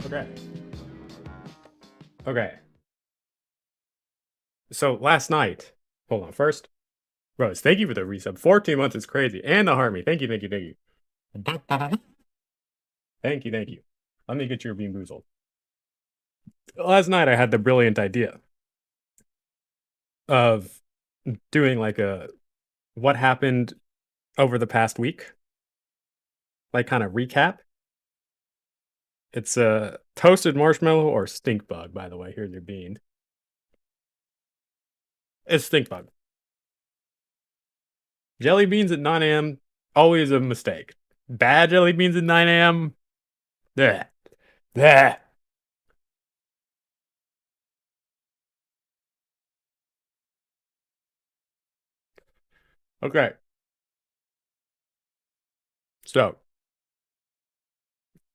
Okay. Okay. So last night, hold on. First, Rose, thank you for the resub. 14 months is crazy. And the Harmony. Thank you, thank you, thank you. Thank you, thank you. Let me get your bean boozled. Last night I had the brilliant idea of doing like a what happened over the past week, like kind of recap. It's a toasted marshmallow or stink bug, by the way. Here's your bean. It's stink bug. Jelly beans at 9 a.m. always a mistake. Bad jelly beans at 9 a.m. Bleh. Bleh. Okay. So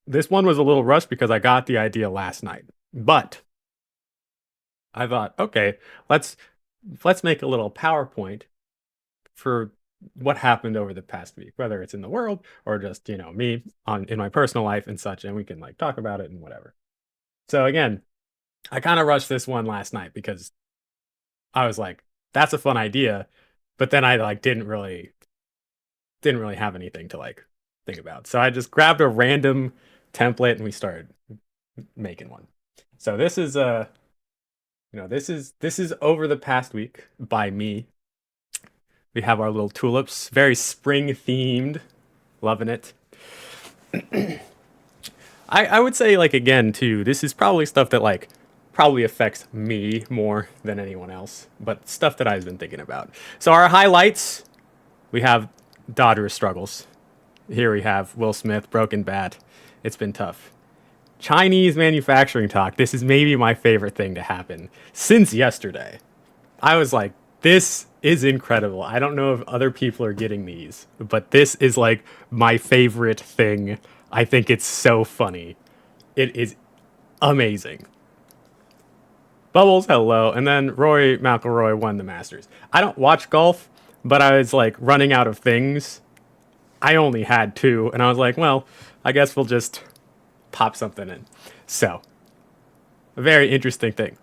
this one was a little rushed because I got the idea last night. But I thought, okay, let's let's make a little PowerPoint for what happened over the past week, whether it's in the world or just, me on in my personal life and such, and we can like talk about it and whatever. So again, I kind of rushed this one last night because I was like, that's a fun idea, but then I like didn't really have anything to like think about. So I just grabbed a random template and we started making one. So this is this is over the past week by me. We have our little tulips, very spring themed, loving it. I would say like again too, this is probably stuff that like probably affects me more than anyone else, but stuff that I've been thinking about. So our highlights, we have Dodgers struggles. Here we have Will Smith, broken bat. It's been tough. Chinese manufacturing talk. This is maybe my favorite thing to happen since yesterday. I was like, this is incredible. I don't know if other people are getting these, but this is like my favorite thing. I think it's so funny. It is amazing. Bubbles, hello. And then Roy McIlroy won the Masters. I don't watch golf, but I was like running out of things. I only had two, and I was like, well, I guess we'll just pop something in. So, a very interesting thing.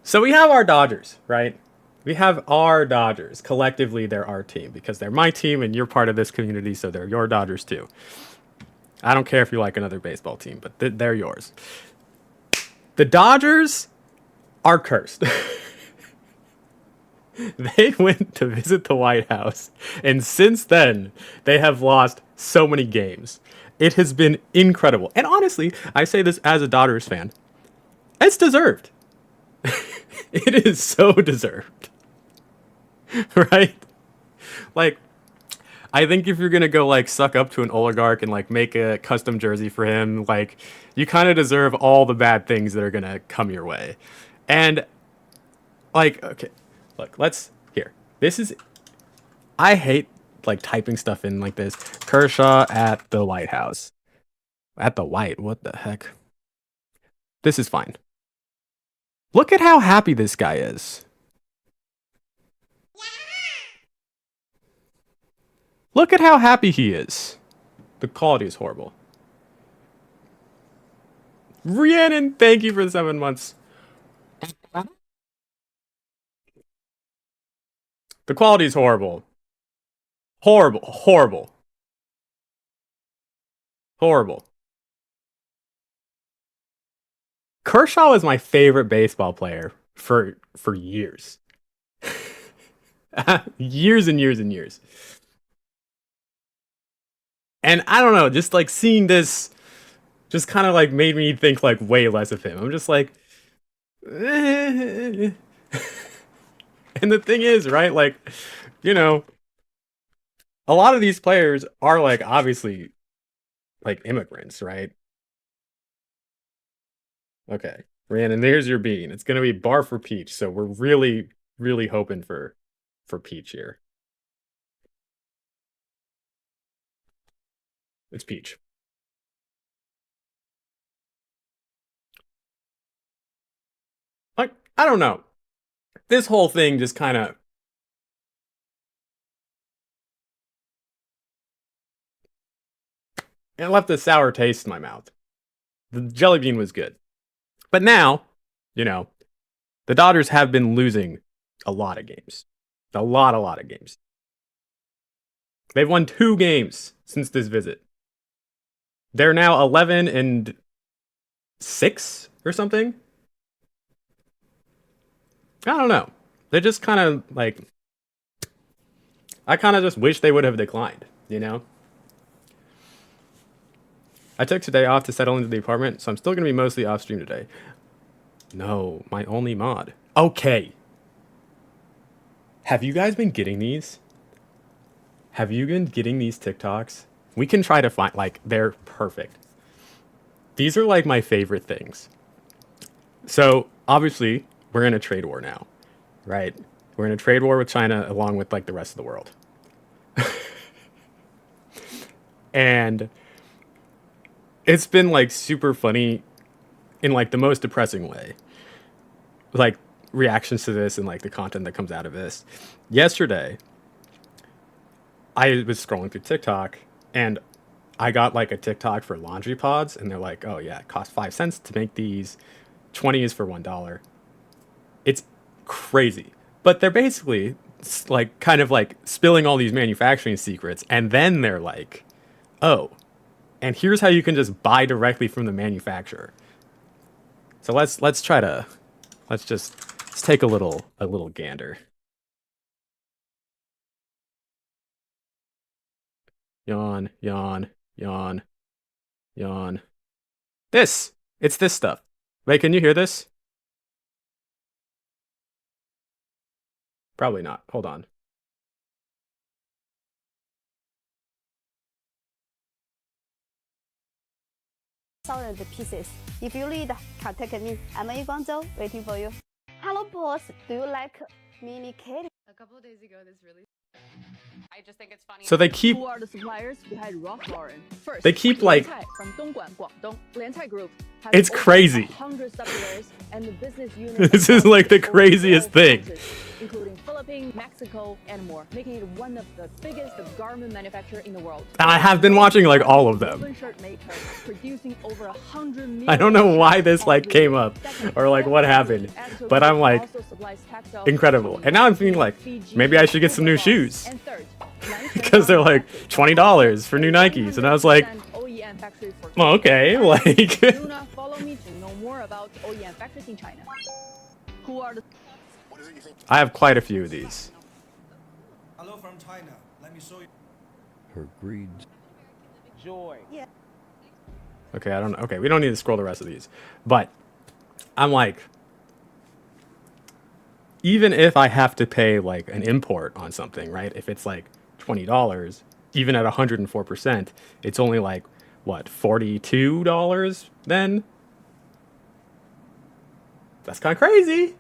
So we have our Dodgers, right? We have our Dodgers. Collectively, they're our team because they're my team and you're part of this community, so they're your Dodgers too. I don't care if you like another baseball team, but they're yours. The Dodgers are cursed. They went to visit the White House, and since then, they have lost so many games. It has been incredible. And honestly, I say this as a Dodgers fan, it's deserved. It is so deserved, right? Like, I think if you're gonna go like suck up to an oligarch and like make a custom jersey for him, like you kind of deserve all the bad things that are gonna come your way. And like, okay, look, let's here. This is I hate like typing stuff in like this. Kershaw at the White House. At the White, what the heck? This is fine. Look at how happy this guy is. Look at how happy he is. The quality is horrible. Rhiannon, thank you for the 7 months. The quality is horrible. Horrible. Horrible. Horrible. Kershaw is my favorite baseball player for years. Years and years and years. And I don't know, just like seeing this just kind of like made me think like way less of him. I'm just like and the thing is, right? Like, you know, a lot of these players are like obviously like immigrants, right? Okay. Rhiannon, there's your bean. It's gonna be bar for peach, so we're really, really hoping for peach here. It's peach. Like, I don't know. This whole thing just kind of it left a sour taste in my mouth. The jelly bean was good. But now, you know, the Dodgers have been losing a lot of games. A lot of games. They've won 2 games since this visit. They're now 11-6 or something. I don't know. They just kind of like. I kind of just wish they would have declined, you know? I took today off to settle into the apartment, so I'm still going to be mostly off stream today. No, my only mod. Okay. Have you guys been getting these? Have you been getting these TikToks? We can try to find, like, they're perfect. These are like my favorite things. So, obviously, we're in a trade war now, right? We're in a trade war with China along with like the rest of the world. And it's been like super funny in like the most depressing way. Like reactions to this and like the content that comes out of this. Yesterday, I was scrolling through TikTok and I got like a TikTok for laundry pods and they're like, "Oh yeah, it costs 5 cents to make these. 20 is for $1." It's crazy. But they're basically like kind of like spilling all these manufacturing secrets and then they're like, "Oh, and here's how you can just buy directly from the manufacturer." So let's try to let's take a little gander. Yawn, yawn, yawn, yawn. It's this stuff. Wait, can you hear this? Probably not. Hold on. thousand pieces. If you need, contact me. I'm in Guangzhou, waiting for you. Hello, boss. Do you like mini cake? A couple of days ago, this really. I just think it's funny. So they keep Who are the suppliers behind Ralph Lauren? First, they keep like Liancai from Dongguan, Guangdong. Liancai Group has It's over crazy. 100 subsidiaries and the business units. This is like the across craziest 12 thing. countries, including Philippines, Mexico, and more, making it one of the biggest garment manufacturer in the world. And I have been watching like all of them. Woven shirt maker, producing over 100 million I don't know why this like every came up second. or like what happened, but I'm like Also supplies textiles incredible. from And now I'm thinking like Fiji, maybe I should get some new Overalls, shoes and third, because they're like $20 for new Nikes, and I was like, 100% OEM factory for well, okay, like Luna, follow me to know more about OEM factories in China. Who are the I have quite a few of these. Hello from China. Let me show you. Her greed. Okay, I don't know. Okay, we don't need to scroll the rest of these, but I'm like, even if I have to pay like an import on something, right? If it's like $20, even at 104%, it's only like what, $42 then? That's kind of crazy.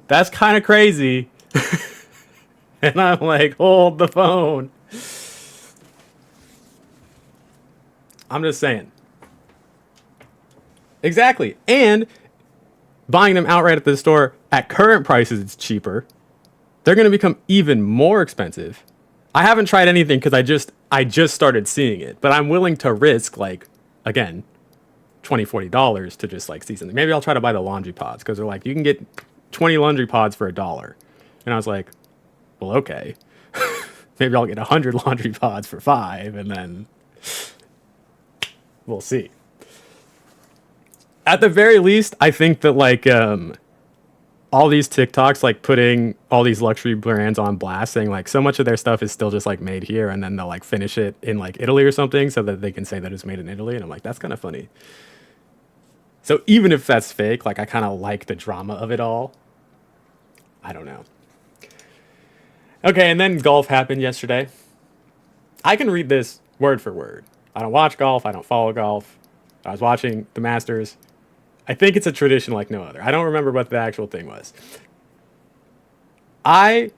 That's kind of crazy. And I'm like, hold the phone. I'm just saying. Exactly. And buying them outright at the store at current prices, it's cheaper. They're going to become even more expensive. I haven't tried anything because I just started seeing it, but I'm willing to risk like, again, $20-$40 to just like see something. Maybe I'll try to buy the laundry pods because they're like, you can get 20 laundry pods for $1. And I was like, well, okay. Maybe I'll get 100 laundry pods for $5 and then we'll see. At the very least, I think that like all these TikToks like putting all these luxury brands on blast, saying like so much of their stuff is still just like made here, and then they'll like finish it in like Italy or something, so that they can say that it's made in Italy. And I'm like, that's kind of funny. So even if that's fake, like I kind of like the drama of it all. I don't know. Okay, and then golf happened yesterday. I can read this word for word. I don't watch golf. I don't follow golf. I was watching the Masters. I think it's a tradition like no other. I don't remember what the actual thing was. I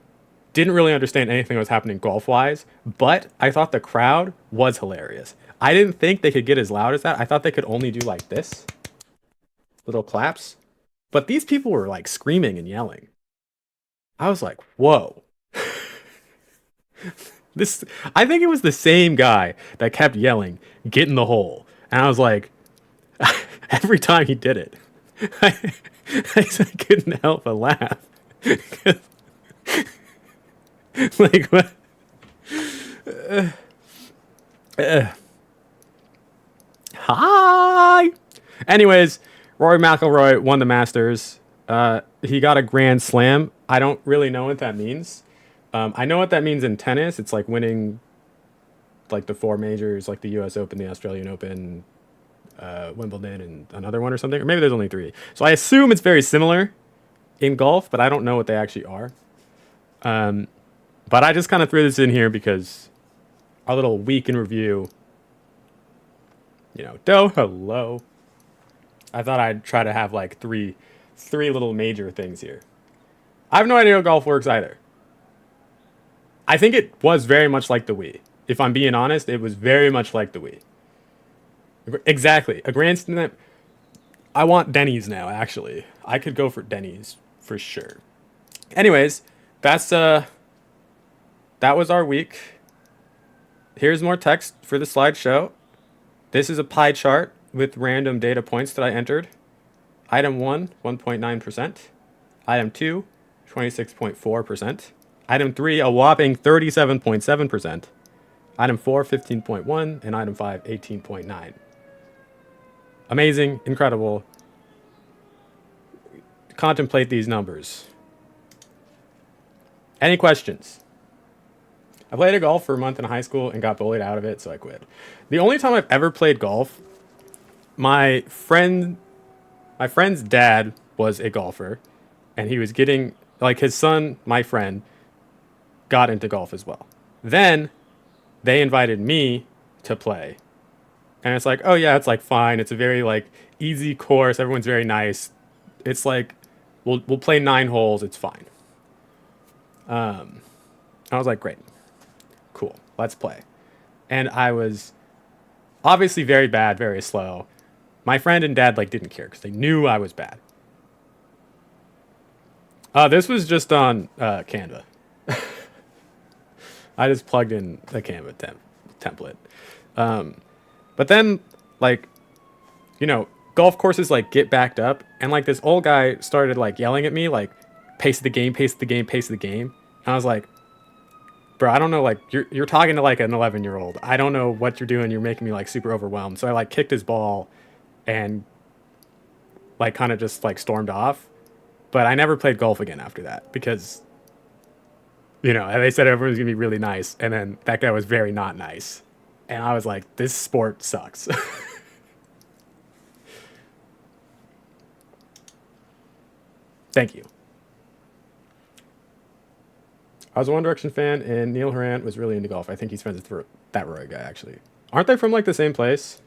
didn't really understand anything that was happening golf-wise, but I thought the crowd was hilarious. I didn't think they could get as loud as that. I thought they could only do like this. Little claps. But these people were like screaming and yelling. I was like, whoa. I think it was the same guy that kept yelling, "Get in the hole." And I was like, Every time he did it, I couldn't help but laugh. Like what? Hi. Anyways, Rory McIlroy won the Masters. He got a Grand Slam. I don't really know what that means. I know what that means in tennis. It's like winning like the four majors, like the U.S. Open, the Australian Open, Wimbledon, and another one or something. Or maybe there's only three. So I assume it's very similar in golf, but I don't know what they actually are. But I just kind of threw this in here because our little week in review. Hello. I thought I'd try to have like three little major things here. I have no idea how golf works either. I think it was very much like the Wii. If I'm being honest, it was very much like the Wii. Exactly. A Grand Slam. I want Denny's now, actually. I could go for Denny's for sure. Anyways, that was our week. Here's more text for the slideshow. This is a pie chart with random data points that I entered. Item 1, 1.9%. Item 2, 26.4%. Item 3, a whopping 37.7%. Item 4, 15.1%. And item 5, 18.9%. Amazing, incredible. Contemplate these numbers. Any questions? I played golf for a month in high school and got bullied out of it, so I quit. The only time I've ever played golf, my friend's dad was a golfer, and he was getting, like, his son, my friend, got into golf as well. Then they invited me to play. And it's like, oh yeah, it's like fine. It's a very like easy course. Everyone's very nice. It's like we'll play 9 holes. It's fine. I was like, great, cool, let's play. And I was obviously very bad, very slow. My friend and dad like didn't care because they knew I was bad. This was just on Canva. I just plugged in the Canva template. But then, like, golf courses, like, get backed up. And, like, this old guy started, like, yelling at me, like, pace the game, pace the game, pace the game. And I was like, bro, I don't know, like, you're talking to, like, an 11-year-old. I don't know what you're doing. You're making me, like, super overwhelmed. So I, like, kicked his ball and, like, kind of just, like, stormed off. But I never played golf again after that because, they said everyone was going to be really nice. And then that guy was very not nice. And I was like, this sport sucks. Thank you. I was a One Direction fan, and Neil Horan was really into golf. I think he's friends with that Roy guy, actually. Aren't they from, like, the same place?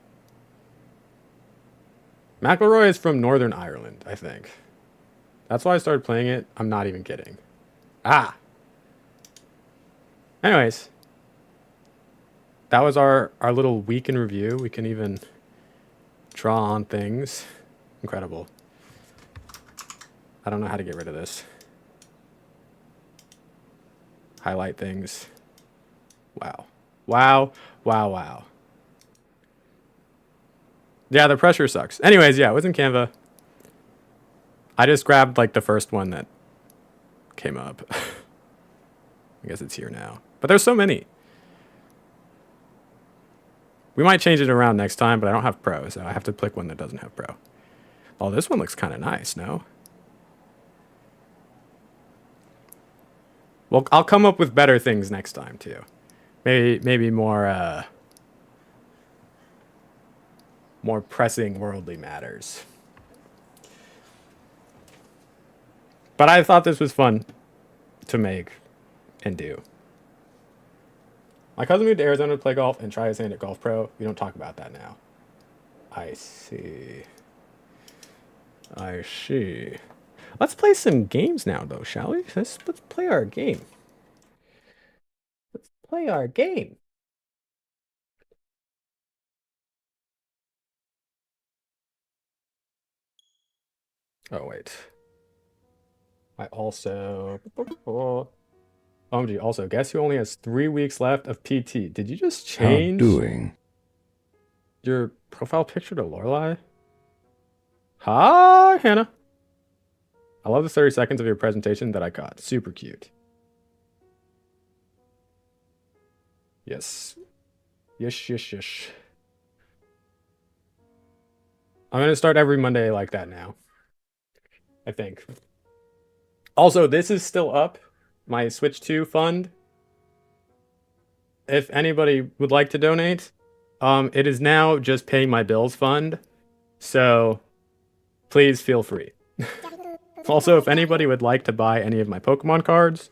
McIlroy is from Northern Ireland, I think. That's why I started playing it. I'm not even kidding. Anyways. That was our little week in review. We can even draw on things. Incredible. I don't know how to get rid of this. Highlight things. Wow. Wow. Wow, wow. Yeah, the pressure sucks. Anyways, yeah, it was in Canva. I just grabbed, like, the first one that came up. I guess it's here now. But there's so many. We might change it around next time, but I don't have Pro, so I have to pick one that doesn't have Pro. Oh, this one looks kind of nice, no? Well, I'll come up with better things next time, too. Maybe more pressing worldly matters. But I thought this was fun to make and do. My cousin moved to Arizona to play golf and try his hand at Golf Pro. We don't talk about that now. I see. Let's play some games now, though, shall we? Let's play our game. Let's play our game. Oh, wait. I also... OMG, also, guess who only has 3 weeks left of PT? Did you just change How doing? your profile picture to Lorelai? Hi, Hannah. I love the 30 seconds of your presentation that I caught. Super cute. Yes. Yes, yes, yes. I'm going to start every Monday like that now. I think. Also, this is still up. My Switch 2 fund. If anybody would like to donate, it is now just paying my bills fund. So please feel free. Also, if anybody would like to buy any of my Pokemon cards,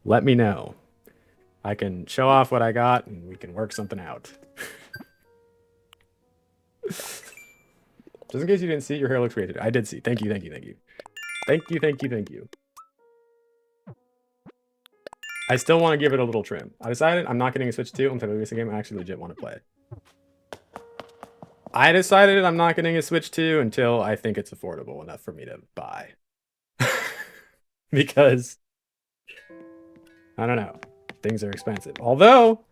let me know. I can show off what I got and we can work something out. Just in case you didn't see, your hair looks great. I did see. Thank you, thank you, thank you. Thank you, thank you, thank you. I still want to give it a little trim. I decided I'm not getting a Switch 2 until I release a game I actually legit want to play. I decided I'm not getting a Switch 2 until I think it's affordable enough for me to buy. Because, I don't know, things are expensive. Although,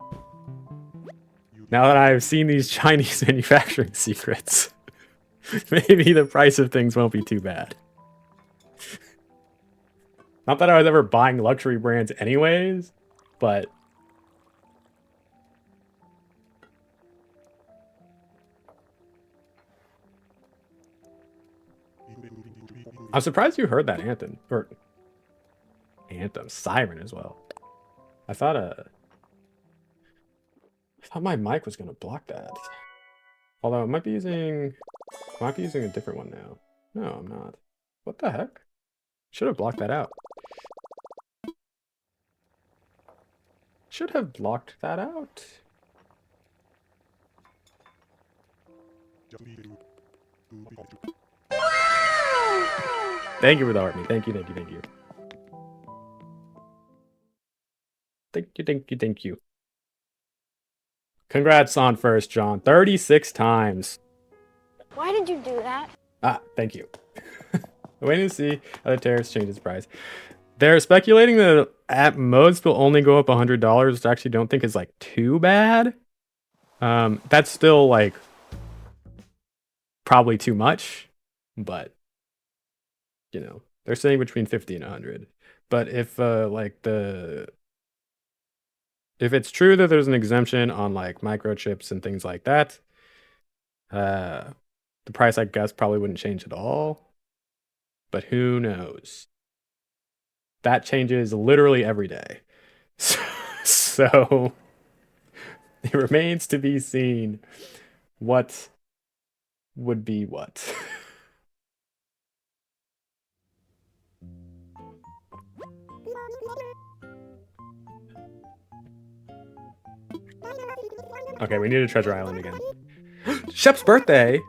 now that I've seen these Chinese manufacturing secrets, maybe the price of things won't be too bad. Not that I was ever buying luxury brands anyways, but... I'm surprised you heard that anthem. Or... Anthem. Siren as well. I thought my mic was gonna block that. Although I might be using a different one now. No, I'm not. What the heck? Should have blocked that out. Should have blocked that out. Thank you for the art, me. Thank you, thank you, thank you. Thank you, thank you, thank you. Congrats on first, John. 36 times. Why did you do that? Ah, thank you. Waiting to see how the tariffs change its price. They're speculating that at most will only go up $100, which I actually don't think is like too bad. That's still like probably too much, but you know, they're saying between 50 and 100. But if if it's true that there's an exemption on like microchips and things like that, the price I guess probably wouldn't change at all. But who knows? That changes literally every day. So it remains to be seen what would be what. Okay, we need a Treasure Island again. Shep's birthday!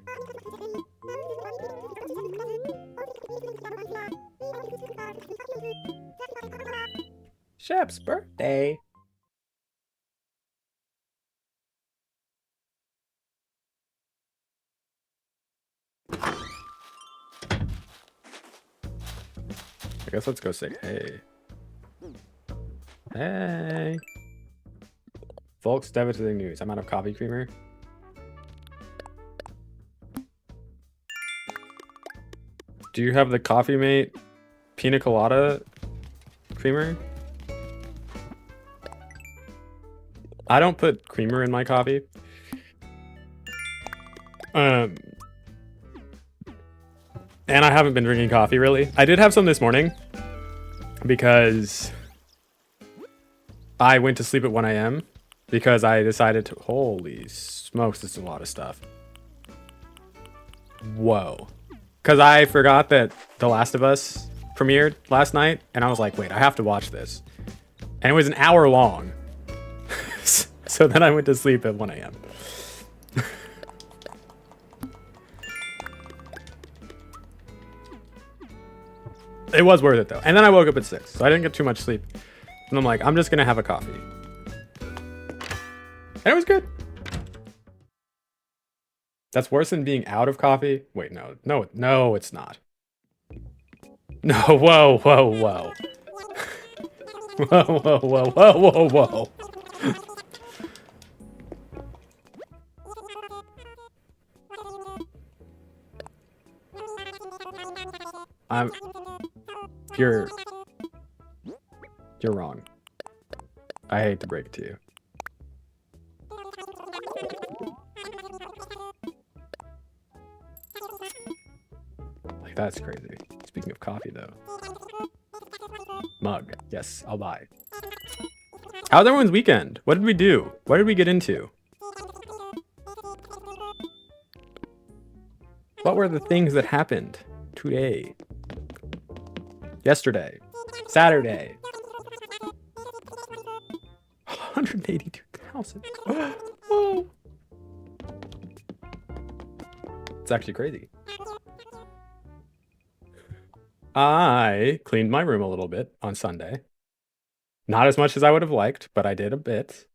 Shep's birthday! I guess let's go say hey. Hey! Folks, devastating news. I'm out of coffee creamer. Do you have the Coffee Mate Pina Colada creamer? I don't put creamer in my coffee. And I haven't been drinking coffee really. I did have some this morning because I went to sleep at 1 a.m. because I decided to... Holy smokes, this is a lot of stuff. Whoa. Because I forgot that The Last of Us premiered last night, and I was like, wait, I have to watch this. And it was an hour long. So then I went to sleep at 1 a.m. It was worth it though. And then I woke up at 6, so I didn't get too much sleep. And I'm like, I'm just gonna have a coffee. And it was good. That's worse than being out of coffee. Wait, no, it's not. No, whoa. Whoa, whoa. I'm you're wrong. I hate to break it to you. Like that's crazy. Speaking of coffee though. Mug. Yes, I'll buy. How's everyone's weekend? What did we do? What did we get into? What were the things that happened today? Yesterday? Saturday? 182,000. Whoa. It's actually crazy. I cleaned my room a little bit on Sunday. Not as much as I would have liked, but I did a bit.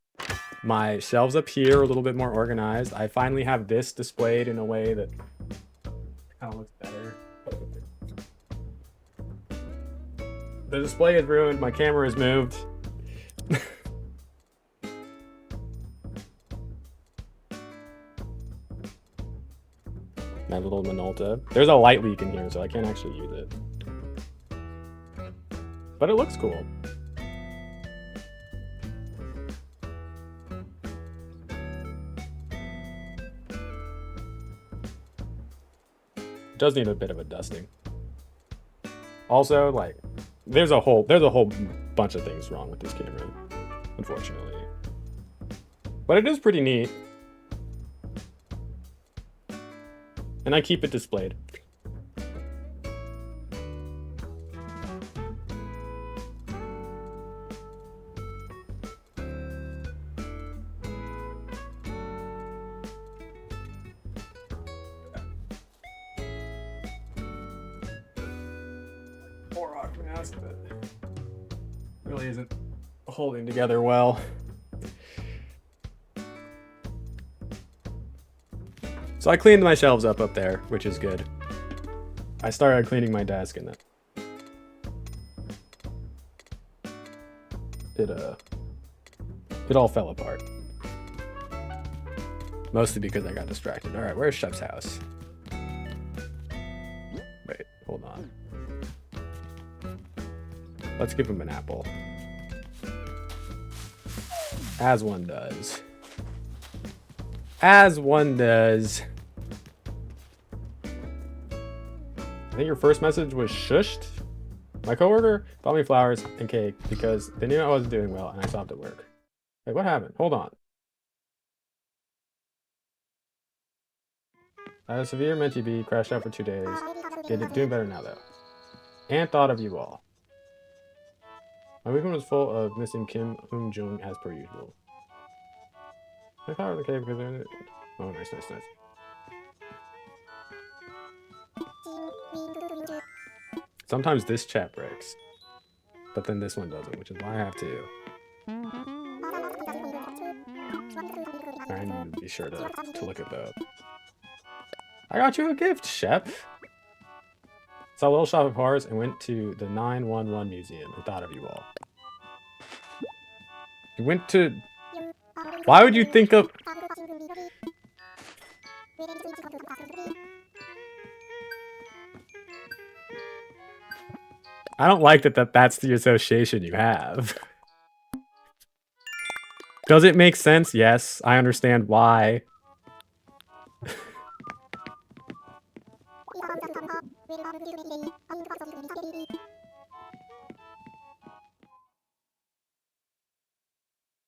My shelves up here are a little bit more organized. I finally have this displayed in a way that kind of looks better. The display is ruined. My camera is moved. My little Minolta. There's a light leak in here, so I can't actually use it. But it looks cool. It does need a bit of a dusting. Also, like, there's a whole bunch of things wrong with this camera, unfortunately. But it is pretty neat. And I keep it displayed. Poor rock mask, but really isn't holding together well. So I cleaned my shelves up there, which is good. I started cleaning my desk and it all fell apart. Mostly because I got distracted. All right, where's Chef's house? Wait, hold on. Let's give him an apple. As one does. As one does. I think your first message was shushed. My coworker bought me flowers and cake because they knew I wasn't doing well and I stopped at work. Wait, what happened? Hold on. I had a severe med TB, crashed out for 2 days. Doing better now though. And thought of you all. My weekend was full of missing Kim Hoon Jung as per usual. I thought of the cave because they're... Oh, nice. Sometimes this chat breaks, but then this one doesn't, which is why I have to. I need to be sure to look at both. I got you a gift, Shep. Saw a little shop of horrors and went to the 911 museum and thought of you all. You went to... Why would you think of... I don't like that's the association you have. Does it make sense? Yes, I understand why.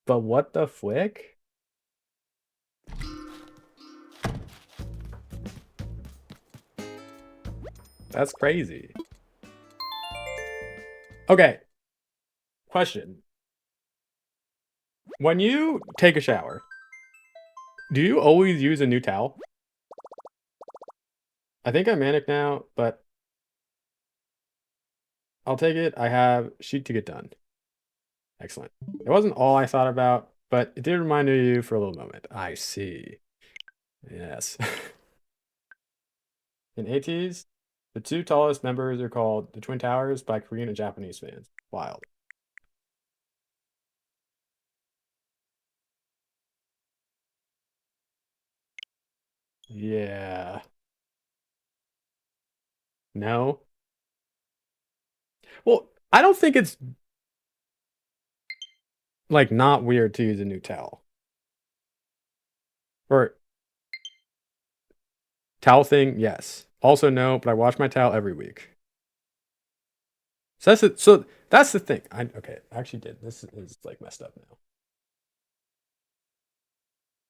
But what the flick? That's crazy. Okay. Question. When you take a shower, do you always use a new towel? I think I'm manic now, but I'll take it. I have sheet to get done. Excellent. It wasn't all I thought about, but it did remind me of you for a little moment. I see. Yes. In ATs, the two tallest members are called the Twin Towers by Korean and Japanese fans. Wild. Yeah. No. Well, I don't think it's like not weird to use a new towel. Or towel thing, yes. Also no, but I wash my towel every week. So that's it. So that's the thing. Okay, I actually did. This is like messed up now.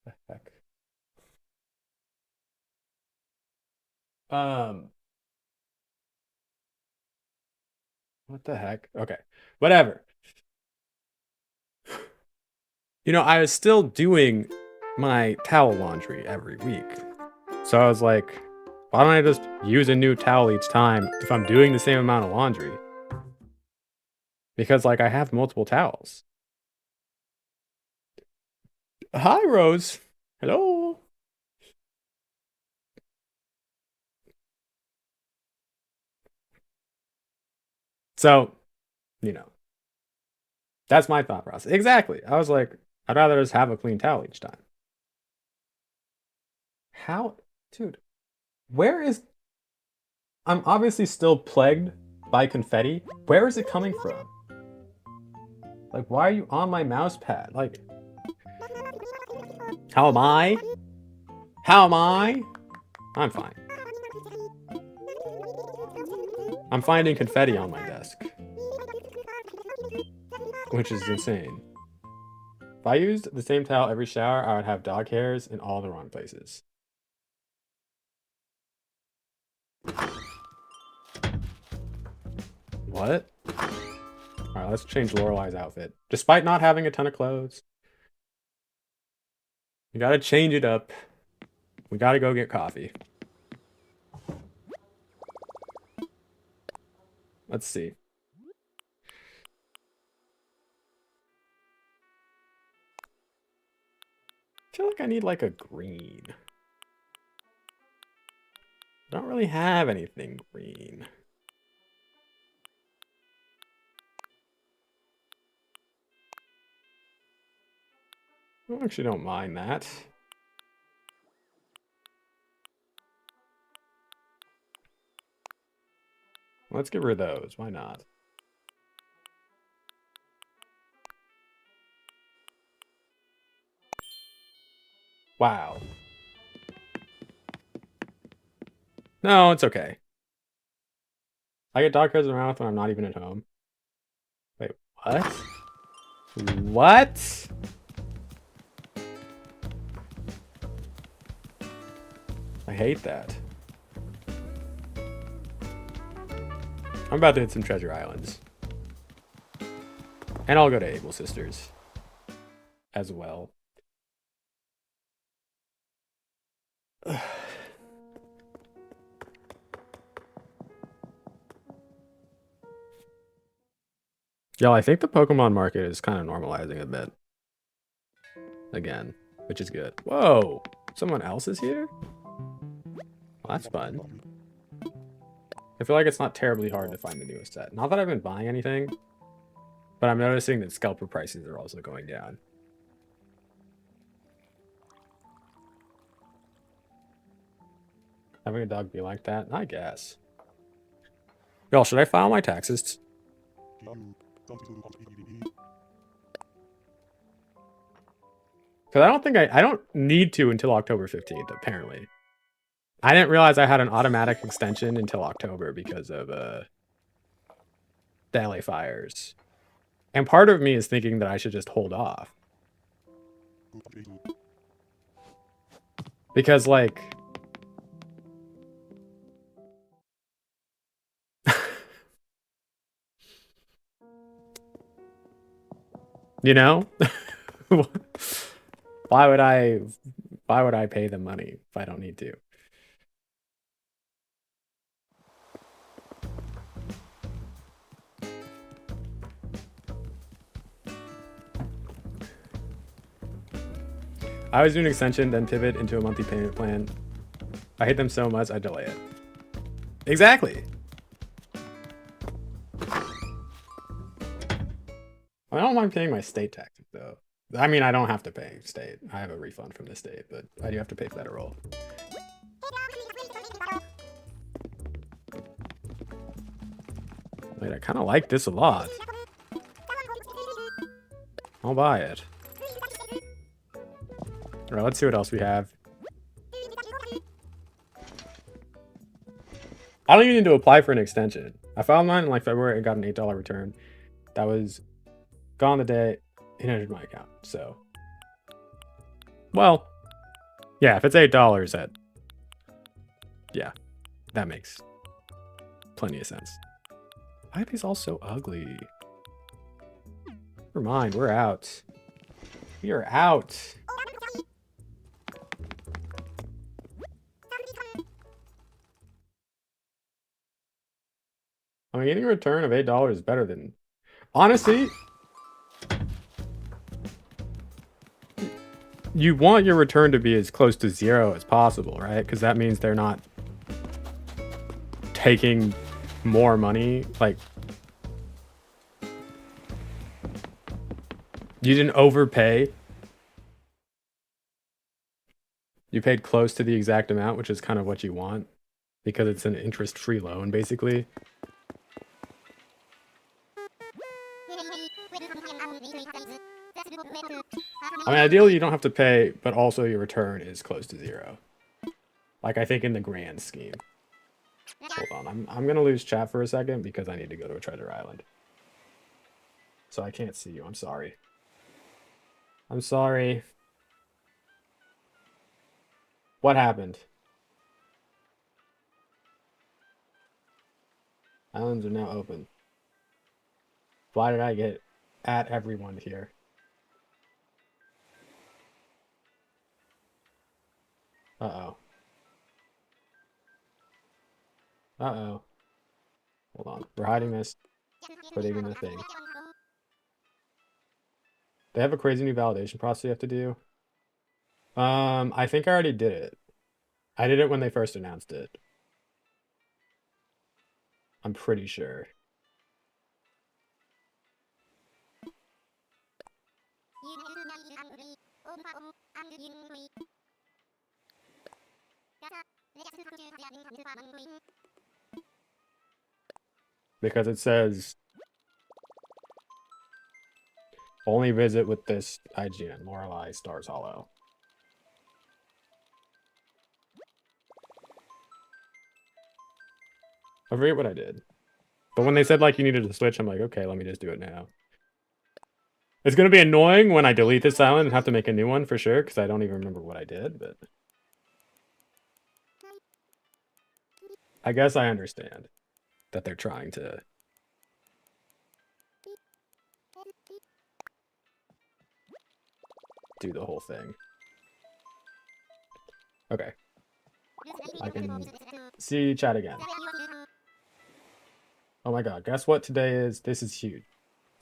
The heck. Um, what the heck? Okay, whatever. You know, I was still doing my towel laundry every week. So I was like, why don't I just use a new towel each time if I'm doing the same amount of laundry? Because like I have multiple towels. Hi, Rose. Hello. So, you know, that's my thought process. Exactly. I was like, I'd rather just have a clean towel each time. How, dude, where is, I'm obviously still plagued by confetti. Where is it coming from? Like, why are you on my mouse pad? Like, how am I? How am I? I'm fine. I'm finding confetti on my desk, which is insane. If I used the same towel every shower, I would have dog hairs in all the wrong places. What? Alright, let's change Lorelei's outfit. Despite not having a ton of clothes. We gotta change it up. We gotta go get coffee. Let's see. I feel like I need like a green. I don't really have anything green. I actually don't mind that. Let's get rid of those. Why not? Wow. No, it's okay. I get dog hairs in my mouth when I'm not even at home. Wait, what? What? I hate that. I'm about to hit some treasure islands. And I'll go to Able Sisters as well. Yo, I think the Pokemon market is kind of normalizing a bit. Again, which is good. Whoa, someone else is here? Well, that's fun. I feel like it's not terribly hard to find the newest set. Not that I've been buying anything, but I'm noticing that scalper prices are also going down. Having a dog be like that? I guess. Y'all, should I file my taxes? Because I don't think I don't need to until October 15th, apparently. I didn't realize I had an automatic extension until October because of the LA fires. And part of me is thinking that I should just hold off. Because, like... you know? Why would I pay them money if I don't need to? I always do an extension, then pivot into a monthly payment plan. I hate them so much, I delay it. Exactly. I don't mind paying my state taxes, though. I mean, I don't have to pay state. I have a refund from the state, but I do have to pay federal. Wait, I kind of like this a lot. I'll buy it. Alright, let's see what else we have. I don't even need to apply for an extension. I filed mine in like February and got an $8 return. That was gone the day it entered my account. So, well, yeah, if it's $8, yeah, that makes plenty of sense. Why are these all so ugly? Never mind, we're out. We are out. I mean, getting a return of $8 is better than... Honestly, you want your return to be as close to 0 as possible, right? Because that means they're not taking more money. Like, you didn't overpay. You paid close to the exact amount, which is kind of what you want, because it's an interest-free loan, basically. I mean, ideally, you don't have to pay, but also your return is close to 0. Like, I think in the grand scheme. Hold on, I'm gonna lose chat for a second because I need to go to a treasure island. So I can't see you, I'm sorry. I'm sorry. What happened? Islands are now open. Why did I get at everyone here? Uh-oh. Uh-oh. Hold on. We're hiding this. Putting in the thing. They have a crazy new validation process you have to do. I think I already did it. I did it when they first announced it. I'm pretty sure. Because it says only visit with this IGN, Lorelei Stars Hollow. I forget what I did. But when they said like you needed to switch, I'm like, okay, let me just do it now. It's gonna be annoying when I delete this island and have to make a new one for sure, because I don't even remember what I did, but I guess I understand that they're trying to do the whole thing. Okay. I can see chat again. Oh my god, guess what today is? This is huge.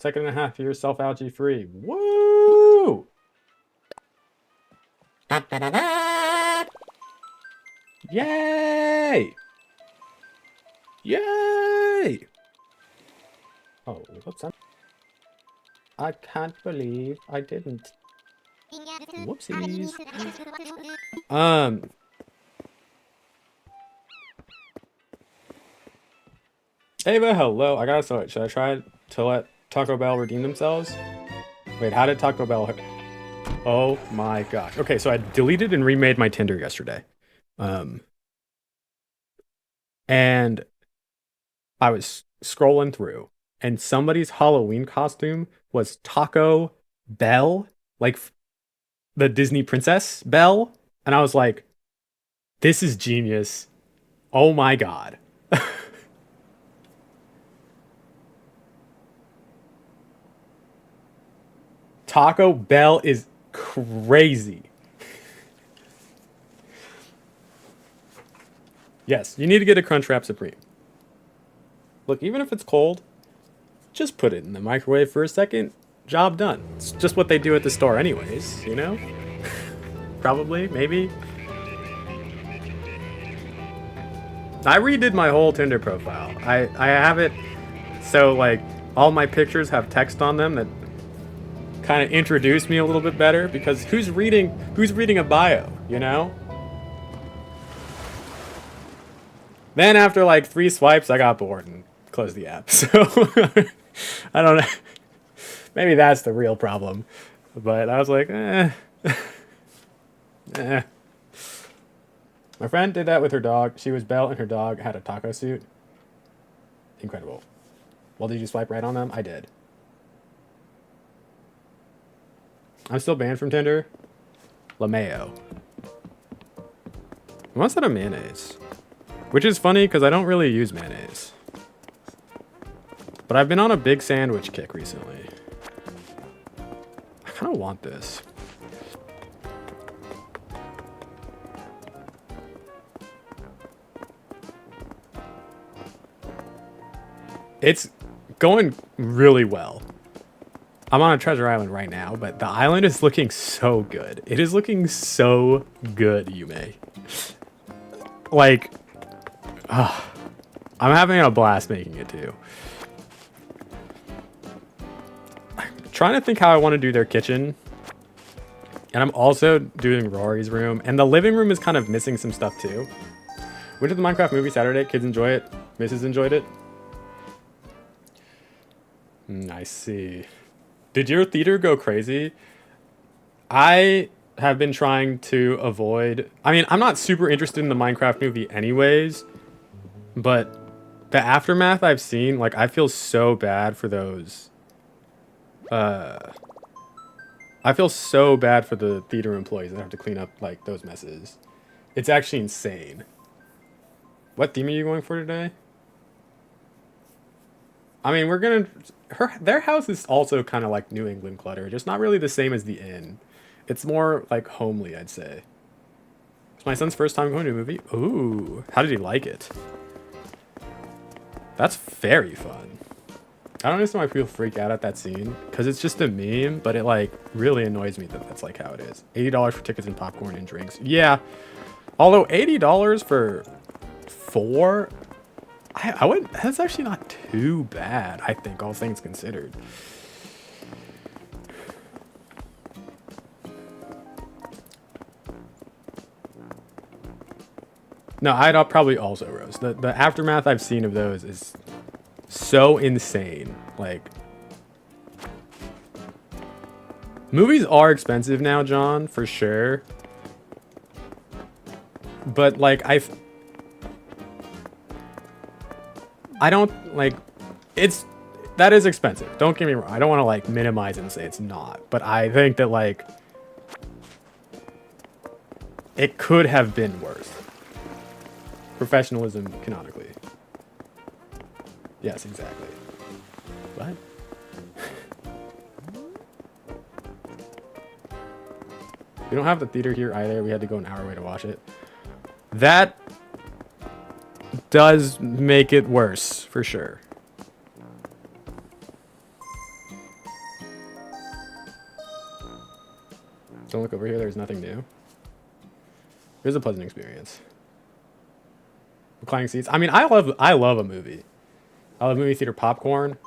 2.5 years self-algae free. Woo! Yay! Yay! Oh, what's that? I can't believe I didn't. Whoopsies. Ava, hello. I gotta start. Should I try to let Taco Bell redeem themselves? Wait, how did Taco Bell... Oh my gosh. Okay, so I deleted and remade my Tinder yesterday. And I was scrolling through, and somebody's Halloween costume was Taco Bell, like the Disney princess Belle. And I was like, this is genius. Oh my god. Taco Bell is crazy. Yes, you need to get a Crunchwrap Supreme. Look, even if it's cold, just put it in the microwave for a second. Job done. It's just what they do at the store anyways, you know? Probably, maybe. I redid my whole Tinder profile. I have it so like all my pictures have text on them that kind of introduce me a little bit better, because who's reading a bio, you know? Then after like 3 swipes, I got bored and close the app. So I don't know. Maybe that's the real problem. But I was like, eh. My friend did that with her dog. She was Belle and her dog had a taco suit. Incredible. Well, did you swipe right on them? I did. I'm still banned from Tinder. LaMayo. What's that a mayonnaise? Which is funny because I don't really use mayonnaise. But I've been on a big sandwich kick recently. I kind of want this. It's going really well. I'm on a treasure island right now, but the island is looking so good. It is looking so good, Yume. Like, I'm having a blast making it too. I'm trying to think how I want to do their kitchen. And I'm also doing Rory's room. And the living room is kind of missing some stuff too. Went to the Minecraft movie Saturday. Kids enjoy it. Mrs. enjoyed it. I see. Did your theater go crazy? I have been trying to avoid... I mean, I'm not super interested in the Minecraft movie anyways. But the aftermath I've seen, like, I feel so bad for those... I feel so bad for the theater employees that have to clean up, like, those messes. It's actually insane. What theme are you going for today? I mean, we're gonna... Their house is also kind of like New England clutter. Just not really the same as the inn. It's more, like, homely, I'd say. It's my son's first time going to a movie. Ooh. How did he like it? That's very fun. I don't understand why people freak out at that scene. Because it's just a meme, but it, like, really annoys me that that's, like, how it is. $80 for tickets and popcorn and drinks. Yeah. Although $80 for 4... I would... That's actually not too bad, I think, all things considered. No, I'd probably also roast. The aftermath I've seen of those is so insane. Like... Movies are expensive now, John, for sure. But, like, I don't, like, that is expensive. Don't get me wrong. I don't want to, like, minimize and say it's not. But I think that, like, it could have been worse. Professionalism, canonically. Yes, exactly. What? We don't have the theater here either. We had to go an hour away to watch it. That does make it worse, for sure. Don't look over here, there's nothing new. It was a pleasant experience. Reclining seats. I mean, I love a movie. I love movie theater popcorn.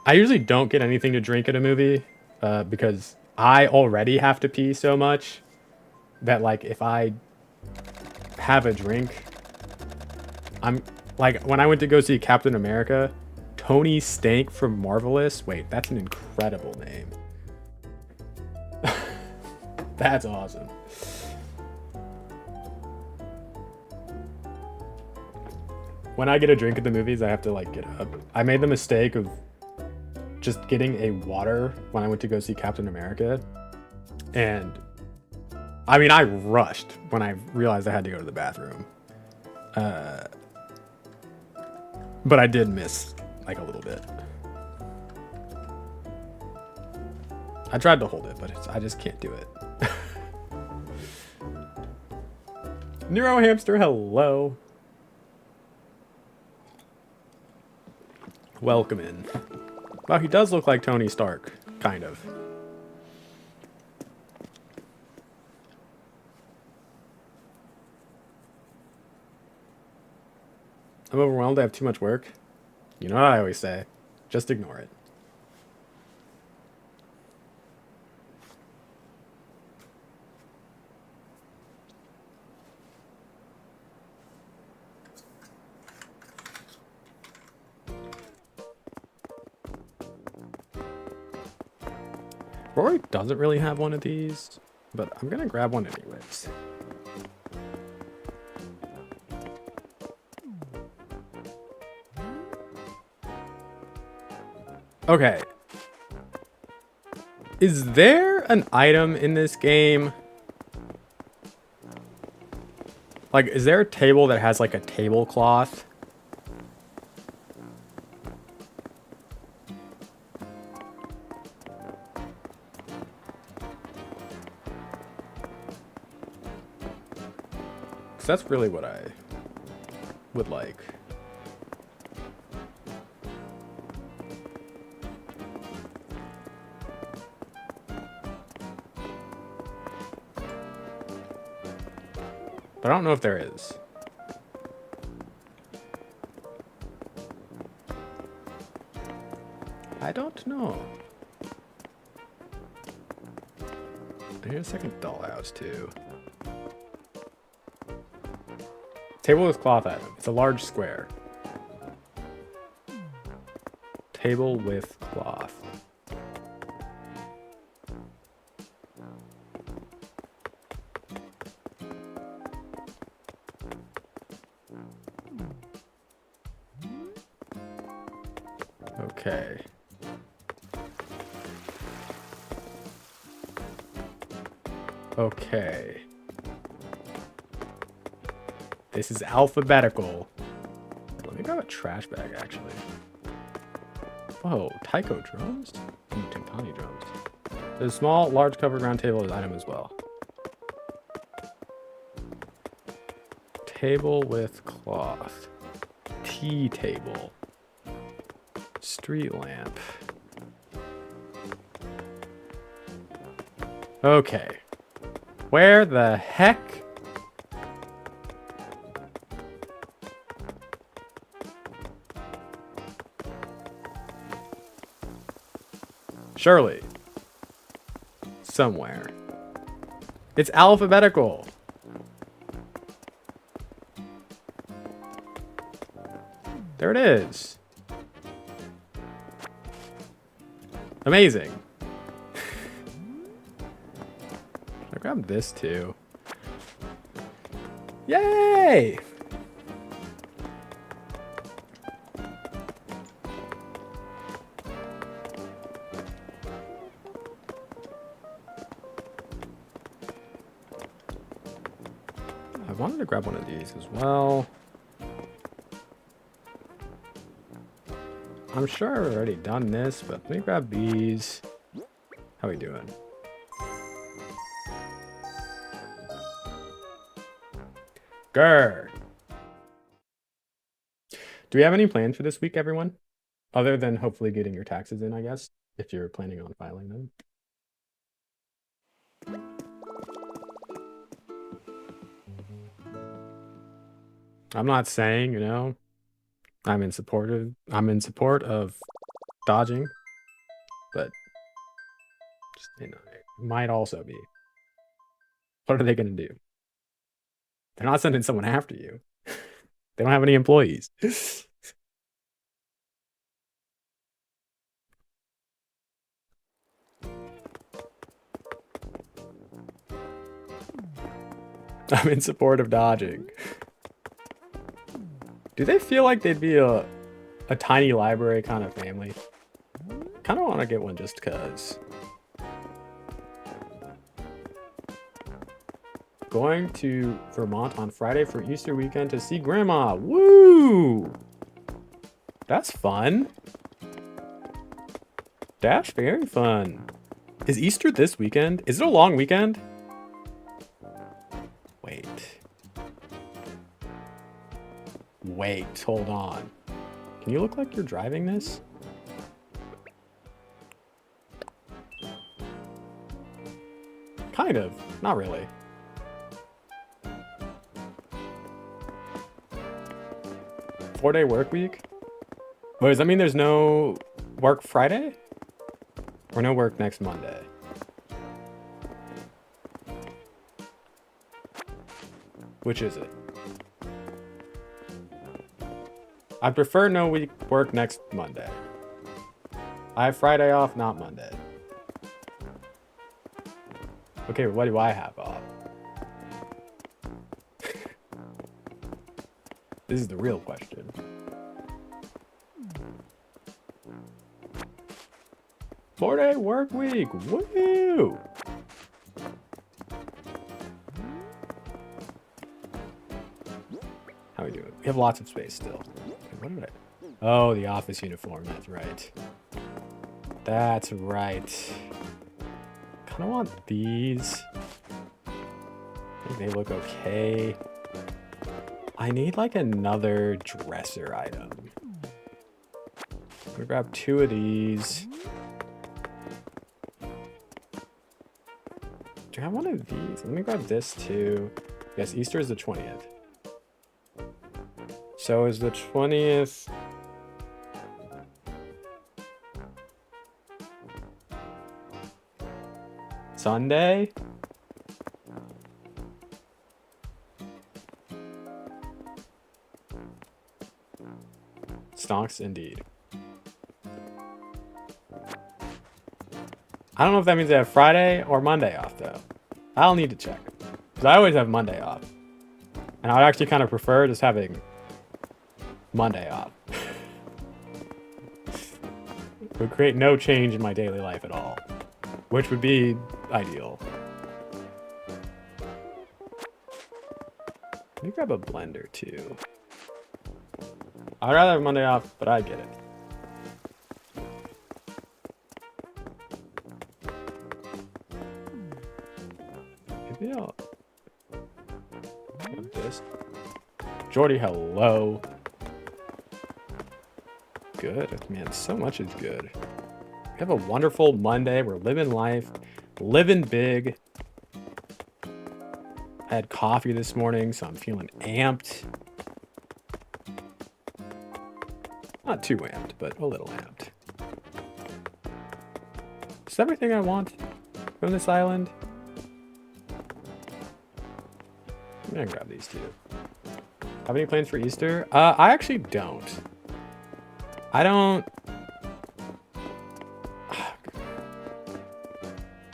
I usually don't get anything to drink at a movie because I already have to pee so much that, like, if I have a drink, I'm like, when I went to go see Captain America, Tony Stank from Marvelous. Wait, that's an incredible name. That's awesome. When I get a drink at the movies, I have to, like, get up. I made the mistake of just getting a water when I went to go see Captain America. And I mean, I rushed when I realized I had to go to the bathroom. But I did miss, like, a little bit. I tried to hold it, but I just can't do it. Neuro Hamster, hello. Welcome in. Wow, he does look like Tony Stark, kind of. I'm overwhelmed, I have too much work. You know what I always say, just ignore it. Rory doesn't really have one of these, but I'm gonna grab one anyways. Okay. Is there an item in this game? Like, is there a table that has like a tablecloth? Because that's really what I would like. But I don't know if there is. I don't know. Here's a second dollhouse too. Table with cloth item. It's a large square. Table with cloth. Okay. Okay. This is alphabetical. Let me grab a trash bag, actually. Whoa, taiko drums? And timpani drums. There's a small, large covered round table as item as well. Table with cloth. Tea table. Street lamp. Okay. Where the heck? Surely. Somewhere. It's alphabetical. There it is. Amazing. I grabbed this too. Yay! I wanted to grab one of these as well. I'm sure I've already done this, but let me grab these. How we doing? Grr. Do we have any plans for this week, everyone? Other than hopefully getting your taxes in, I guess, if you're planning on filing them. I'm not saying, you know, I'm in support of dodging, but just, you know, it might also be. What are they gonna do? They're not sending someone after you. They don't have any employees. I'm in support of dodging. Do they feel like they'd be a tiny library kind of family? Kind of want to get one just because. Going to Vermont on Friday for Easter weekend to see Grandma. Woo! That's fun. That's very fun. Is Easter this weekend? Is it a long weekend? Wait, hold on. Can you look like you're driving this? Kind of. Not really. Four-day work week? Wait, does that mean there's no work Friday? Or no work next Monday? Which is it? I prefer no work next Monday. I have Friday off, not Monday. Okay, what do I have off? This is the real question. Four-day work week. Woo! How we doing? We have lots of space still. What did I? Oh, the office uniform. That's right. That's right. Kind of want these. I think they look okay. I need like another dresser item. I'm gonna grab 2 of these. Do I have one of these? Let me grab this too. Yes, Easter is the 20th. So is the 20th... Sunday? Stonks indeed. I don't know if that means they have Friday or Monday off though. I'll need to check. Because I always have Monday off. And I would actually kind of prefer just having Monday off. It would create no change in my daily life at all. Which would be ideal. Let me grab a blender too. I'd rather have Monday off, but I get it. Maybe I'll grab this. Jordy, hello. Good. Man, so much is good. We have a wonderful Monday. We're living life, living big. I had coffee this morning, so I'm feeling amped. Not too amped, but a little amped. Is everything I want from this island? I'm gonna grab these two. Have any plans for Easter? I actually don't. I don't...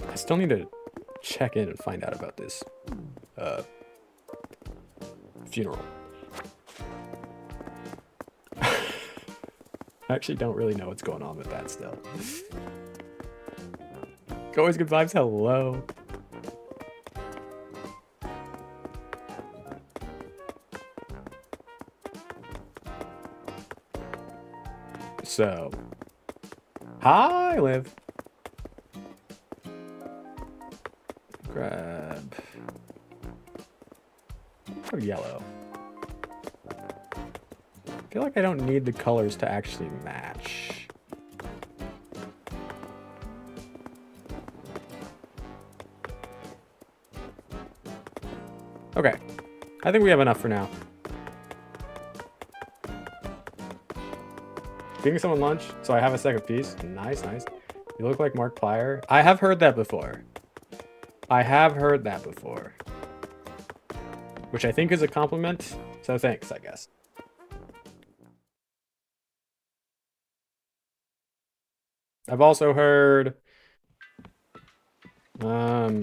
I still need to check in and find out about this funeral. I actually don't really know what's going on with that still. Always good vibes, hello. So, hi, Liv. Grab yellow. I feel like I don't need the colors to actually match. Okay, I think we have enough for now. Giving someone lunch, so I have a second piece. Nice, nice. You look like Mark Plyer. I have heard that before. I have heard that before. Which I think is a compliment, so thanks, I guess. I've also heard... I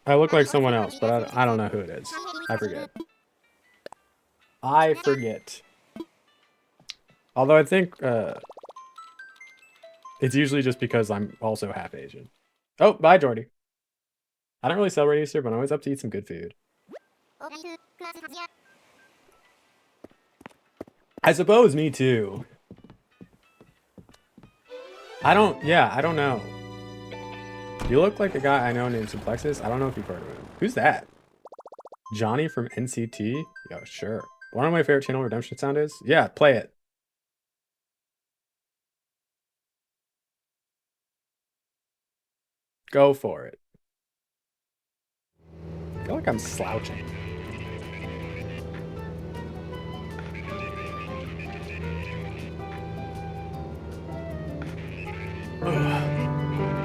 look like someone else, but I don't know who it is. I forget. I forget. Although I think it's usually just because I'm also half Asian. Oh, bye, Jordy. I don't really celebrate Easter, but I'm always up to eat some good food. I suppose me too. I don't know. You look like a guy I know named Simplexus. I don't know if you've heard of him. Who's that? Johnny from NCT? Yo, sure. One of my favorite channel redemption sound is? Yeah, play it. Go for it. I feel like I'm slouching.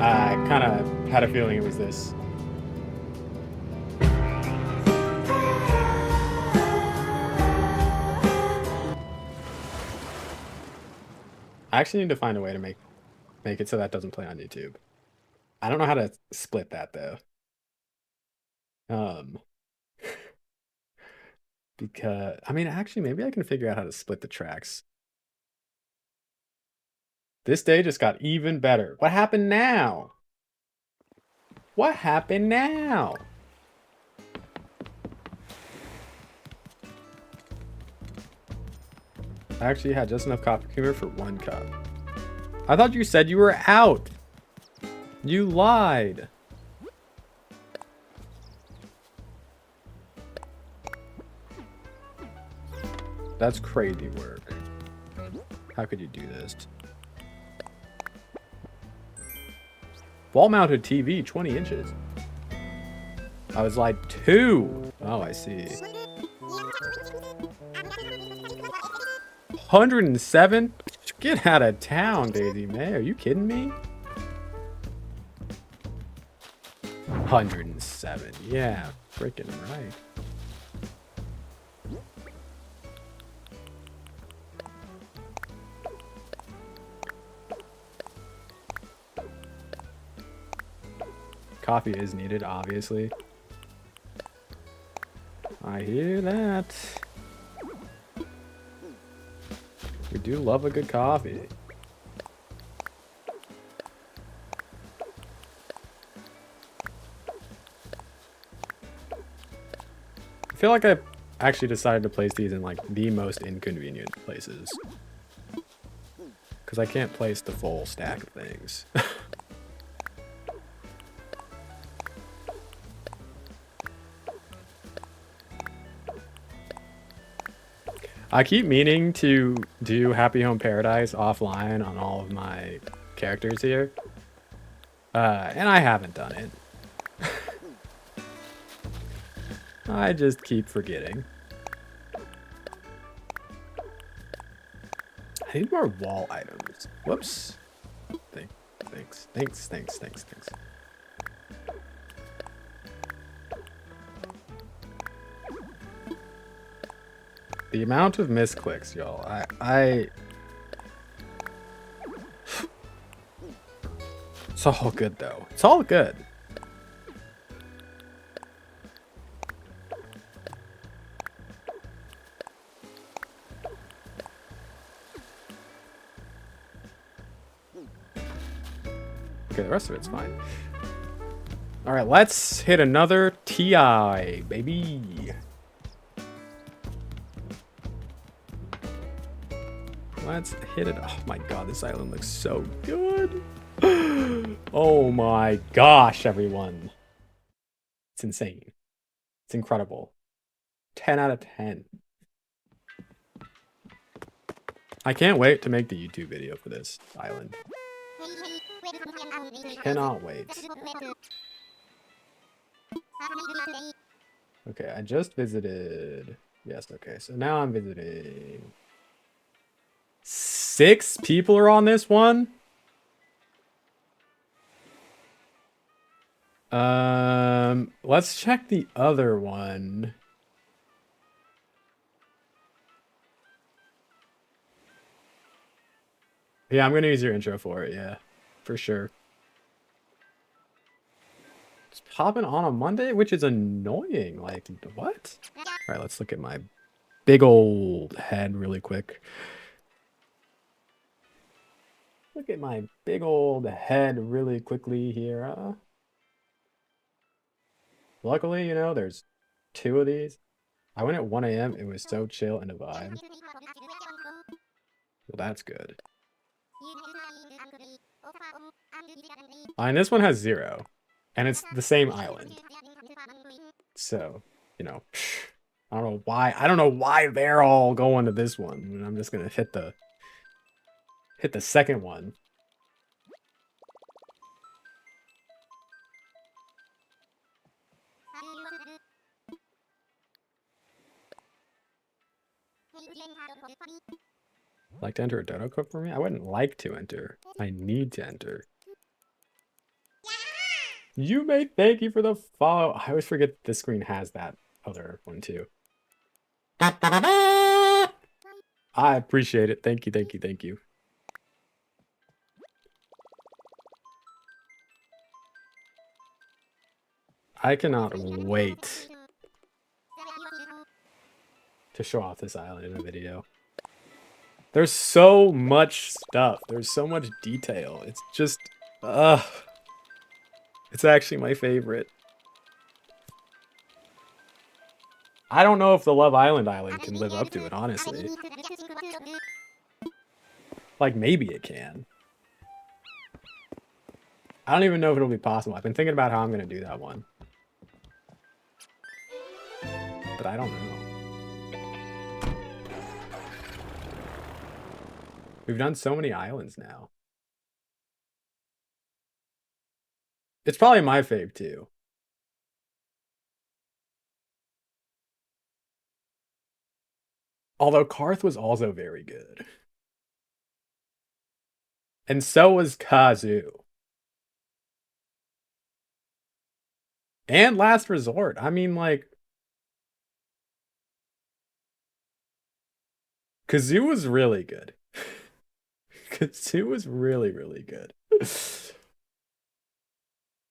I kind of had a feeling it was this. I actually need to find a way to make it so that doesn't play on YouTube. I don't know how to split that though. Um, because I mean, actually, maybe I can figure out how to split the tracks. This day just got even better. What happened now? What happened now? I actually had just enough coffee creamer for 1 cup. I thought you said you were out. You lied. That's crazy work. How could you do this? Wall-mounted TV, 20 inches. I was like 2. Oh, I see. 107? Get out of town, Daisy May. Are you kidding me? 107. Yeah, freaking right. Coffee is needed, obviously. I hear that. We do love a good coffee. I feel like I actually decided to place these in like the most inconvenient places. Because I can't place the full stack of things. I keep meaning to do Happy Home Paradise offline on all of my characters here. And I haven't done it. I just keep forgetting. I need more wall items. Whoops. Thanks. The amount of misclicks, y'all. It's all good, though. It's all good. Okay, the rest of it's fine. All right, let's hit another TI, baby. Let's hit it. Oh my god, this island looks so good. Oh my gosh, everyone. It's insane. It's incredible. 10 out of 10. I can't wait to make the YouTube video for this island. Cannot wait. Okay, I just visited. Yes, okay, so now I'm visiting. 6 people are on this one? Let's check the other one. Yeah, I'm gonna use your intro for it, yeah. For sure. It's popping on a Monday, which is annoying. Like, what? Alright, let's look at my big old head really quick. Look at my big old head really quickly here. Luckily, you know, there's 2 of these. I went at 1 a.m. It was so chill and a vibe. Well, that's good. And this one has 0. And it's the same island. So, you know, I don't know why they're all going to this one. I'm just gonna hit the second one. Like to enter a dodo cup for me? I wouldn't like to enter. I need to enter. You may thank you for the follow. I always forget this screen has that other one too. I appreciate it. Thank you. I cannot wait to show off this island in a video. There's so much stuff. There's so much detail. It's just, it's actually my favorite. I don't know if the Love Island can live up to it, honestly. Like, maybe it can. I don't even know if it'll be possible. I've been thinking about how I'm going to do that one. But I don't know. We've done so many islands now. It's probably my fave, too. Although Karth was also very good. And so was Kazu. And Last Resort. I mean, like... Kazoo was really good. Kazoo was really, really good.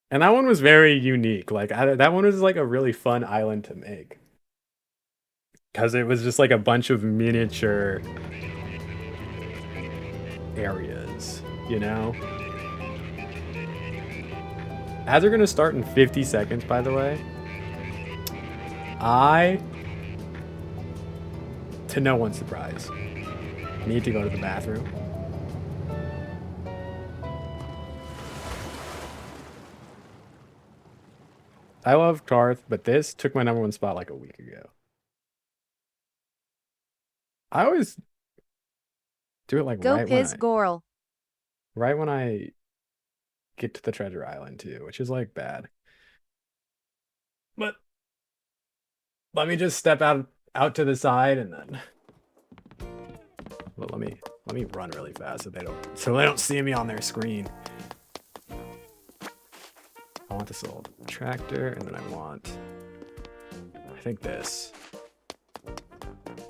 And that one was very unique. Like, that one was like a really fun island to make. Because it was just like a bunch of miniature areas, you know? As we're going to start in 50 seconds, by the way, to no one's surprise, need to go to the bathroom. I love Karth, but this took my #1 spot like a week ago. I always do it like Go right Piz Gorl. right when I get to the treasure island too, which is like bad. But let me just step out to the side and then. Well, let me run really fast so they don't see me on their screen. I want this little tractor, and then I think this.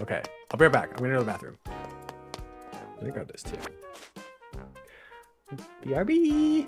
Okay, I'll be right back. I'm gonna go to the bathroom. I think I got this too. BRB!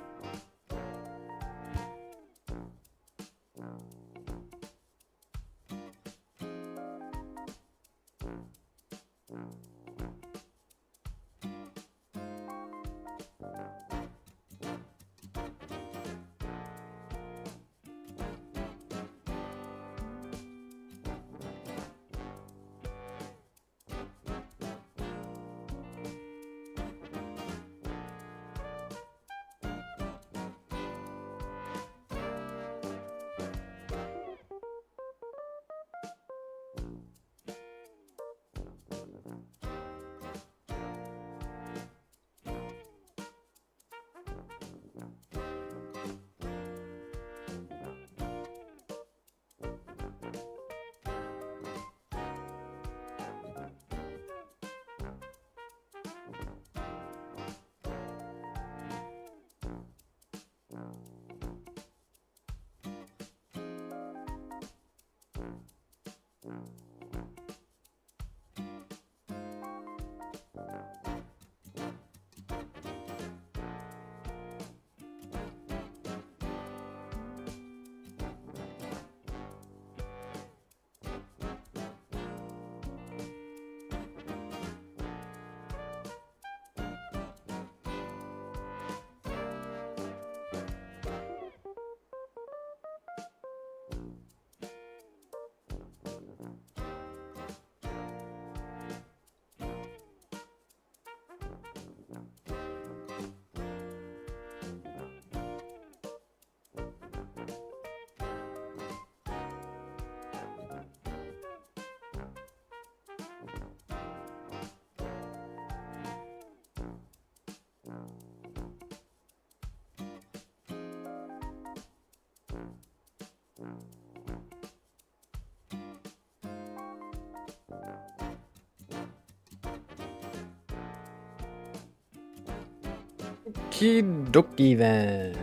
Okie dokie then.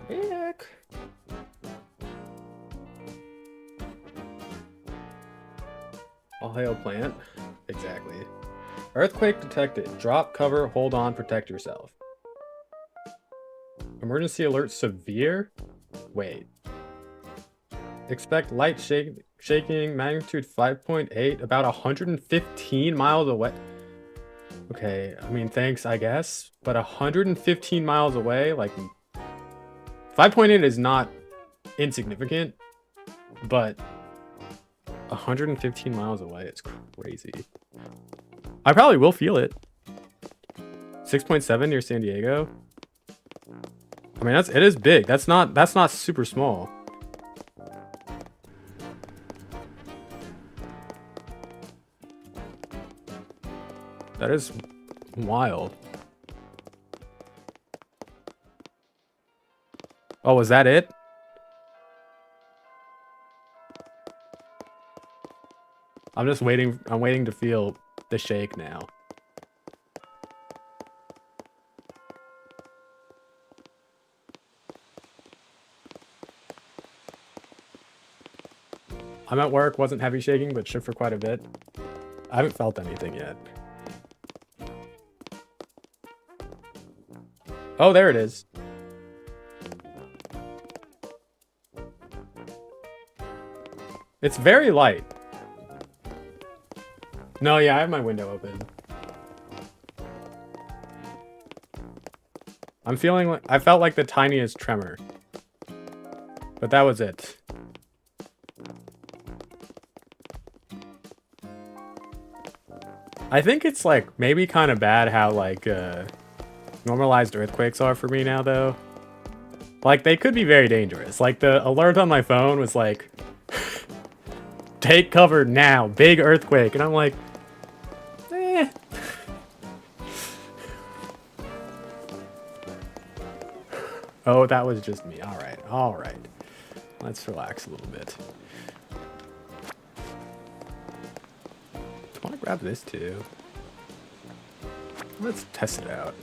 Back. All hail plant. Exactly. Earthquake detected. Drop, cover, hold on, protect yourself. Emergency alert severe? Wait. Expect light shaking, magnitude 5.8, about 115 miles away. Okay, I mean, thanks, I guess. But 115 miles away, like... 5.8 is not insignificant, but 115 miles away, it's crazy. I probably will feel it. 6.7 near San Diego. I mean, it is big. That's not super small. That is wild. Oh, was that it? I'm just waiting. I'm waiting to feel the shake now. I'm at work, wasn't heavy shaking, but shook for quite a bit. I haven't felt anything yet. Oh, there it is. It's very light. No, yeah, I have my window open. I'm feeling like I felt like the tiniest tremor. But that was it. I think it's like maybe kind of bad how like normalized earthquakes are for me now though. Like they could be very dangerous. Like the alert on my phone was like take cover now, big earthquake, and I'm like eh. Oh, that was just me. All right. All right. Let's relax a little bit. I want to grab this too. Let's test it out.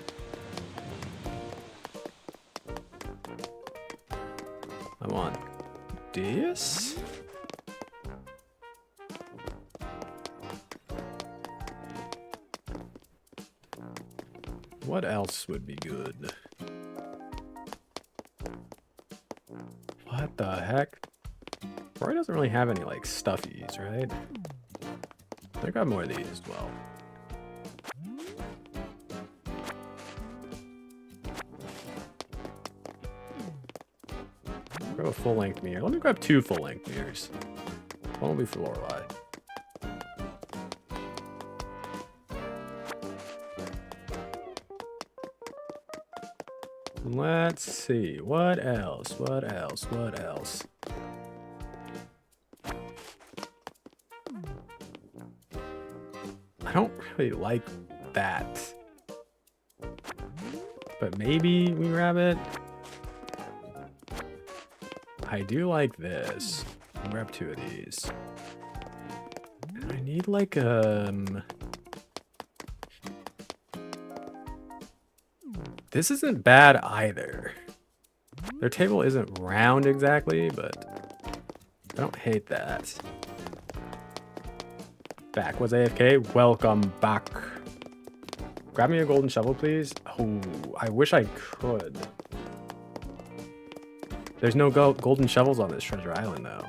I want this. What else would be good? What the heck? Roy doesn't really have any like stuffies, right? I got more of these as well. Grab a full-length mirror. Let me grab 2 full-length mirrors. One will be for Lorelei. Let's see. What else? What else? What else? I don't really like that. But maybe we grab it. I do like this. I'll grab 2 of these. And I need like this isn't bad either. Their table isn't round exactly, but I don't hate that. Back was AFK. Welcome back. Grab me a golden shovel, please. Oh, I wish I could. There's no golden shovels on this treasure island, though,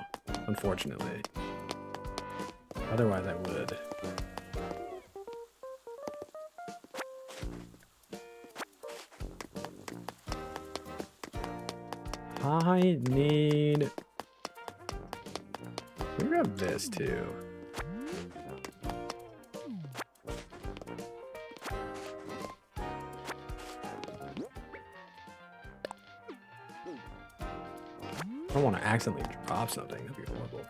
unfortunately. Otherwise, I would. I need... Let me grab this, too. I don't want to accidentally drop something. That'd be horrible.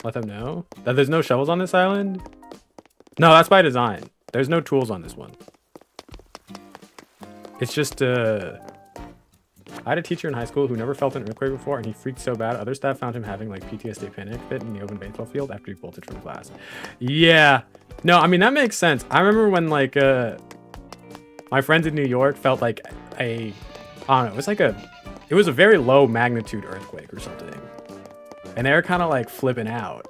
Let them know that there's no shovels on this island? No, that's by design. There's no tools on this one. It's just, I had a teacher in high school who never felt an earthquake before, and he freaked so bad, other staff found him having, like, PTSD panic fit in the open baseball field after he bolted from class. Yeah. No, I mean, that makes sense. I remember when, like, my friends in New York felt like I don't know, it was like it was a very low magnitude earthquake or something. And they were kind of, like, flipping out.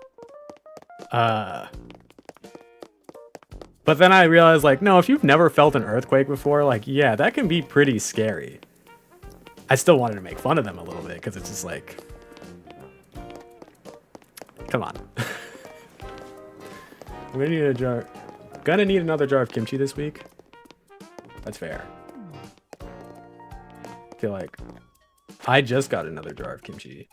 But then I realized, like, no, if you've never felt an earthquake before, like, yeah, that can be pretty scary. I still wanted to make fun of them a little bit because it's just like, come on. I'm gonna need a jar. Gonna need another jar of kimchi this week. That's fair. I feel like I just got another jar of kimchi.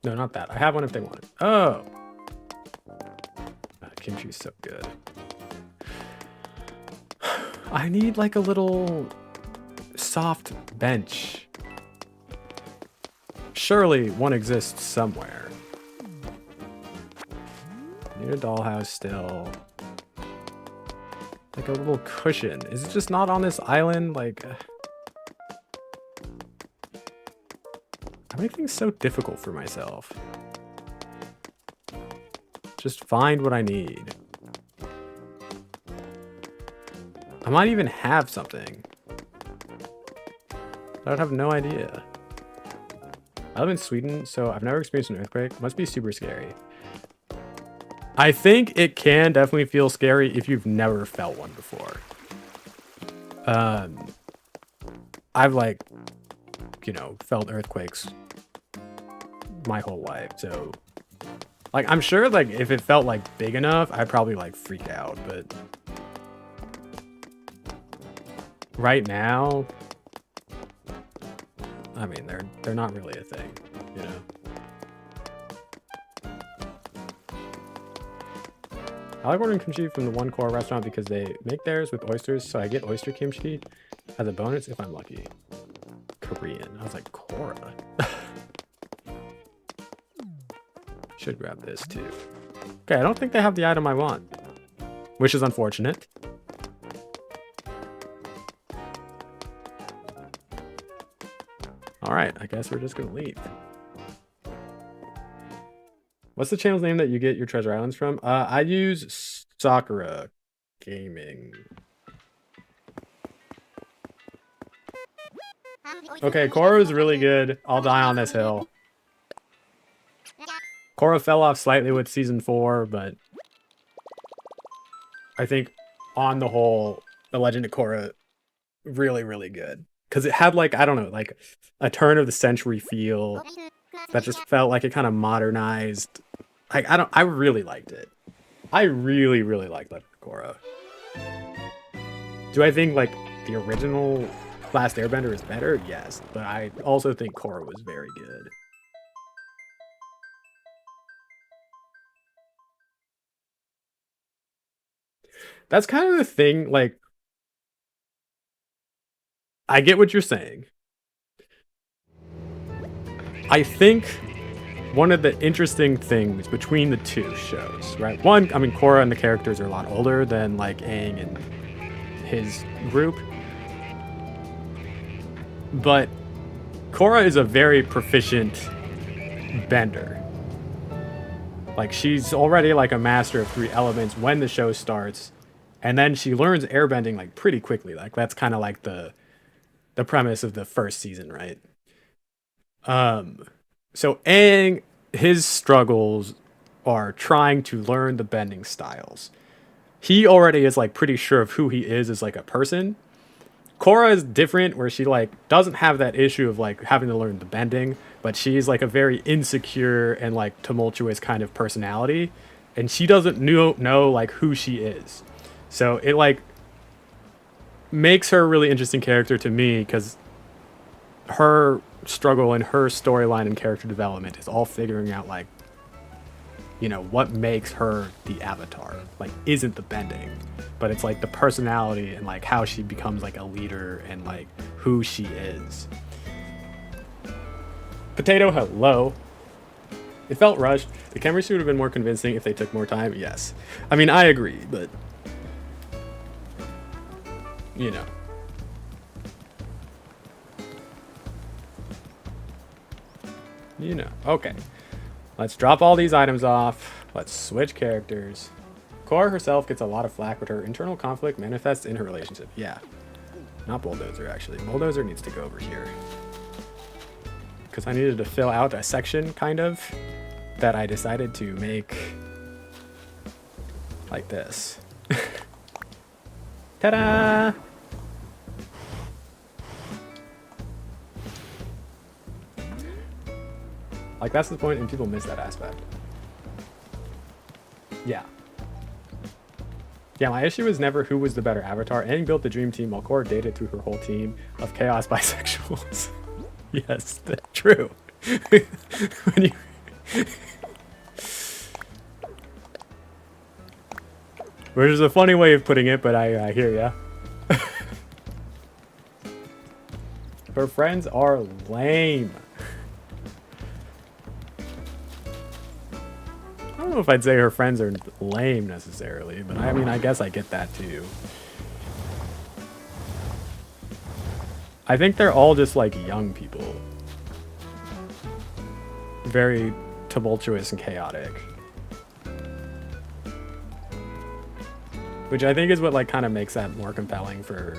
No, not that. I have one if they want it. Oh. Kimchi is so good. I need like a little soft bench. Surely one exists somewhere. Need a dollhouse still. Like a little cushion. Is it just not on this island? Like, I make things so difficult for myself. Just find what I need. I might even have something. I would have no idea. I live in Sweden, so I've never experienced an earthquake. Must be super scary. I think it can definitely feel scary if you've never felt one before. I've like, you know, felt earthquakes my whole life, so like I'm sure like if it felt like big enough, I'd probably like freak out, but right now, I mean they're not really a thing, you know. I like ordering kimchi from the one core restaurant because they make theirs with oysters, so I get oyster kimchi as a bonus if I'm lucky. Korean. I was like, Cora. Should grab this too. Okay, I don't think they have the item I want, which is unfortunate. All right, I guess we're just gonna leave. What's the channel's name that you get your Treasure Islands from? I use Sakura Gaming. Okay, Cora is really good. I'll die on this hill. Cora fell off slightly with season 4, but I think on the whole, The Legend of Korra, really, really good. Because it had like, I don't know, like a turn of the century feel that just felt like it kind of modernized. Like, I really liked it. I really, really liked Legend of Korra. Do I think like the original Last Airbender is better? Yes, but I also think Korra was very good. That's kind of the thing, like, I get what you're saying. I think one of the interesting things between the two shows, right? One, I mean, Korra and the characters are a lot older than, like, Aang and his group. But Korra is a very proficient bender. Like, she's already, like, a master of 3 elements when the show starts. And then she learns airbending like pretty quickly. Like that's kind of like the premise of the first season, right? So Aang, his struggles are trying to learn the bending styles. He already is like pretty sure of who he is as like a person. Korra is different where she like doesn't have that issue of like having to learn the bending, but she's like a very insecure and like tumultuous kind of personality, and she doesn't know like who she is. So it like makes her a really interesting character to me because her struggle and her storyline and character development is all figuring out like, you know, what makes her the Avatar. Like isn't the bending, but it's like the personality and like how she becomes like a leader and like who she is. Potato, hello. It felt rushed. The chemistry would have been more convincing if they took more time. Yes. I mean, I agree, but you know. You know. Okay. Let's drop all these items off. Let's switch characters. Korra herself gets a lot of flack, but her internal conflict manifests in her relationship. Yeah. Not Bulldozer, actually. Bulldozer needs to go over here. Because I needed to fill out a section, kind of, that I decided to make like this. Ta-da! Like, that's the point, and people miss that aspect. Yeah. Yeah, my issue was never who was the better avatar. Aang built the dream team while Korra dated through her whole team of chaos bisexuals. Yes, that's true. When you... Which is a funny way of putting it, but I hear ya. Her friends are lame. I don't know if I'd say her friends are lame necessarily, but I mean, I guess I get that too. I think they're all just like young people. Very tumultuous and chaotic. Which I think is what like kind of makes that more compelling for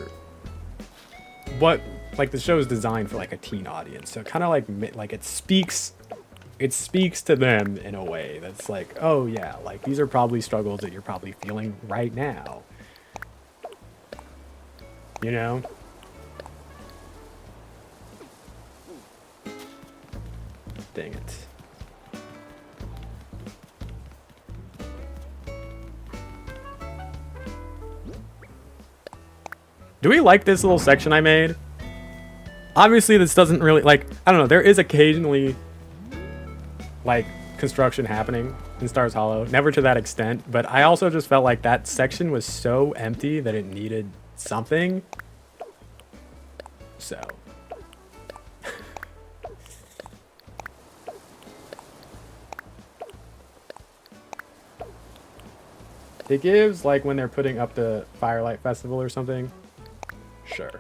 what like the show is designed for, like a teen audience. So kind of like it speaks to them in a way that's like, oh yeah, like these are probably struggles that you're probably feeling right now. You know? Dang it. Do we like this little section I made? Obviously this doesn't really, like, I don't know, there is occasionally like construction happening in Stars Hollow, never to that extent, but I also just felt like that section was so empty that it needed something. So it gives, like, when they're putting up the Firelight Festival or something. Sure.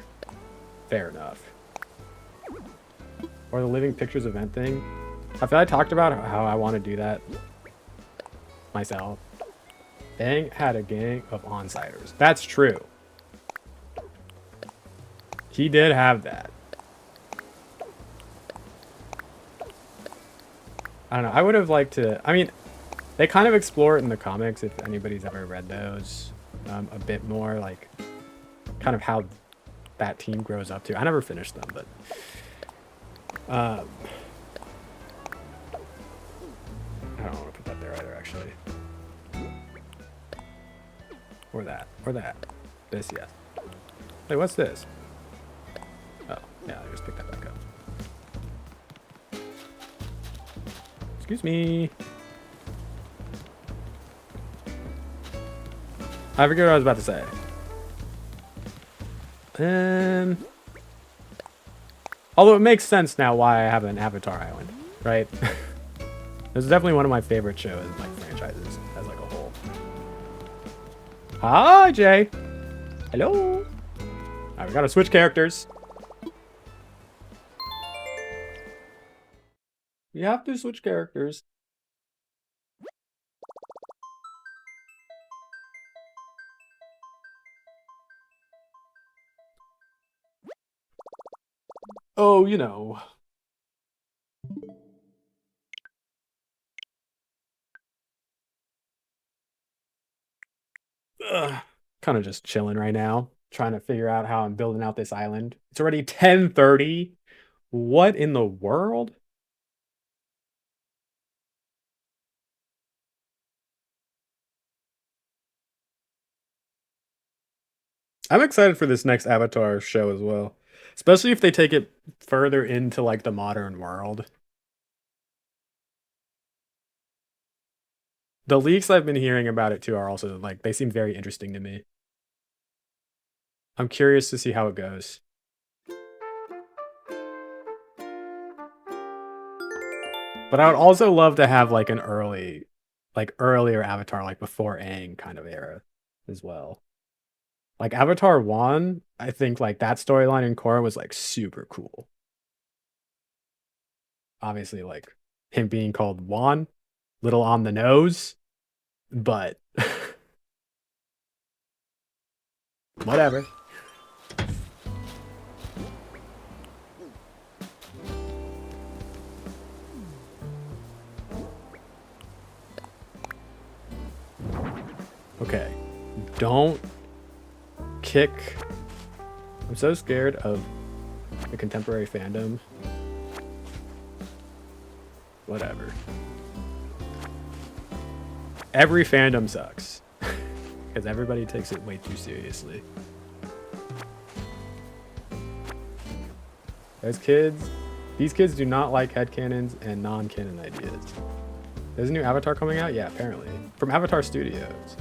Fair enough. Or the Living Pictures event thing. I feel I talked about how I want to do that myself. Aang had a gang of on-siders. That's true. He did have that. I don't know. I would have liked to... I mean, they kind of explore it in the comics, if anybody's ever read those, a bit more, like, kind of how that team grows up to. I never finished them, but... I don't want to put that there either, actually. Or that. Or that. This, yes. Wait, what's this? Oh, yeah, I just picked that back up. Excuse me. I forget what I was about to say. Although it makes sense now why I have an Avatar Island, right? This is definitely one of my favorite shows, like franchises, as like a whole. Hi, Jay. Hello. Alright, we gotta switch characters. We have to switch characters. Oh, you know. Kind of just chilling right now, trying to figure out how I'm building out this island. It's already 10:30. What in the world? I'm excited for this next Avatar show as well, especially if they take it further into like the modern world. The leaks I've been hearing about it too are also like, they seem very interesting to me. I'm curious to see how it goes. But I would also love to have like an earlier Avatar, like before Aang kind of era as well. Like Avatar 1, I think like that storyline in Korra was like super cool. Obviously, like him being called Wan, little on the nose, but whatever. Okay, don't kick. I'm so scared of the contemporary fandom. Whatever. Every fandom sucks. Because everybody takes it way too seriously. These kids do not like headcanons and non-canon ideas. There's a new Avatar coming out? Yeah, apparently. From Avatar Studios.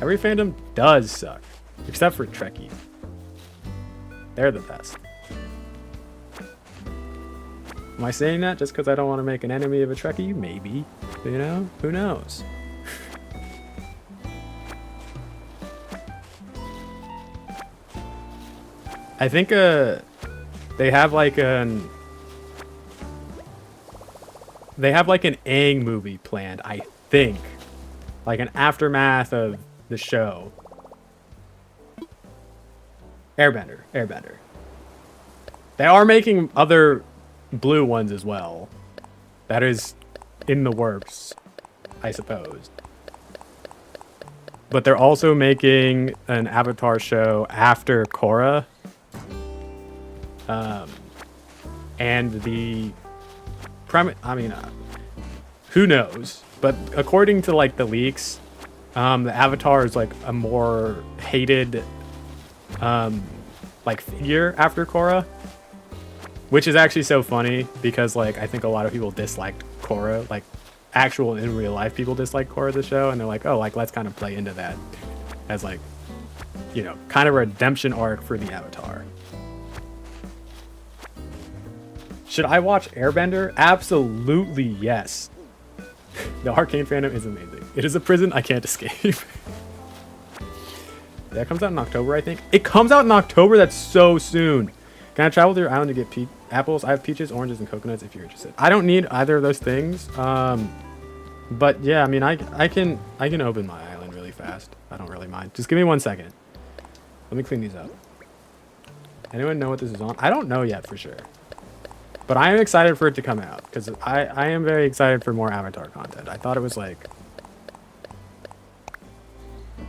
Every fandom does suck. Except for Trekkie. They're the best. Am I saying that just because I don't want to make an enemy of a Trekkie? Maybe. You know? Who knows? I think they have like an Aang movie planned, I think. Like an aftermath of the show. Airbender. They are making other blue ones as well. That is in the works, I suppose. But they're also making an Avatar show after Korra. And the premise, I mean, who knows? But according to like the leaks, the Avatar is like a more hated like figure after Korra, which is actually so funny because like I think a lot of people disliked Korra, like actual in real life people dislike Korra the show, and they're like, oh, like let's kind of play into that as like, you know, kind of a redemption arc for the Avatar. Should I watch Airbender? Absolutely yes. The Arcane fandom is amazing. It is a prison I can't escape. That comes out in October, I think. It comes out in October? That's so soon. Can I travel to your island to get apples? I have peaches, oranges, and coconuts if you're interested. I don't need either of those things. But yeah, I mean, I can open my island really fast. I don't really mind. Just give me 1 second. Let me clean these up. Anyone know what this is on? I don't know yet for sure. But I am excited for it to come out because I am very excited for more Avatar content. I thought it was like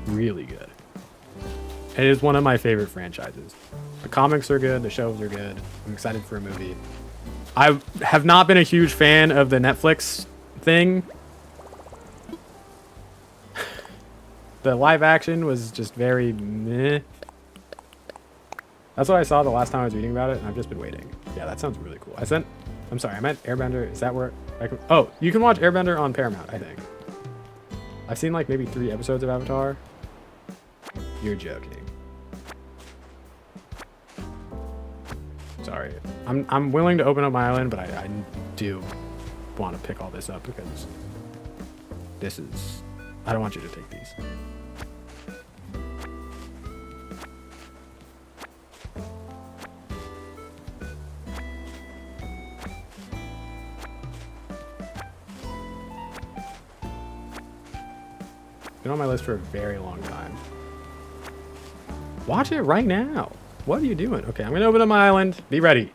really good. It is one of my favorite franchises. The comics are good. The shows are good. I'm excited for a movie. I have not been a huge fan of the Netflix thing. The live action was just very meh. That's what I saw the last time I was reading about it, and I've just been waiting. Yeah, that sounds really cool. I'm sorry, I meant Airbender. Is that where I can... Oh, you can watch Airbender on Paramount, I think. I've seen like maybe 3 episodes of Avatar. You're joking. Sorry. I'm willing to open up my island, but I do want to pick all this up because this is... I don't want you to take these. Been on my list for a very long time. Watch it right now. What are you doing? Okay, I'm gonna open up my island. Be ready.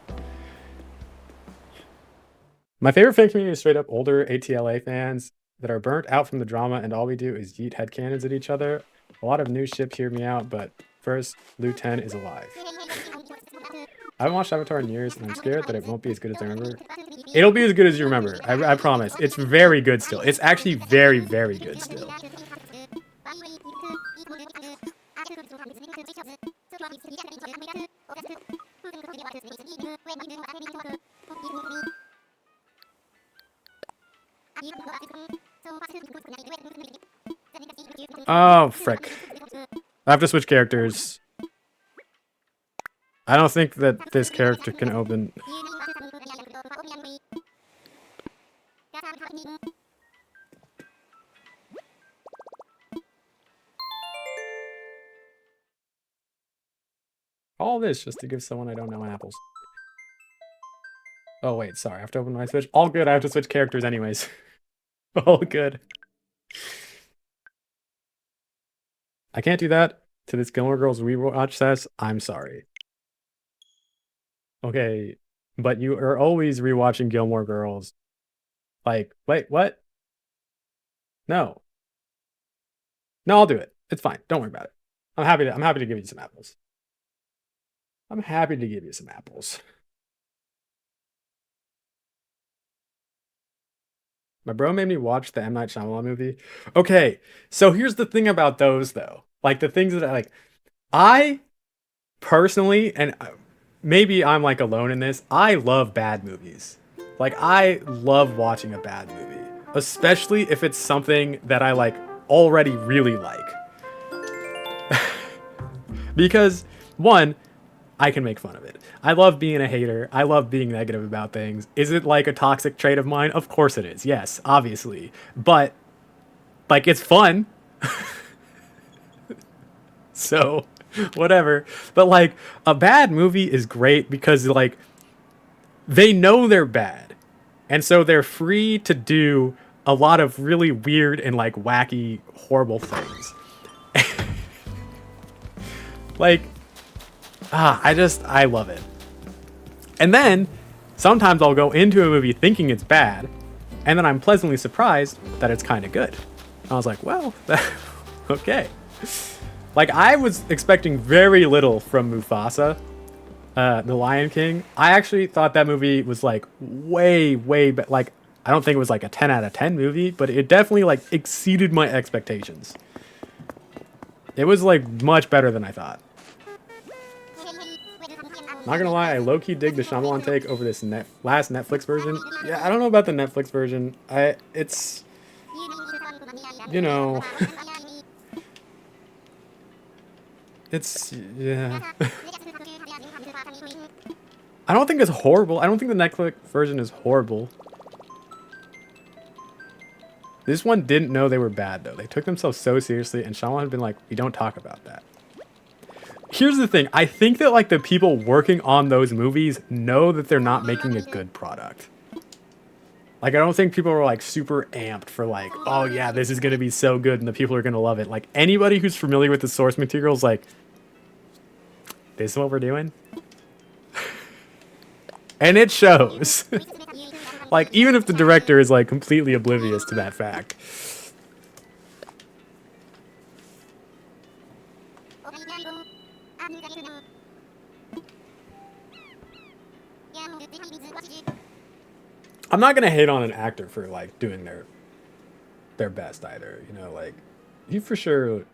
My favorite fan community is straight up older ATLA fans that are burnt out from the drama and all we do is yeet headcanons at each other. A lot of new ships hear me out, but first, Lu 10 is alive. I haven't watched Avatar in years and I'm scared that it won't be as good as I remember. It'll be as good as you remember. I promise. It's very good still. It's actually very, very good still. Oh, frick. I have to switch characters. I don't think that this character can open... All this just to give someone I don't know apples. Oh wait, sorry, I have to open my Switch. All good, I have to switch characters anyways. All good. I can't do that to this Gilmore Girls rewatch says. I'm sorry. Okay, but you are always rewatching Gilmore Girls. Like, wait, what? No. No, I'll do it. It's fine. Don't worry about it. I'm happy to give you some apples. I'm happy to give you some apples. My bro made me watch the M. Night Shyamalan movie. Okay, so here's the thing about those though. Like the things that I personally, and maybe I'm like alone in this, I love bad movies. Like I love watching a bad movie, especially if it's something that I like already really like. Because one, I can make fun of it. I love being a hater. I love being negative about things. Is it like a toxic trait of mine? Of course it is. Yes, obviously. But like it's fun. So, whatever. But like a bad movie is great because like they know they're bad. And so they're free to do a lot of really weird and like wacky horrible things. Like I love it. And then sometimes I'll go into a movie thinking it's bad, and then I'm pleasantly surprised that it's kind of good. I was like, well, okay. Like I was expecting very little from Mufasa, the Lion King. I actually thought that movie was like like I don't think it was like a 10 out of 10 movie, but it definitely like exceeded my expectations. It was like much better than I thought. Not gonna lie, I low-key dig the Shyamalan take over this last Netflix version. Yeah, I don't know about the Netflix version. It's, you know, it's, yeah. I don't think it's horrible. I don't think the Netflix version is horrible. This one didn't know they were bad, though. They took themselves so seriously, and Shyamalan had been like, we don't talk about that. Here's the thing. I think that like the people working on those movies know that they're not making a good product. Like I don't think people are like super amped for like, oh yeah, this is gonna be so good and the people are gonna love it. Like anybody who's familiar with the source material is like, this is what we're doing. And it shows. Like even if the director is like completely oblivious to that fact. I'm not gonna hate on an actor for like doing their best either, you know, like he for sure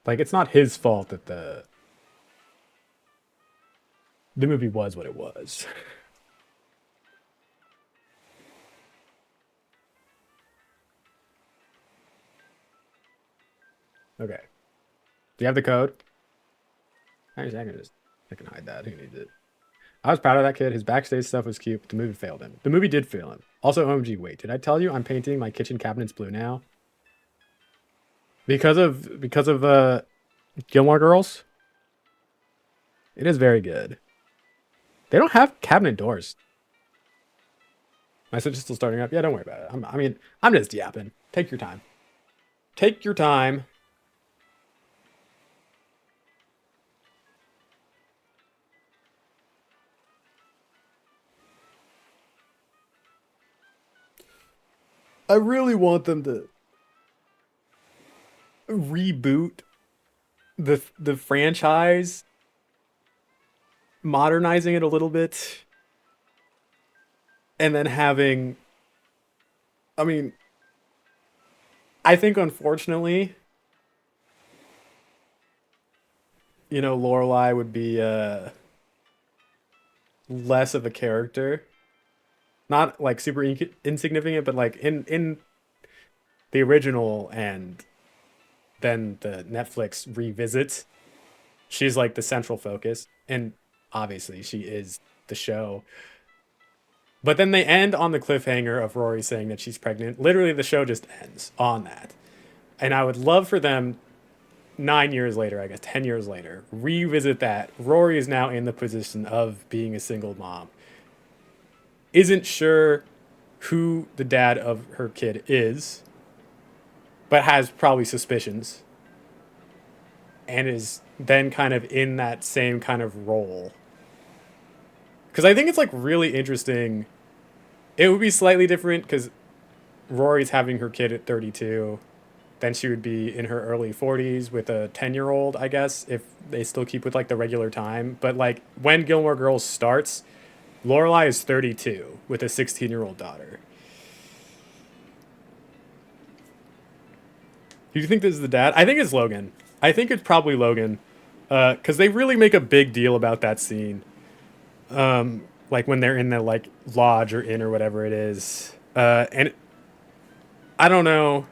like it's not his fault that the movie was what it was. Okay. Do you have the code? I can hide that. Who needs it? I was proud of that kid. His backstage stuff was cute, but the movie failed him. The movie did fail him. Also, OMG, wait, did I tell you I'm painting my kitchen cabinets blue now? Because of Gilmore Girls? It is very good. They don't have cabinet doors. My Switch is still starting up. Yeah, don't worry about it. I mean, I'm just yapping. Take your time. Take your time. I really want them to reboot the franchise, modernizing it a little bit, and then having. I mean, I think unfortunately, you know, Lorelai would be less of a character. Not like super insignificant, but like in the original and then the Netflix revisit, she's like the central focus, and obviously she is the show. But then they end on the cliffhanger of Rory saying that she's pregnant. Literally, the show just ends on that. And I would love for them 9 years later, I guess 10 years later, revisit that. Rory is now in the position of being a single mom. Isn't sure who the dad of her kid is, but has probably suspicions. And is then kind of in that same kind of role. Because I think it's like really interesting. It would be slightly different because Rory's having her kid at 32. then she would be in her early 40s with a 10-year-old, I guess, if they still keep with like the regular time. But like when Gilmore Girls starts, Lorelai is 32 with a 16-year-old daughter. Do you think this is the dad? I think it's Logan. I think it's probably Logan. Because they really make a big deal about that scene. Like when they're in the like lodge or inn or whatever it is. And I don't know.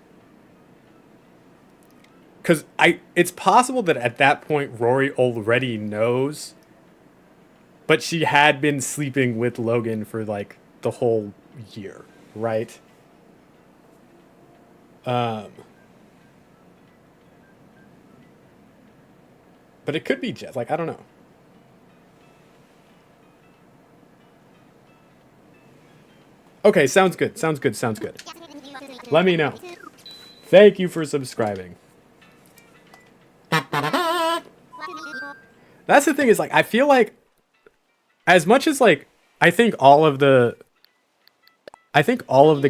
Because it's possible that at that point Rory already knows. But she had been sleeping with Logan for like the whole year, right? But it could be Jess. Like, I don't know. Okay, sounds good. Sounds good. Sounds good. Let me know. Thank you for subscribing. That's the thing is, like, I feel like as much as, like, I think all of the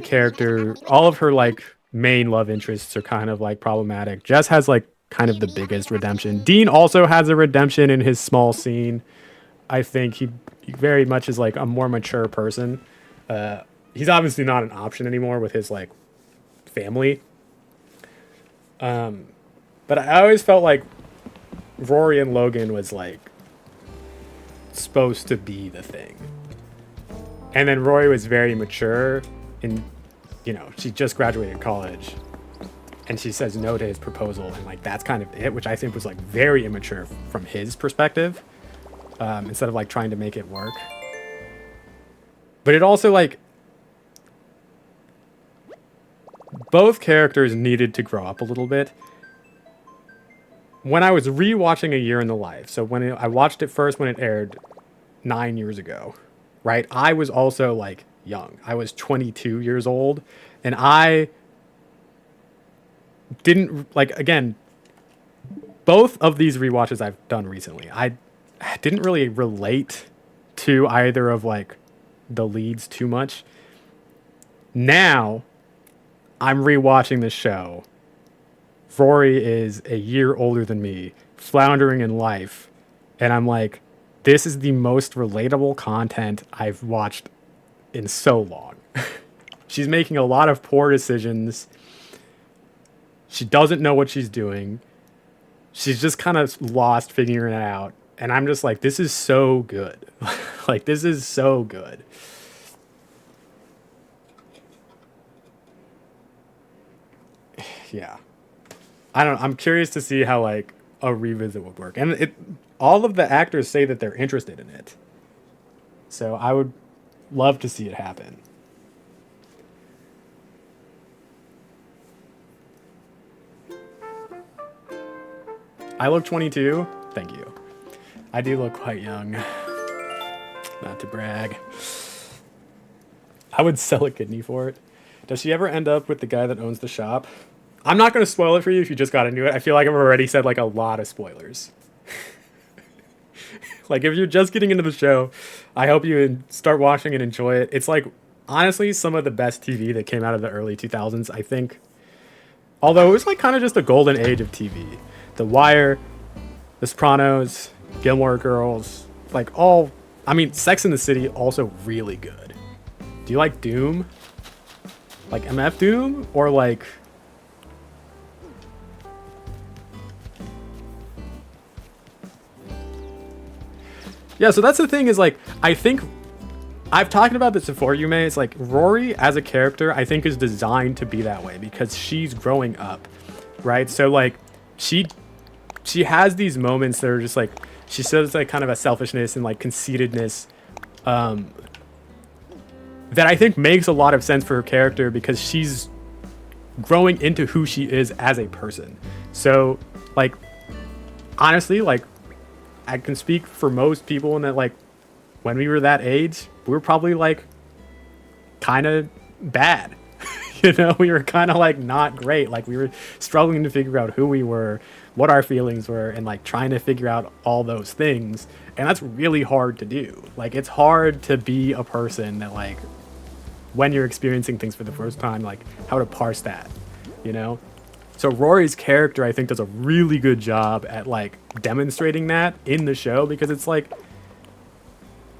character, all of her, like, main love interests are kind of, like, problematic. Jess has, like, kind of the biggest redemption. Dean also has a redemption in his small scene. I think he very much is, like, a more mature person. He's obviously not an option anymore with his, like, family. But I always felt like Rory and Logan was, like, supposed to be the thing. And then Rory was very mature and, you know, she just graduated college and she says no to his proposal, and like that's kind of it, which I think was like very immature from his perspective, instead of like trying to make it work. But it also like both characters needed to grow up a little bit. When I was rewatching A Year in the Life, so when I watched it first when it aired 9 years ago, right? I was also like young. I was 22 years old, and I didn't like, again, both of these rewatches I've done recently, I didn't really relate to either of like the leads too much. Now I'm rewatching the show. Rory is a year older than me, floundering in life, and I'm like, this is the most relatable content I've watched in so long. She's making a lot of poor decisions. She doesn't know what she's doing. She's just kind of lost figuring it out. And I'm just like, this is so good. Like, this is so good. Yeah. I don't know. I'm curious to see how, like, a revisit would work. And all of the actors say that they're interested in it. So I would love to see it happen. I look 22. Thank you. I do look quite young. Not to brag. I would sell a kidney for it. Does she ever end up with the guy that owns the shop? I'm not going to spoil it for you if you just got into it. I feel like I've already said like a lot of spoilers. Like if you're just getting into the show, I hope you start watching and enjoy it. It's like honestly some of the best TV that came out of the early 2000s, I think. Although it was like kind of just a golden age of TV. The Wire, The Sopranos, Gilmore Girls, like all, I mean, Sex and the City, also really good. Do you like Doom? Like MF Doom? Or like... Yeah, so that's the thing is like, I think, I've talked about this before, you may, it's like Rory as a character, I think is designed to be that way because she's growing up, right? So like, she has these moments that are just like, she shows like kind of a selfishness and like conceitedness that I think makes a lot of sense for her character because she's growing into who she is as a person. So like, honestly, like I can speak for most people in that like when we were that age, we were probably like kind of bad. You know, we were kind of like not great. Like we were struggling to figure out who we were, what our feelings were, and like trying to figure out all those things. And that's really hard to do. Like it's hard to be a person that like when you're experiencing things for the first time, like how to parse that, you know? So Rory's character, I think, does a really good job at like demonstrating that in the show, because it's like,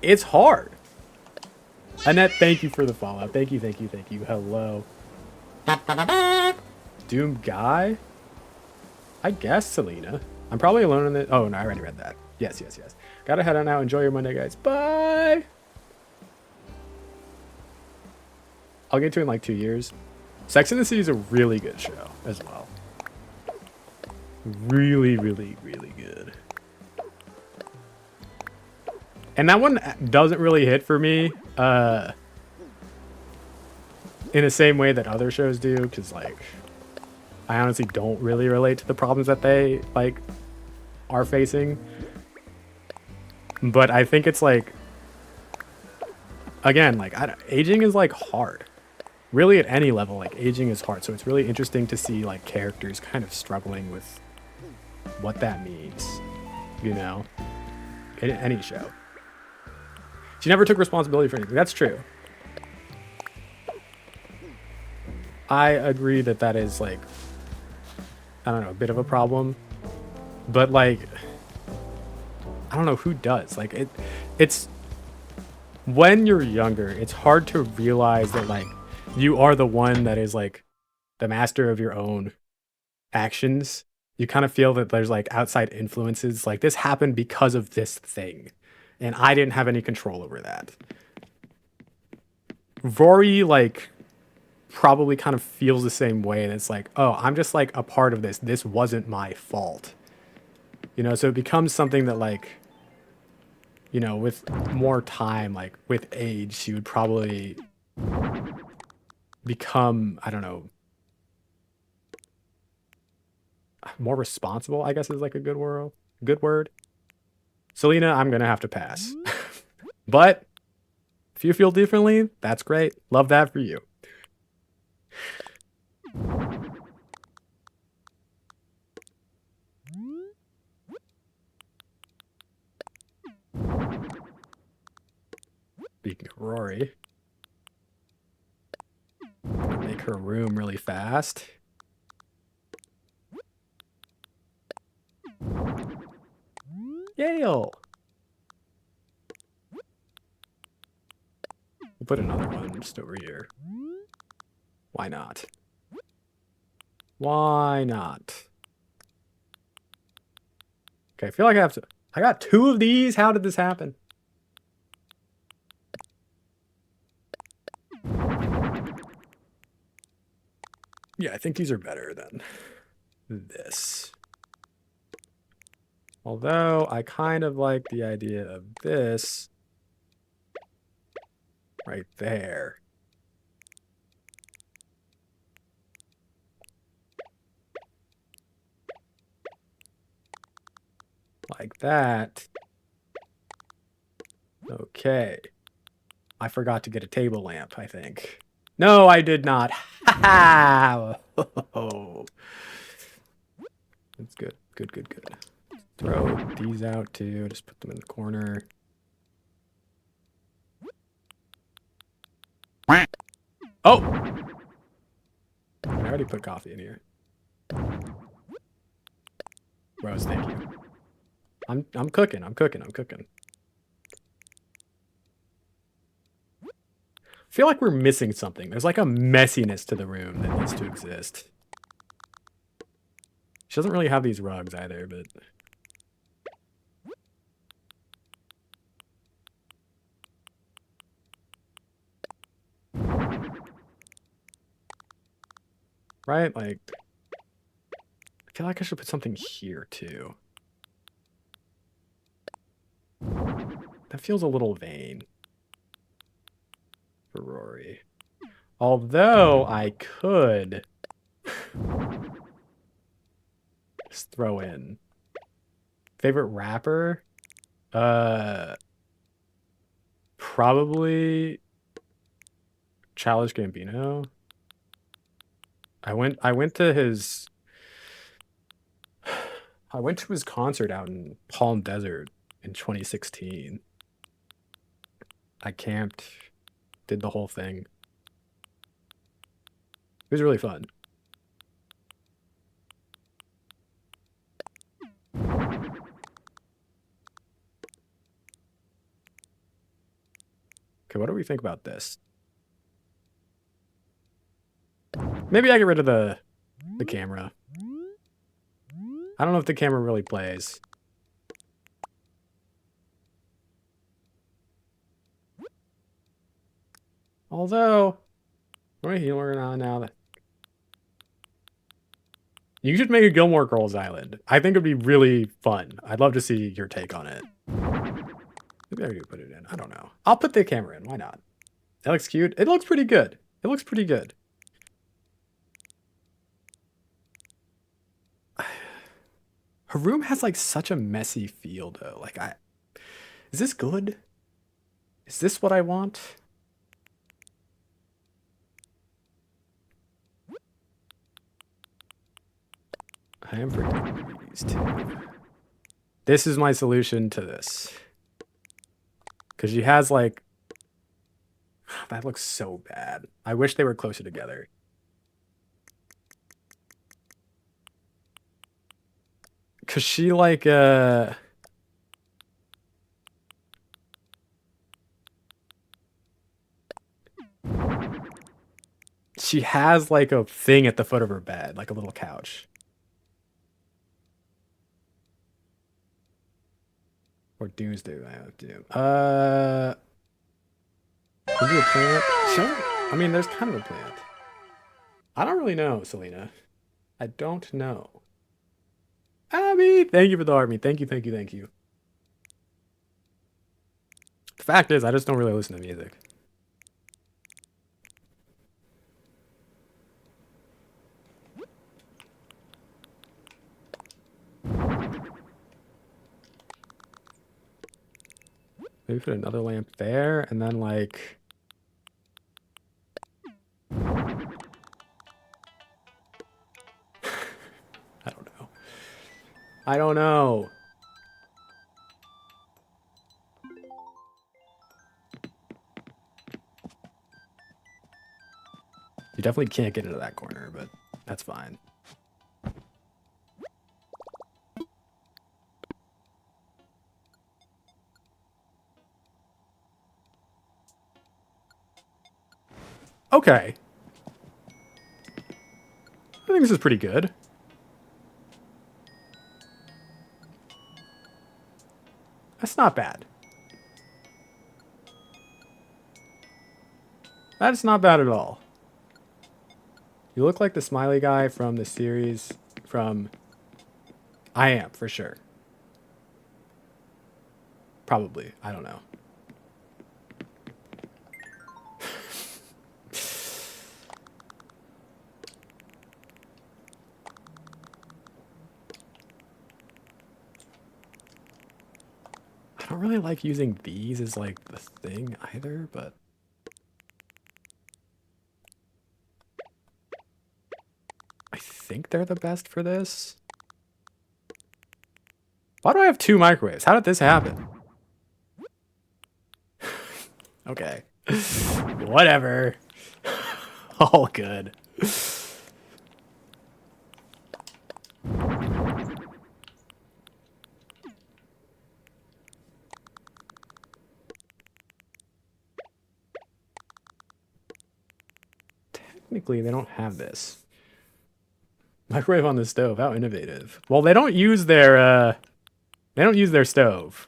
it's hard. Annette, thank you for the follow. Thank you, thank you, thank you. Hello. Doom Guy? I guess, Selena. I'm probably alone in the... Oh, no, I already read that. Yes, yes, yes. Gotta head on now. Enjoy your Monday, guys. Bye! I'll get to it in like 2 years. Sex and the City is a really good show as well. Really, really, really good. And that one doesn't really hit for me in the same way that other shows do, because like I honestly don't really relate to the problems that they like are facing. But I think it's like, again, like aging is like hard. Really, at any level, like aging is hard. So it's really interesting to see like characters kind of struggling with what that means, you know, in any show. She never took responsibility for anything. That's true. I agree that that is like, I don't know, a bit of a problem. But like, I don't know who does. Like it's when you're younger, it's hard to realize that like you are the one that is like the master of your own actions. You kind of feel that there's like outside influences. Like this happened because of this thing, and I didn't have any control over that. Rory like probably kind of feels the same way, and it's like, oh, I'm just like a part of this. This wasn't my fault. You know, so it becomes something that like, you know, with more time, like with age, she would probably become, I don't know, more responsible, I guess is like a good word. Selena, I'm gonna have to pass. But if you feel differently, that's great. Love that for you. Speaking of Rory, make her room really fast. Yale. We'll put another one just over here. Why not? Why not? Okay, I feel like I have to... I got 2 of these? How did this happen? Yeah, I think these are better than this. Although, I kind of like the idea of this right there. Like that. Okay. I forgot to get a table lamp, I think. No, I did not. Ha ha! That's good. Good, good, good. Throw these out too. Just put them in the corner. Oh! I already put coffee in here. Rose, thank you. I'm cooking. I'm cooking. I'm cooking. I feel like we're missing something. There's like a messiness to the room that needs to exist. She doesn't really have these rugs either, but... Right? Like... I feel like I should put something here, too. That feels a little vain. For Rory. Although, I could... just throw in... Favorite rapper? Probably... Childish Gambino. I went to his concert out in Palm Desert in 2016. I camped, did the whole thing. It was really fun. Okay, what do we think about this? Maybe I get rid of the camera. I don't know if the camera really plays. Although, we're now that you should make a Gilmore Girls island. I think it'd be really fun. I'd love to see your take on it. Maybe I could put it in. I don't know. I'll put the camera in. Why not? That looks cute. It looks pretty good. It looks pretty good. Her room has like such a messy feel though. Like is this good? Is this what I want? I am forgetting these two. This is my solution to this. Because she has like... That looks so bad. I wish they were closer together. Because she like... She has like a thing at the foot of her bed. Like a little couch. Or Doomsday, I have to do. Is it a plant? Sure. I mean, there's kind of a plant. I don't really know, Selena. I don't know. Abby, thank you for the army. Thank you, thank you, thank you. The fact is, I just don't really listen to music. Maybe put another lamp there, and then like... I don't know. I don't know. You definitely can't get into that corner, but that's fine. Okay. I think this is pretty good. That's not bad. That's not bad at all. You look like the smiley guy from the series from... I am, for sure. Probably. I don't know. I don't really like using these as like the thing either, but... I think they're the best for this. Why do I have two microwaves? How did this happen? Okay. Whatever. All good. Technically, they don't have this. Microwave on the stove. How innovative. Well, they don't use their stove.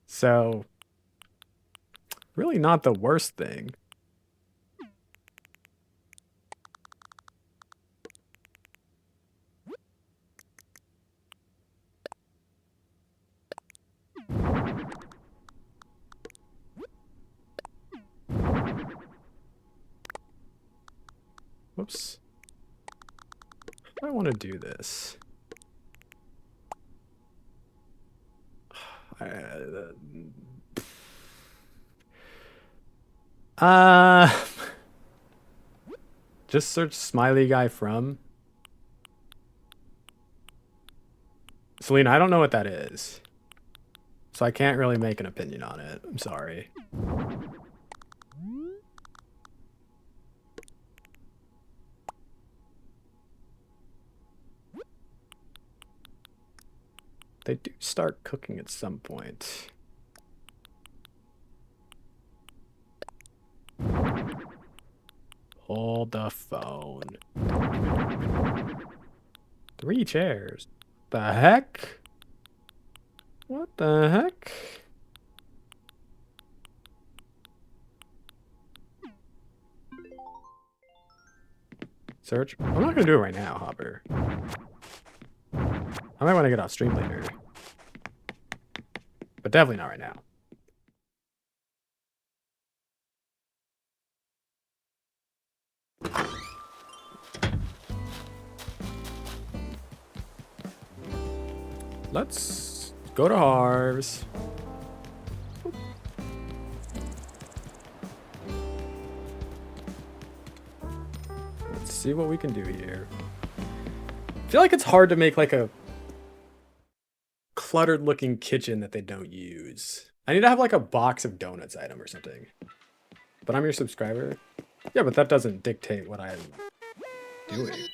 So, really not the worst thing. Whoops. I want to do this. Just search smiley guy from. Selena, I don't know what that is. So I can't really make an opinion on it. I'm sorry. They do start cooking at some point. Hold the phone. 3 chairs. The heck? What the heck? Search. I'm not gonna do it right now, Hopper. I might want to get off stream later. But definitely not right now. Let's go to Harv's. Let's see what we can do here. I feel like it's hard to make like a cluttered looking kitchen that they don't use. I need to have like a box of donuts item or something. But I'm your subscriber. Yeah, but that doesn't dictate what I'm doing.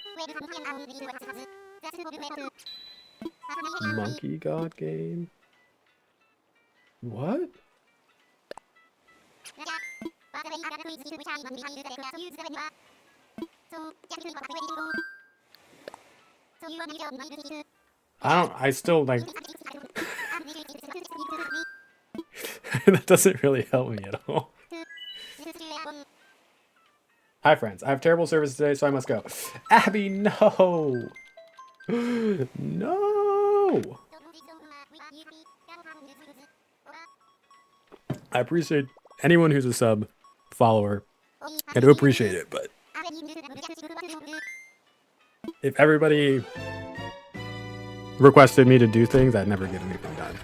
Monkey God game? What? I still like... That doesn't really help me at all. Hi friends, I have terrible service today, so I must go. Abby, no! No! I appreciate anyone who's a sub follower. I do appreciate it, but if everybody requested me to do things, I'd never get anything done.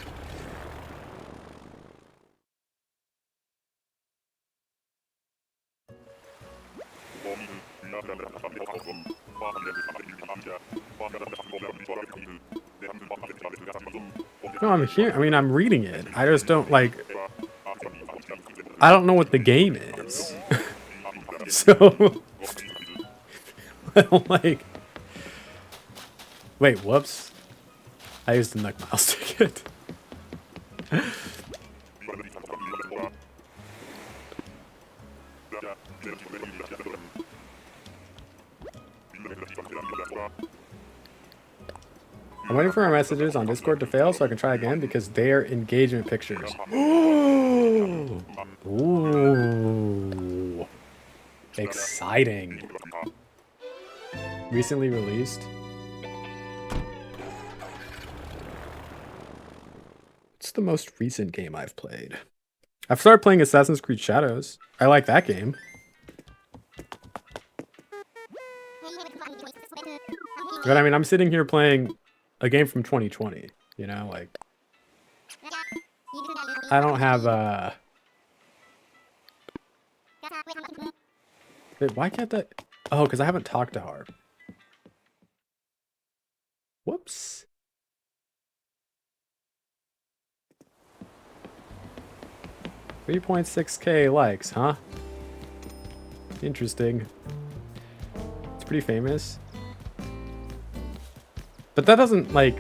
No, I'm here. I mean, I'm reading it. I just don't like... I don't know what the game is. So... I don't like... Wait, whoops. I used the Nook Miles ticket. I'm waiting for my messages on Discord to fail so I can try again because they're engagement pictures. Ooh. Exciting. Recently released. It's the most recent game I've played. I've started playing Assassin's Creed Shadows. I like that game. But I mean, I'm sitting here playing a game from 2020, you know, like, I don't have, wait, why can't that, oh, because I haven't talked to Harv. Whoops. $3.6K likes, huh? Interesting. It's pretty famous. But that doesn't, like...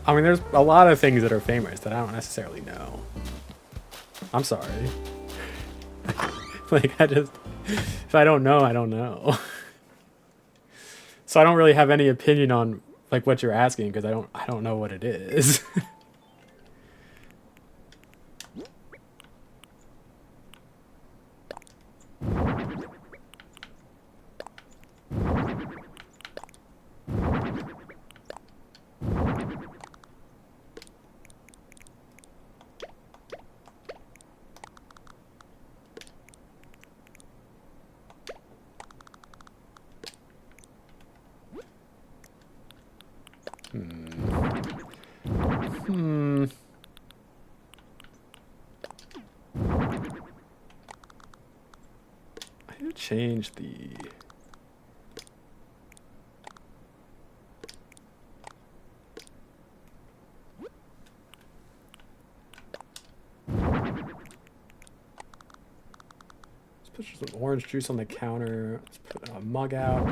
I mean, there's a lot of things that are famous that I don't necessarily know. I'm sorry. Like, I just... If I don't know, I don't know. So I don't really have any opinion on, like, what you're asking, because I don't know what it is. I need to change the... Let's put some orange juice on the counter. Let's put a mug out.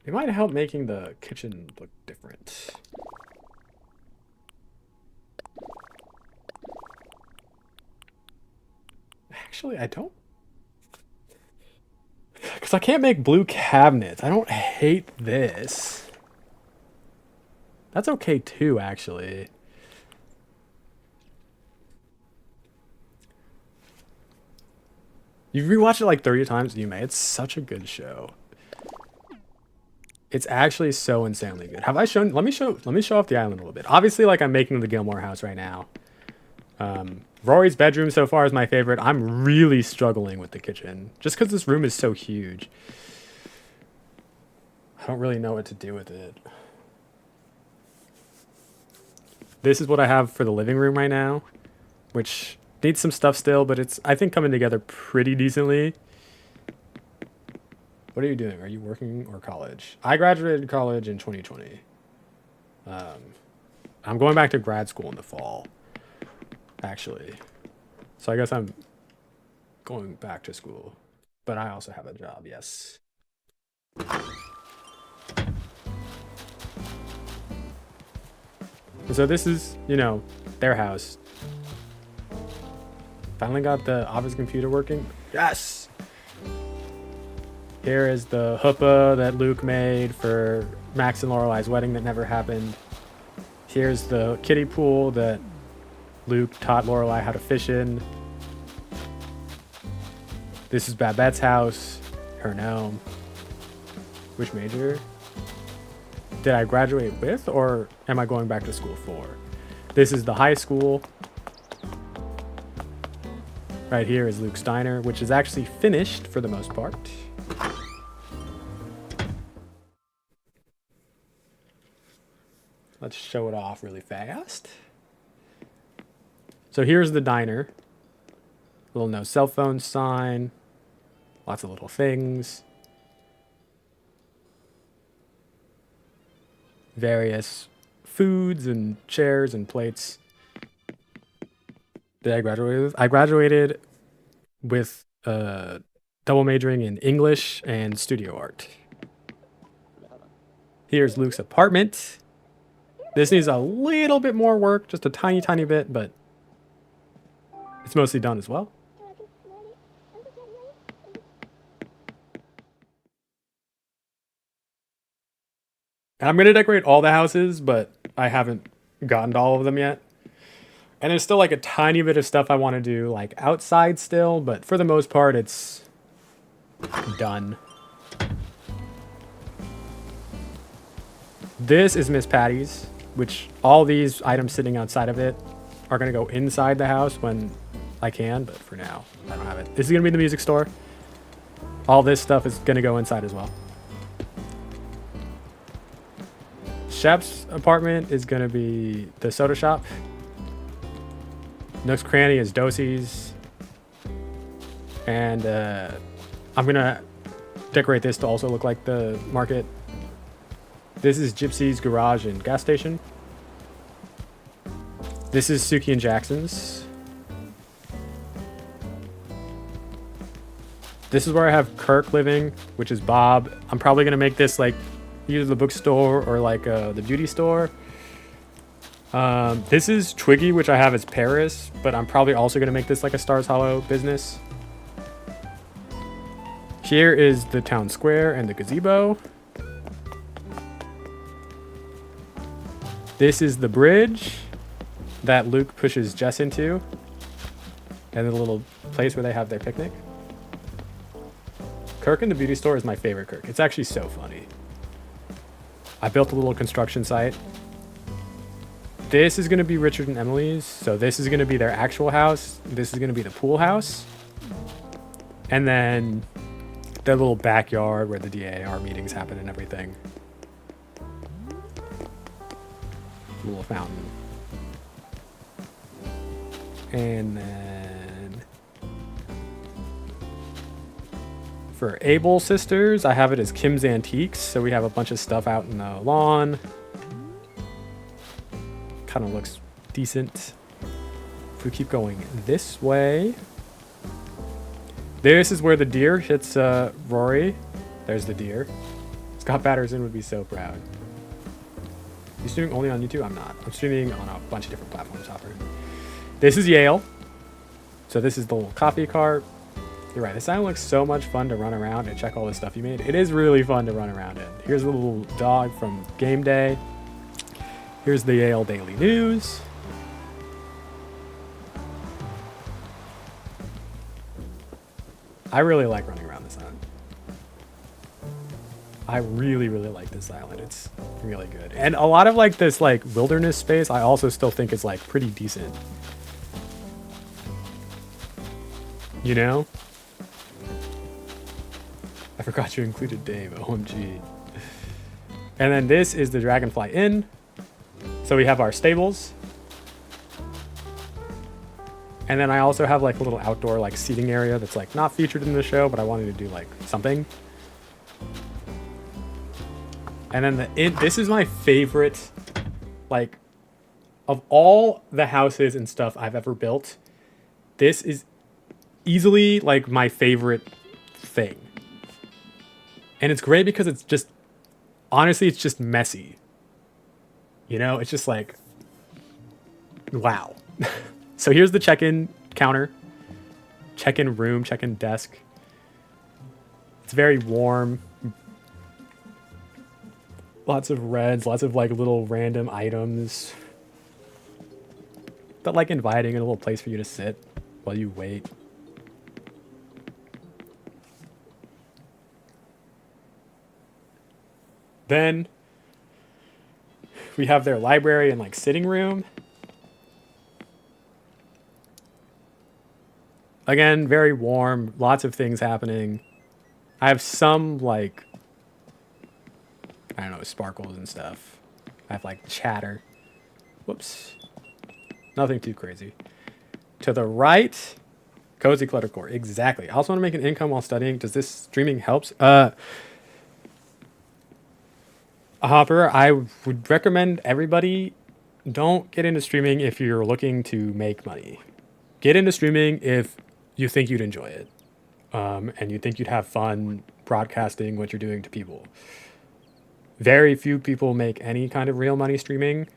It might help making the kitchen look different. Actually, I don't. Because I can't make blue cabinets. I don't hate this. That's okay too, actually. You've rewatched it like 30 times, you may. It's such a good show. It's actually so insanely good. Have I shown? Let me show off the island a little bit. Obviously, like I'm making the Gilmore house right now. Rory's bedroom so far is my favorite. I'm really struggling with the kitchen just because this room is so huge. I don't really know what to do with it. This is what I have for the living room right now, which needs some stuff still, but it's, I think, coming together pretty decently. What are you doing? Are you working or college? I graduated college in 2020. I'm going back to grad school in the fall, actually. So I guess I'm going back to school, but I also have a job, yes. So this is, you know, their house. Finally got the office computer working. Yes! Here is the chuppah that Luke made for Max and Lorelai's wedding that never happened. Here's the kiddie pool that Luke taught Lorelai how to fish in. This is Babette's house, her gnome. Which major did I graduate with, or am I going back to school for? This is the high school. Right here is Luke's diner, which is actually finished for the most part. Let's show it off really fast. So here's the diner. Little no cell phone sign. Lots of little things. Various foods and chairs and plates. Did I graduate with? I graduated with double majoring in English and studio art. Here's Luke's apartment. This needs a little bit more work, just a tiny, tiny bit, but it's mostly done as well. And I'm going to decorate all the houses, but I haven't gotten to all of them yet. And there's still like a tiny bit of stuff I want to do like outside still, but for the most part, it's done. This is Miss Patty's, which all these items sitting outside of it are going to go inside the house when I can, but for now, I don't have it. This is going to be the music store. All this stuff is going to go inside as well. Shep's apartment is going to be the soda shop. Nook's Cranny is Dosie's. And I'm going to decorate this to also look like the market. This is Gypsy's garage and gas station. This is Suki and Jackson's. This is where I have Kirk living, which is Bob. I'm probably going to make this like either the bookstore or like the beauty store. This is Twiggy, which I have as Paris, but I'm probably also going to make this like a Stars Hollow business. Here is the town square and the gazebo. This is the bridge that Luke pushes Jess into, and the little place where they have their picnic. Kirk in the beauty store is my favorite Kirk. It's actually so funny. I built a little construction site. This is going to be Richard and Emily's. So this is going to be their actual house. This is going to be the pool house. And then their little backyard where the DAR meetings happen and everything. Little fountain. And then for Able Sisters, I have it as Kim's Antiques. So we have a bunch of stuff out in the lawn. Kind of looks decent. If we keep going this way, this is where the deer hits Rory. There's the deer. Scott Patterson would be so proud. You streaming only on YouTube? I'm not. I'm streaming on a bunch of different platforms, Hopper. This is Yale. So this is the little coffee cart. You're right. This island looks so much fun to run around and check all the stuff you made. It is really fun to run around in. Here's a little dog from game day. Here's the Yale Daily News. I really like running around this island. I really, really like this island. It's really good. And a lot of like this like wilderness space, I also still think is like pretty decent. You know? I forgot you included Dave, OMG. And then this is the Dragonfly Inn. So we have our stables. And then I also have like a little outdoor like seating area that's like not featured in the show, but I wanted to do like something. And then this is my favorite, like, of all the houses and stuff I've ever built, this is easily like my favorite thing. And it's great because it's just, honestly, it's just messy. You know, it's just like, wow. So here's the check-in counter, check-in room, check-in desk. It's very warm. Lots of reds, lots of like little random items. But like inviting and a little place for you to sit while you wait. Then we have their library and like sitting room. Again, very warm, lots of things happening. I have some like, I don't know, sparkles and stuff. I have like chatter. Whoops. Nothing too crazy. To the right, cozy cluttercore. Exactly. I also want to make an income while studying. Does this streaming helps? Hopper, I would recommend everybody don't get into streaming if you're looking to make money. Get into streaming if you think you'd enjoy it. And you think you'd have fun broadcasting what you're doing to people. Very few people make any kind of real money streaming.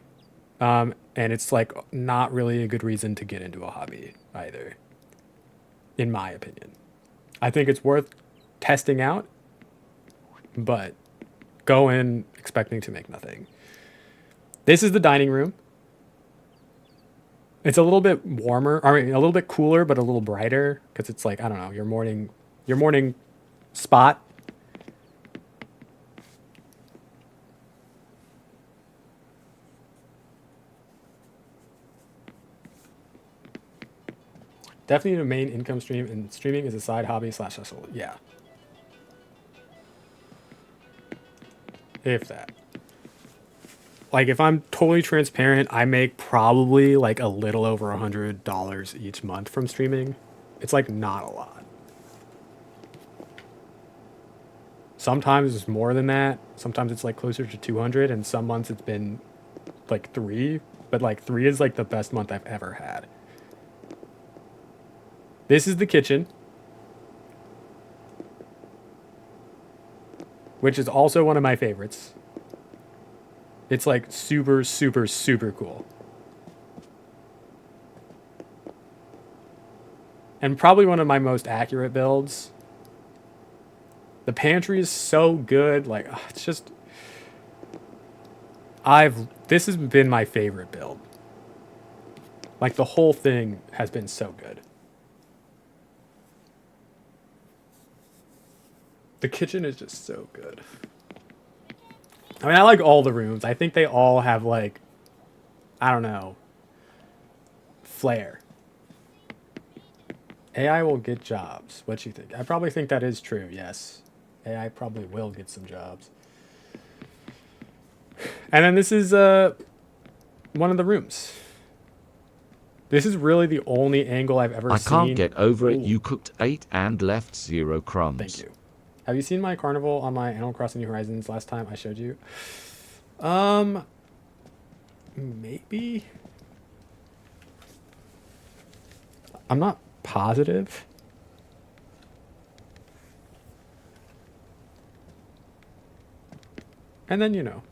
And it's like not really a good reason to get into a hobby either, in my opinion. I think it's worth testing out, but go in expecting to make nothing. This is the dining room. It's a little bit warmer, I mean, a little bit cooler, but a little brighter because it's like, I don't know, your morning spot. Definitely a main income stream, and streaming is a side hobby / hustle. Yeah. If that. Like, if I'm totally transparent, I make probably like a little over $100 each month from streaming. It's like not a lot. Sometimes it's more than that. Sometimes it's like closer to 200, and some months it's been like 3, but like 3 is like the best month I've ever had. This is the kitchen, which is also one of my favorites. It's like super, super, super cool. And probably one of my most accurate builds. The pantry is so good. Like, it's just, this has been my favorite build. Like, the whole thing has been so good. The kitchen is just so good. I mean, I like all the rooms. I think they all have like, I don't know, flair. AI will get jobs. What you think? I probably think that is true, yes. AI probably will get some jobs. And then this is one of the rooms. This is really the only angle I've ever seen. I can't get over it. You cooked 8 and left 0 crumbs. Thank you. Have you seen my carnival on my Animal Crossing New Horizons last time I showed you? Maybe. I'm not positive. And then, you know.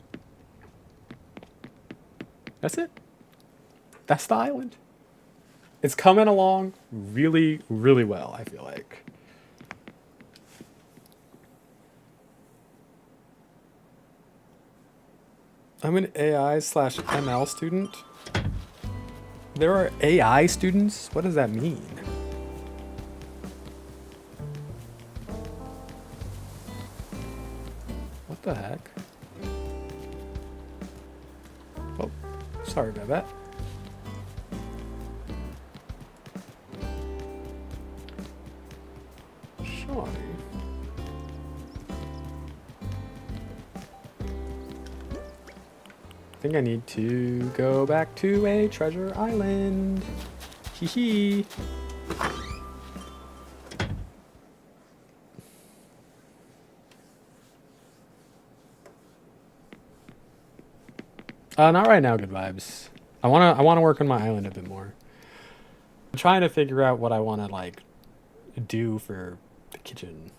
That's it. That's the island. It's coming along really, really well, I feel like. I'm an AI/ML student. There are AI students? What does that mean? What the heck? Oh, sorry about that. Shawnee. I think I need to go back to a treasure island. Hee hee. Not right now, good vibes. I wanna work on my island a bit more. I'm trying to figure out what I wanna like do for the kitchen.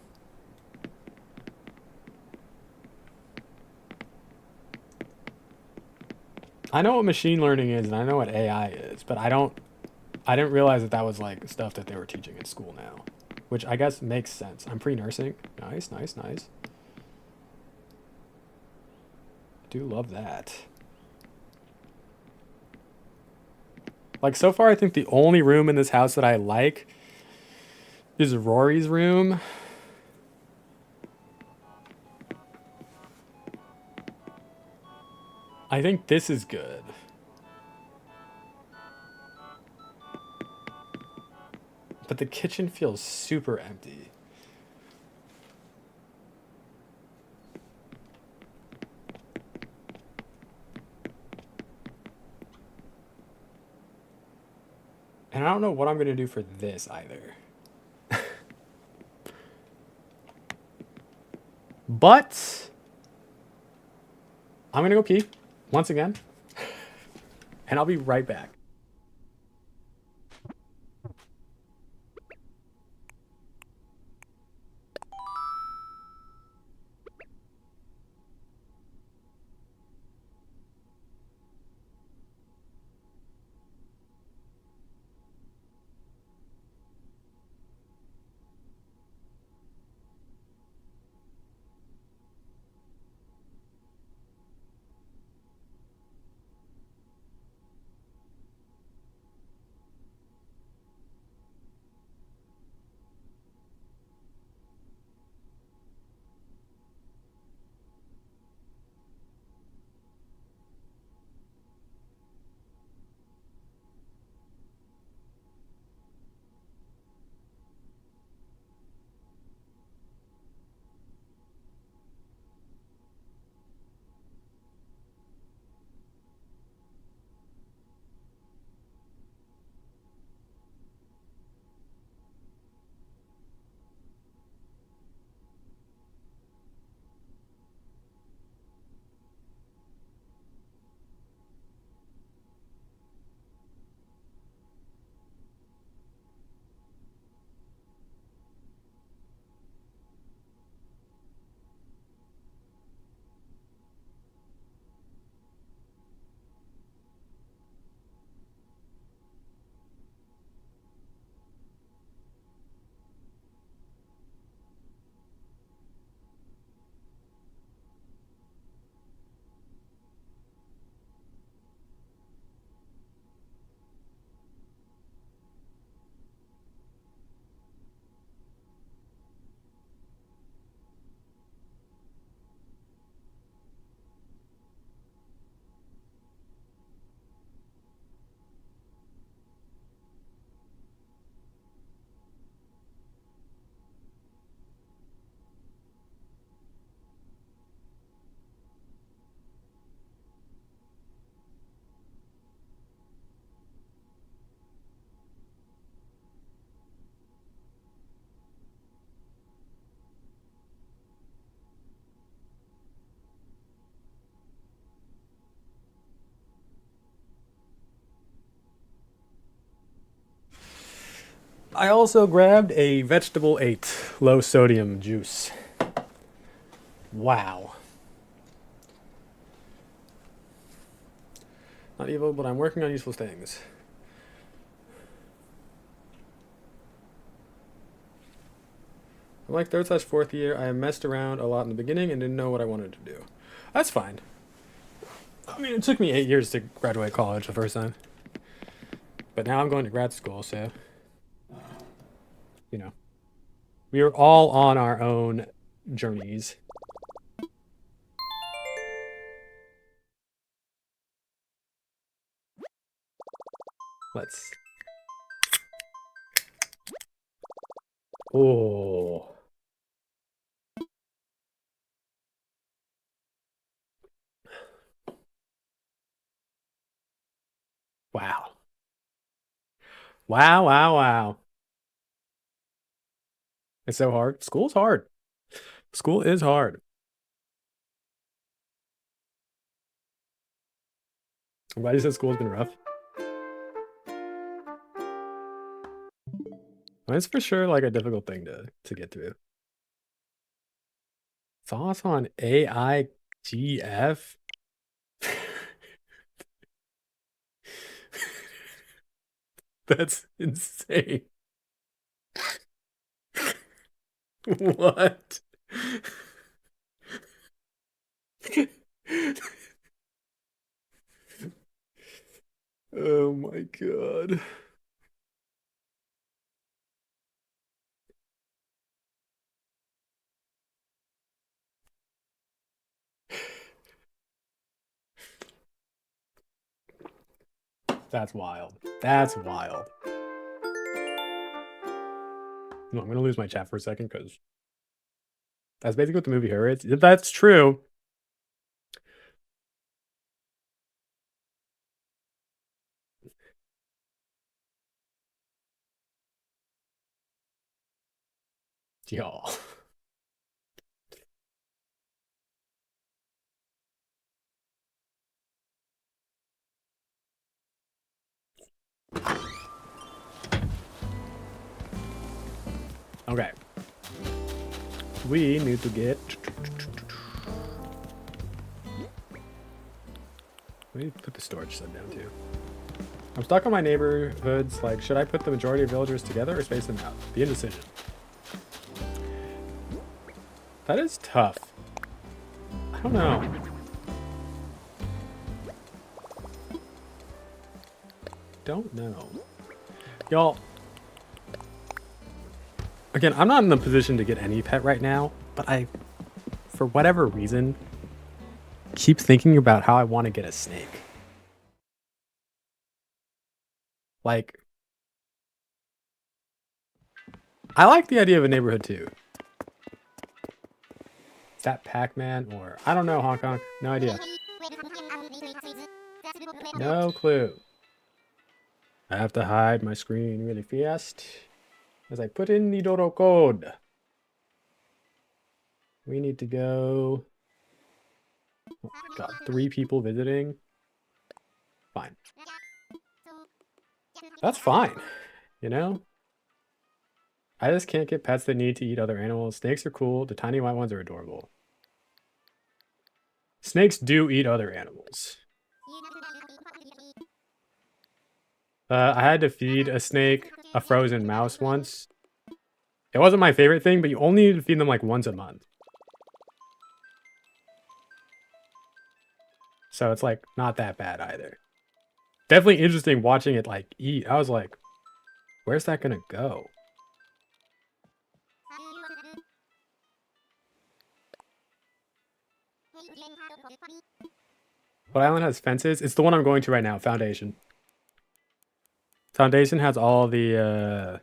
I know what machine learning is and I know what AI is, but I didn't realize that that was like stuff that they were teaching in school now, which I guess makes sense. I'm pre-nursing. Nice, nice, nice. Do love that. Like, so far, I think the only room in this house that I like is Rory's room. I think this is good. But the kitchen feels super empty. And I don't know what I'm going to do for this either. But I'm going to go pee once again. And I'll be right back. I also grabbed a vegetable 8 low sodium juice. Wow. Not evil, but I'm working on useful things. Like third/fourth year, I messed around a lot in the beginning and didn't know what I wanted to do. That's fine. I mean, it took me 8 years to graduate college the first time. But now I'm going to grad school, so, you know, we are all on our own journeys. Let's. Oh. Wow. Wow, wow, wow. It's so hard. School's hard. School is hard. I'm glad you said school's been rough. It's for sure like a difficult thing to get through. Thoughts on AIGF? That's insane. What? Oh my god. That's wild. That's wild. No, I'm gonna lose my chat for a second because that's basically what the movie Her is. If that's true. Y'all. Okay. We need to get. Let me put the storage sub down too. I'm stuck on my neighborhoods. Like, should I put the majority of villagers together or space them out? The indecision. That is tough. I don't know. Don't know. Y'all. Again, I'm not in the position to get any pet right now, but I, for whatever reason, keep thinking about how I want to get a snake. Like, I like the idea of a neighborhood too. Is that Pac-Man or I don't know, Hong Kong? No idea. No clue. I have to hide my screen really fast as I put in the dodo code. We need to go. Oh my god, 3 people visiting. Fine. That's fine. You know? I just can't get pets that need to eat other animals. Snakes are cool. The tiny white ones are adorable. Snakes do eat other animals. I had to feed a snake a frozen mouse once. It wasn't my favorite thing, but you only need to feed them like once a month. So it's like not that bad either. Definitely interesting watching it like eat. I was like, where's that gonna go? What island has fences? It's the one I'm going to right now, Foundation. Foundation has all the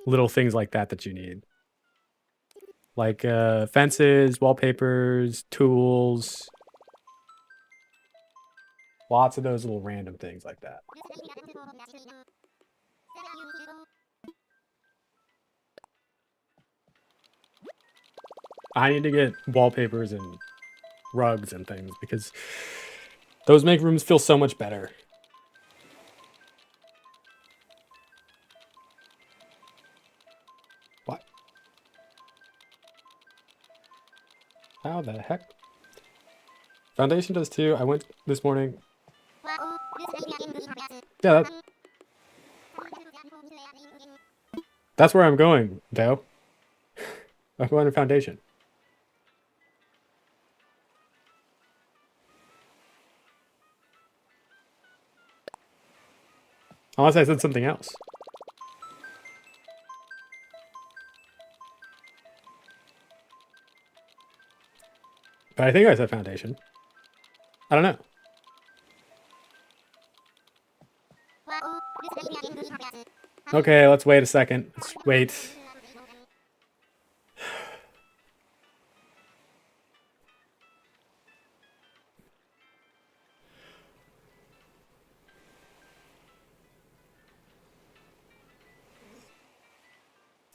little things like that you need. Like fences, wallpapers, tools. Lots of those little random things like that. I need to get wallpapers and rugs and things because those make rooms feel so much better. What? How the heck? Foundation does too. I went this morning. Yeah, That's where I'm going, Dale. I'm going to foundation. Unless I said something else. But I think I said foundation. I don't know. Okay, let's wait a second. Let's wait.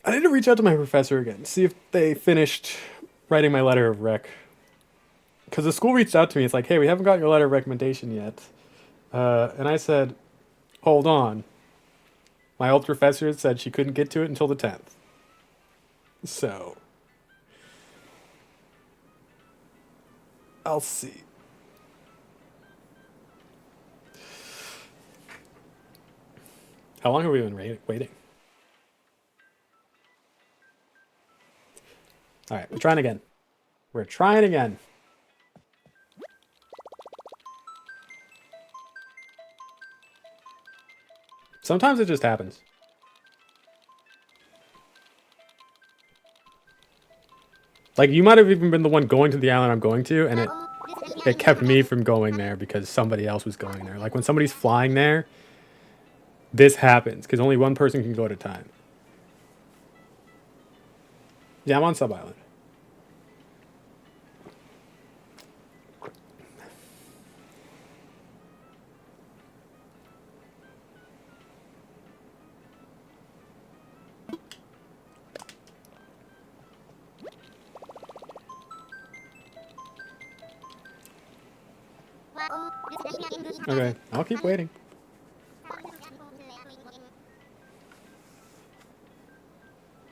I need to reach out to my professor again, see if they finished writing my letter of rec. Because the school reached out to me. It's like, hey, we haven't got your letter of recommendation yet. And I said, hold on. My old professor said she couldn't get to it until the 10th. So, I'll see. How long have we been waiting? All right, we're trying again. We're trying again. Sometimes it just happens. Like, you might have even been the one going to the island I'm going to, and it kept me from going there because somebody else was going there. Like, when somebody's flying there, this happens, because only one person can go at a time. Yeah, I'm on Sub Island. Okay, I'll keep waiting.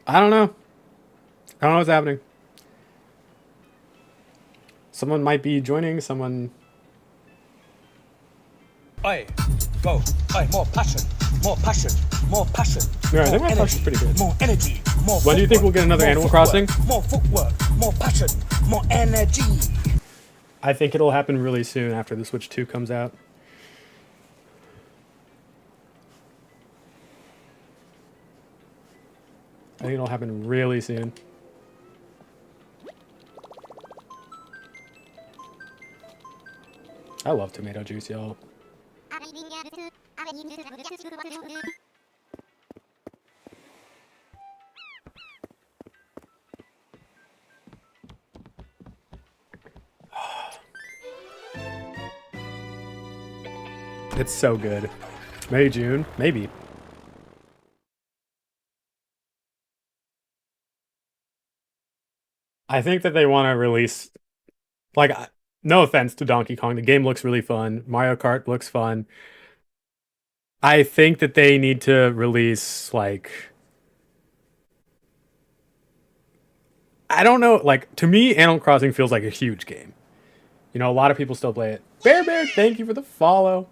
I don't know. I don't know what's happening. Someone might be joining, someone... Oi, go. Oi, more passion, more passion, more passion. Yeah, I think my passion's pretty good. More energy, more When do you think we'll get another Animal Crossing? More footwork, more passion, more energy. I think it'll happen really soon after the Switch 2 comes out. I think it'll happen really soon. I love tomato juice, y'all. It's so good. May, June, maybe. I think that they want to release, like, no offense to Donkey Kong, the game looks really fun. Mario Kart looks fun. I think that they need to release, like, I don't know, like, to me, Animal Crossing feels like a huge game. You know, a lot of people still play it. Bear, thank you for the follow.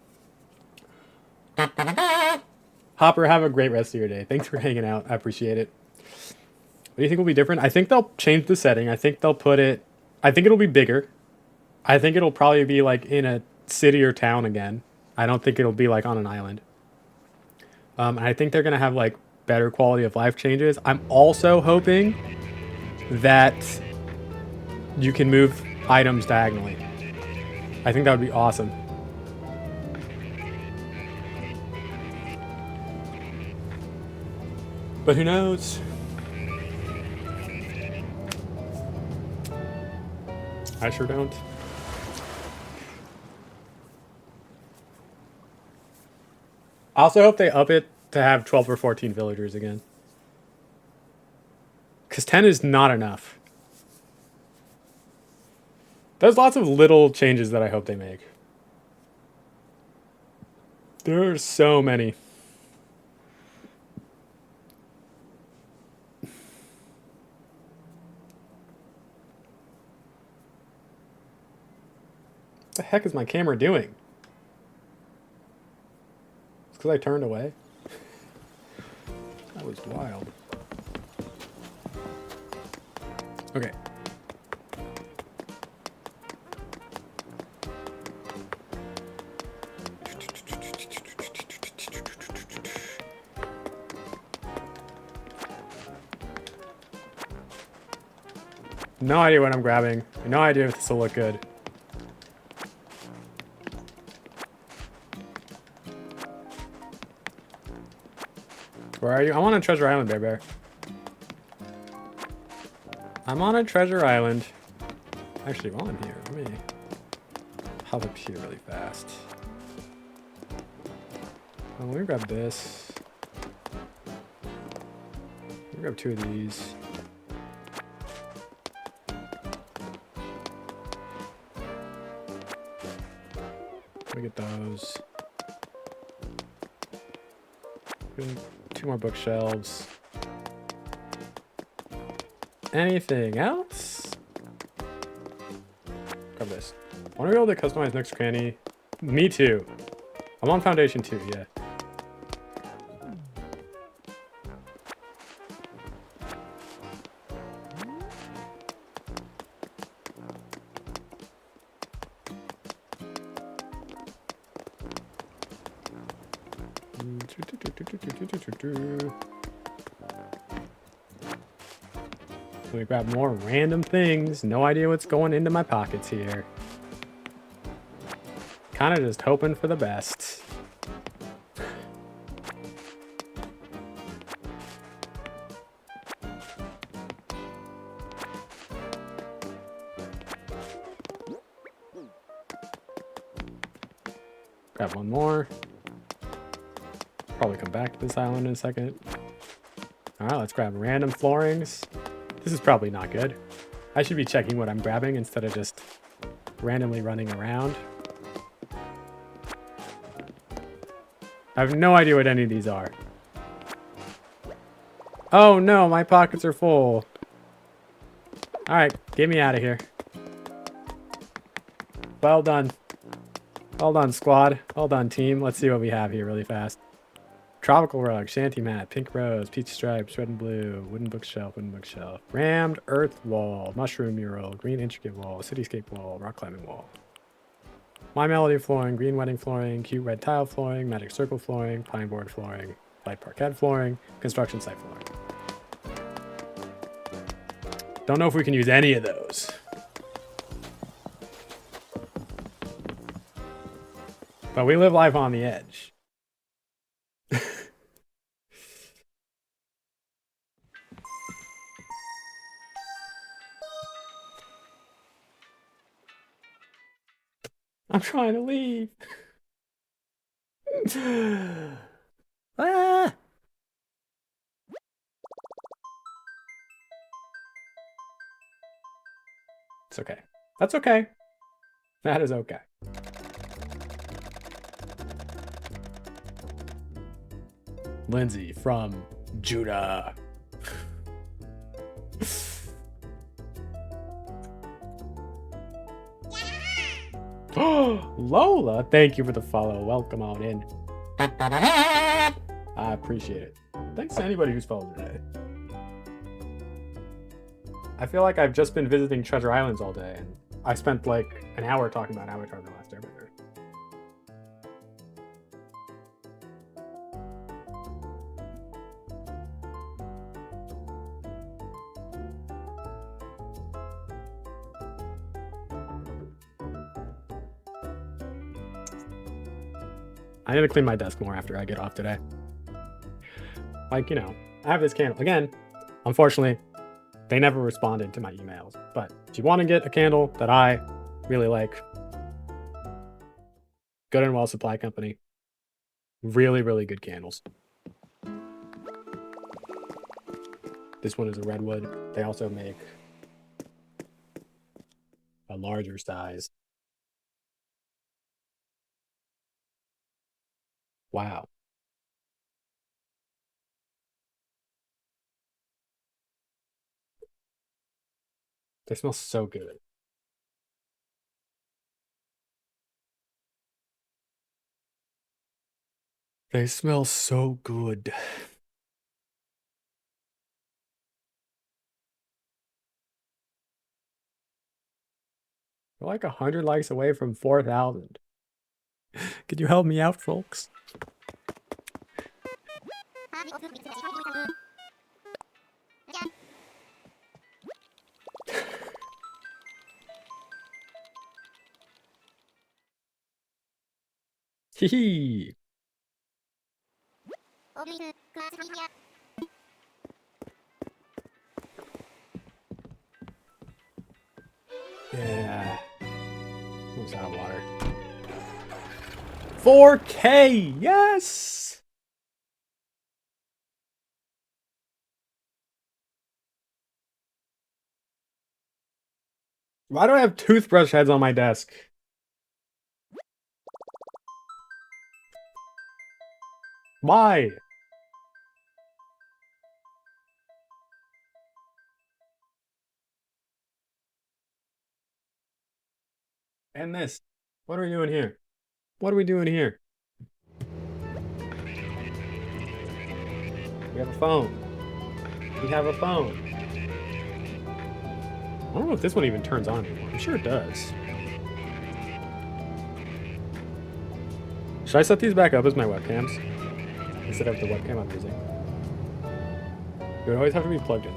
Hopper, have a great rest of your day. Thanks for hanging out. I appreciate it. What do you think will be different? I think they'll change the setting. I think they'll put it... I think it'll be bigger. I think it'll probably be, like, in a city or town again. I don't think it'll be, like, on an island. And I think they're going to have, like, better quality of life changes. I'm also hoping that you can move items diagonally. I think that would be awesome. But who knows? I sure don't. I also hope they up it to have 12 or 14 villagers again. Because 10 is not enough. There's lots of little changes that I hope they make. There are so many. What the heck is my camera doing? It's because I turned away. That was wild. Okay. No idea what I'm grabbing. No idea if this will look good. Where are you? I'm on a treasure island, Bear Bear. I'm on a treasure island. Actually, while I'm here, let me hop up here really fast. Oh, let me grab this. Let me grab 2 of these. Let me get those. 2 more bookshelves. Anything else? Grab this. I want to be able to customize next cranny. Me too. I'm on Foundation 2, yeah. Let me grab more random things. No idea what's going into my pockets here. Kind of just hoping for the best. Grab one more. Probably come back to this island in a second. Alright, let's grab random floorings. This is probably not good. I should be checking what I'm grabbing instead of just randomly running around. I have no idea what any of these are. Oh no, my pockets are full. Alright, get me out of here. Well done. Well done, squad. Well done, team. Let's see what we have here really fast. Tropical rug, shanty mat, pink rose, peach stripes, red and blue, wooden bookshelf, rammed earth wall, mushroom mural, green intricate wall, cityscape wall, rock climbing wall. My Melody flooring, green wedding flooring, cute red tile flooring, magic circle flooring, pine board flooring, light parquet flooring, construction site flooring. Don't know if we can use any of those. But we live life on the edge. I'm trying to leave. Ah! It's okay. That's okay. That is okay. Lindsay from Judah. Lola, thank you for the follow. Welcome on in. I appreciate it. Thanks to anybody who's followed today. I feel like I've just been visiting Treasure Islands all day, and I spent like an hour talking about Avatar: The Last Airbender. I need to clean my desk more after I get off today. Like, you know, I have this candle. Again, unfortunately, they never responded to my emails. But if you want to get a candle that I really like, Good and Well Supply Company. Really, really good candles. This one is a redwood. They also make a larger size. Wow. They smell so good. They smell so good. We're like 100 likes away from 4,000. Could you help me out, folks? Hee. Yeah. Almost out of water. 4K! Yes! Why do I have toothbrush heads on my desk? Why? And this. What are we doing here? What are we doing here? We have a phone. We have a phone. I don't know if this one even turns on anymore. I'm sure it does. Should I set these back up as my webcams? Instead of the webcam I'm using? It would always have to be plugged in.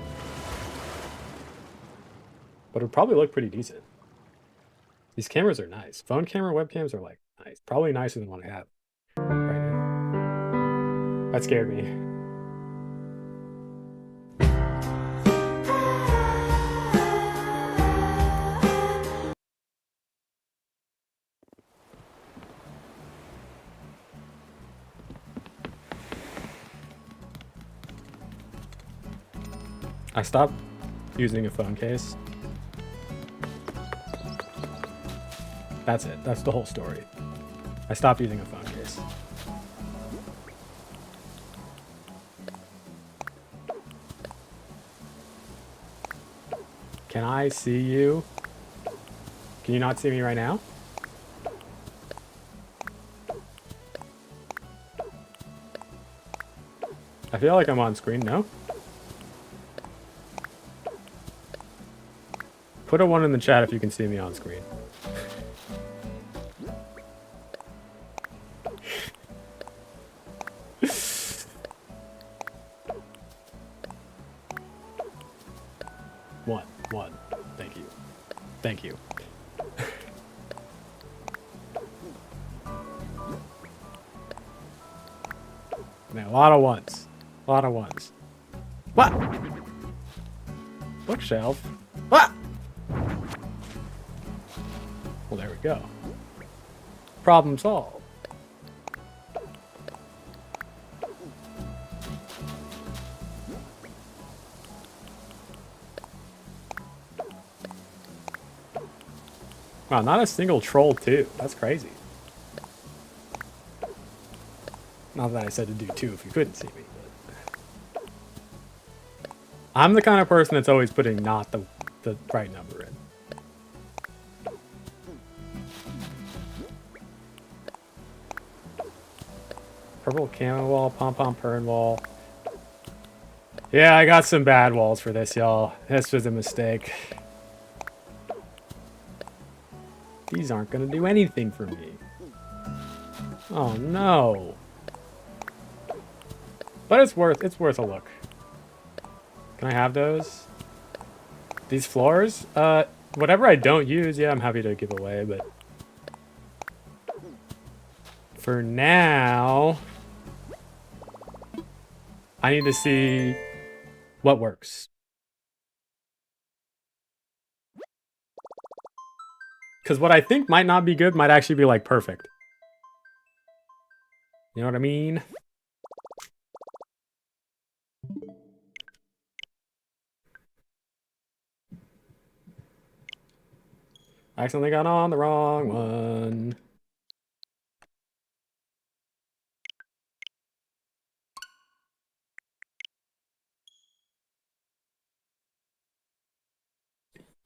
But it would probably look pretty decent. These cameras are nice. Phone camera webcams are like nice. Probably nicer than what I have right now. That scared me. I stopped using a phone case. That's it. That's the whole story. I stopped using a phone case. Can I see you? Can you not see me right now? I feel like I'm on screen, no? Put a 1 in the chat if you can see me on screen. One. Thank you. Thank you. Man, a lot of ones. A lot of ones. What? Bookshelf? What? Well, there we go. Problem solved. Wow, not a single troll too. That's crazy. Not that I said to do 2 if you couldn't see me. But I'm the kind of person that's always putting not the right number in. Purple camo wall, pom-pom pern wall. Yeah, I got some bad walls for this, y'all. This was a mistake. These aren't gonna do anything for me. Oh no. But it's worth a look. Can I have those? These floors? Whatever I don't use, yeah, I'm happy to give away, but for now, I need to see what works. Because what I think might not be good might actually be like perfect. You know what I mean? I accidentally got on the wrong one.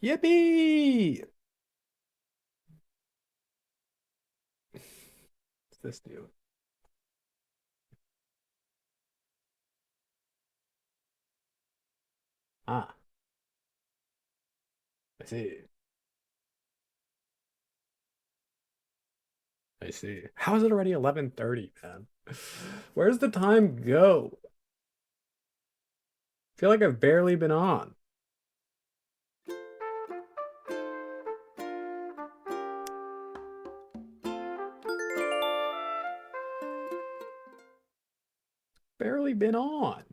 Yippee! What's this do? Ah, I see. I see. How is it already 11:30, man? Where's the time go? I feel like I've barely been on. Barely been on.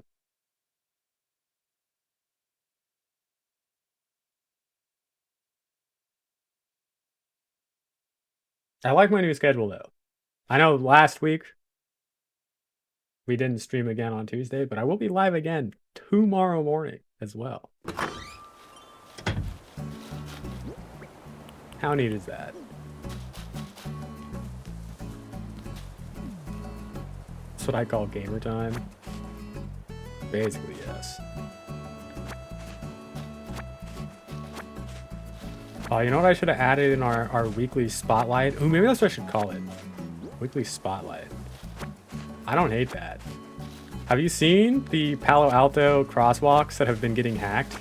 I like my new schedule though. I know last week we didn't stream again on Tuesday, but I will be live again tomorrow morning as well. How neat is that? That's what I call gamer time. Basically, yes. Oh, you know what I should have added in our weekly spotlight? Ooh, maybe that's what I should call it. Weekly spotlight. I don't hate that. Have you seen the Palo Alto crosswalks that have been getting hacked?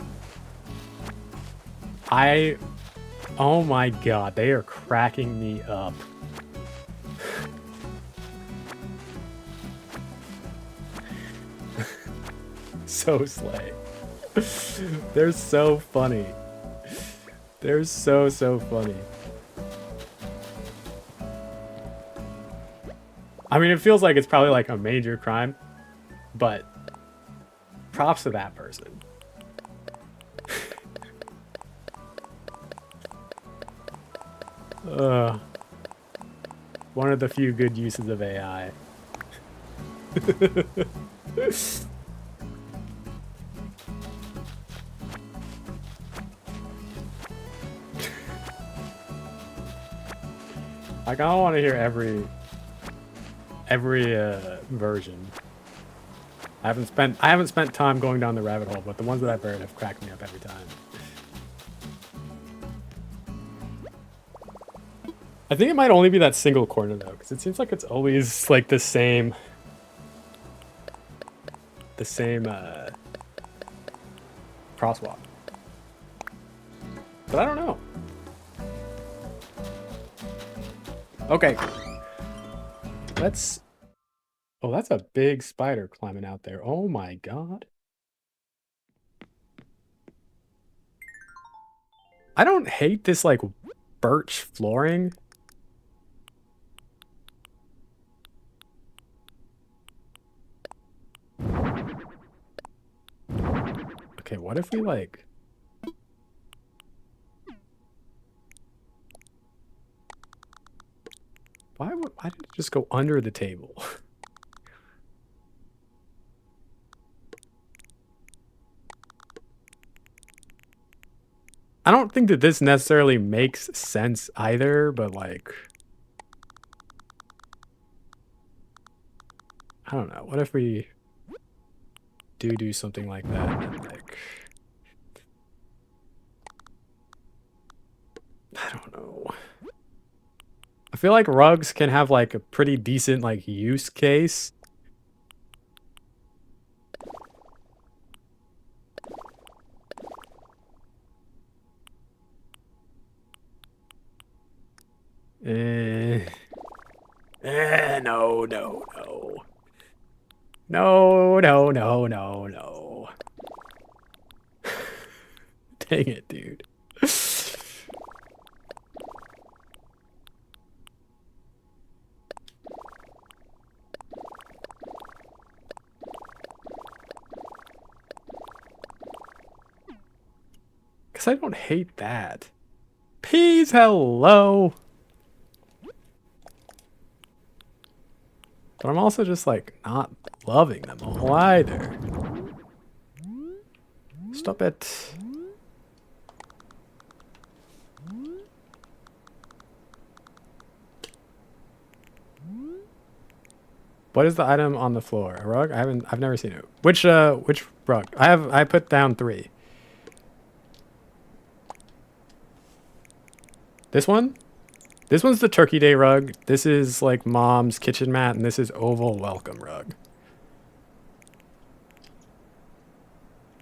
Oh my god, they are cracking me up. So slay. They're so funny. They're so funny. I mean, it feels like it's probably like a major crime, but props to that person. One of the few good uses of AI. Like, I don't want to hear every version. I haven't spent time going down the rabbit hole, but the ones that I've heard have cracked me up every time. I think it might only be that single corner though, because it seems like it's always like the same crosswalk. But I don't know. Okay. Let's... Oh, that's a big spider climbing out there. Oh my god. I don't hate this, like, birch flooring. Okay, what if we, like... Why did it just go under the table? I don't think that this necessarily makes sense either, but like... I don't know. What if we do something like that and like... I don't know. I feel like rugs can have like a pretty decent like use case. No. No. Dang it, dude. Because I don't hate that. Peas, hello. But I'm also just like not loving them all either. Stop it. What is the item on the floor? A rug? I've never seen it. Which rug? I put down 3. This one? This one's the Turkey Day rug. This is like mom's kitchen mat, and this is oval welcome rug.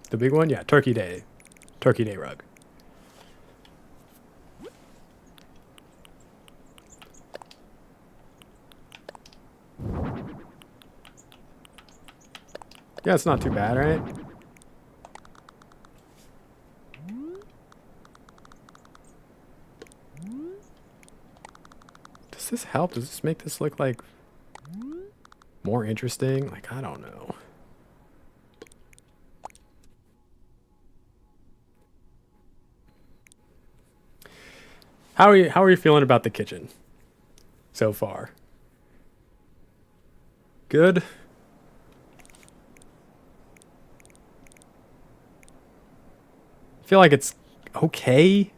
The big one? Yeah, Turkey Day. Turkey Day rug. Yeah, it's not too bad, right? Does this help? Does this make this look like more interesting? Like, I don't know. How are you feeling about the kitchen so far? Good. I feel like it's okay.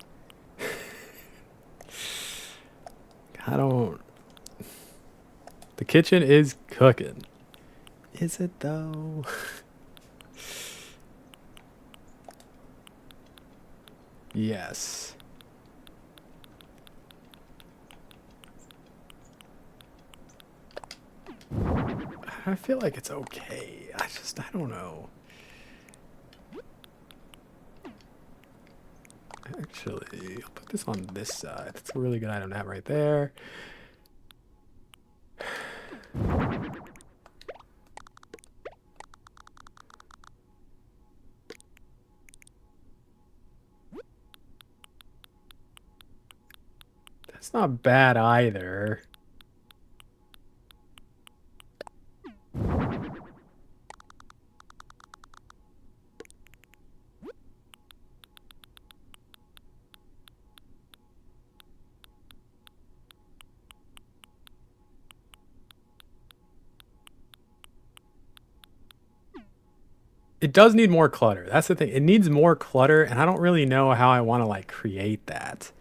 I don't. The kitchen is cooking. Is it though? Yes. I feel like it's okay. I don't know. Actually, I'll put this on this side. That's a really good item to have right there. That's not bad either. It does need more clutter. That's the thing. It needs more clutter, and I don't really know how I want to like create that.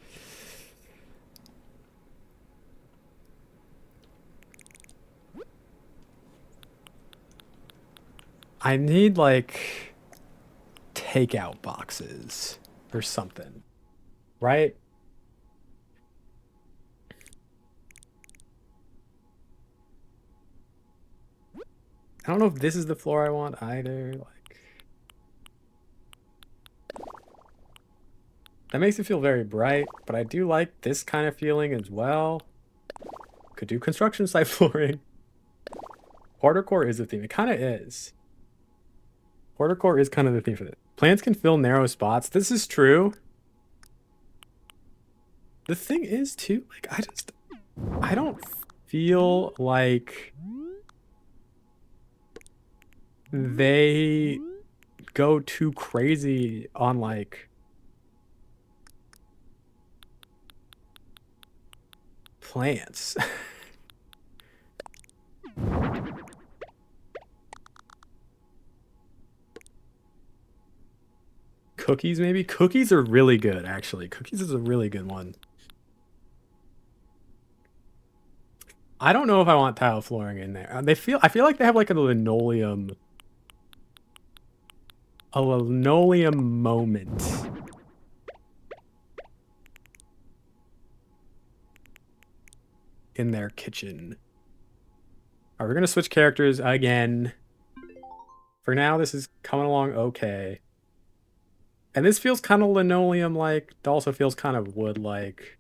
I need like takeout boxes or something, right? I don't know if this is the floor I want either. Like, that makes it feel very bright, but I do like this kind of feeling as well. Could do construction site flooring. Horticore is the theme. It kind of is. Horticore is kind of the theme for this. Plants can fill narrow spots. This is true. The thing is, too, like, I don't feel like they go too crazy on, like, plants. Cookies, maybe? Cookies are really good, actually. Cookies is a really good one. I don't know if I want tile flooring in there. I feel like they have like a linoleum moment in their kitchen. All right, we're gonna switch characters again. For now, this is coming along okay. And this feels kind of linoleum-like. It also feels kind of wood-like.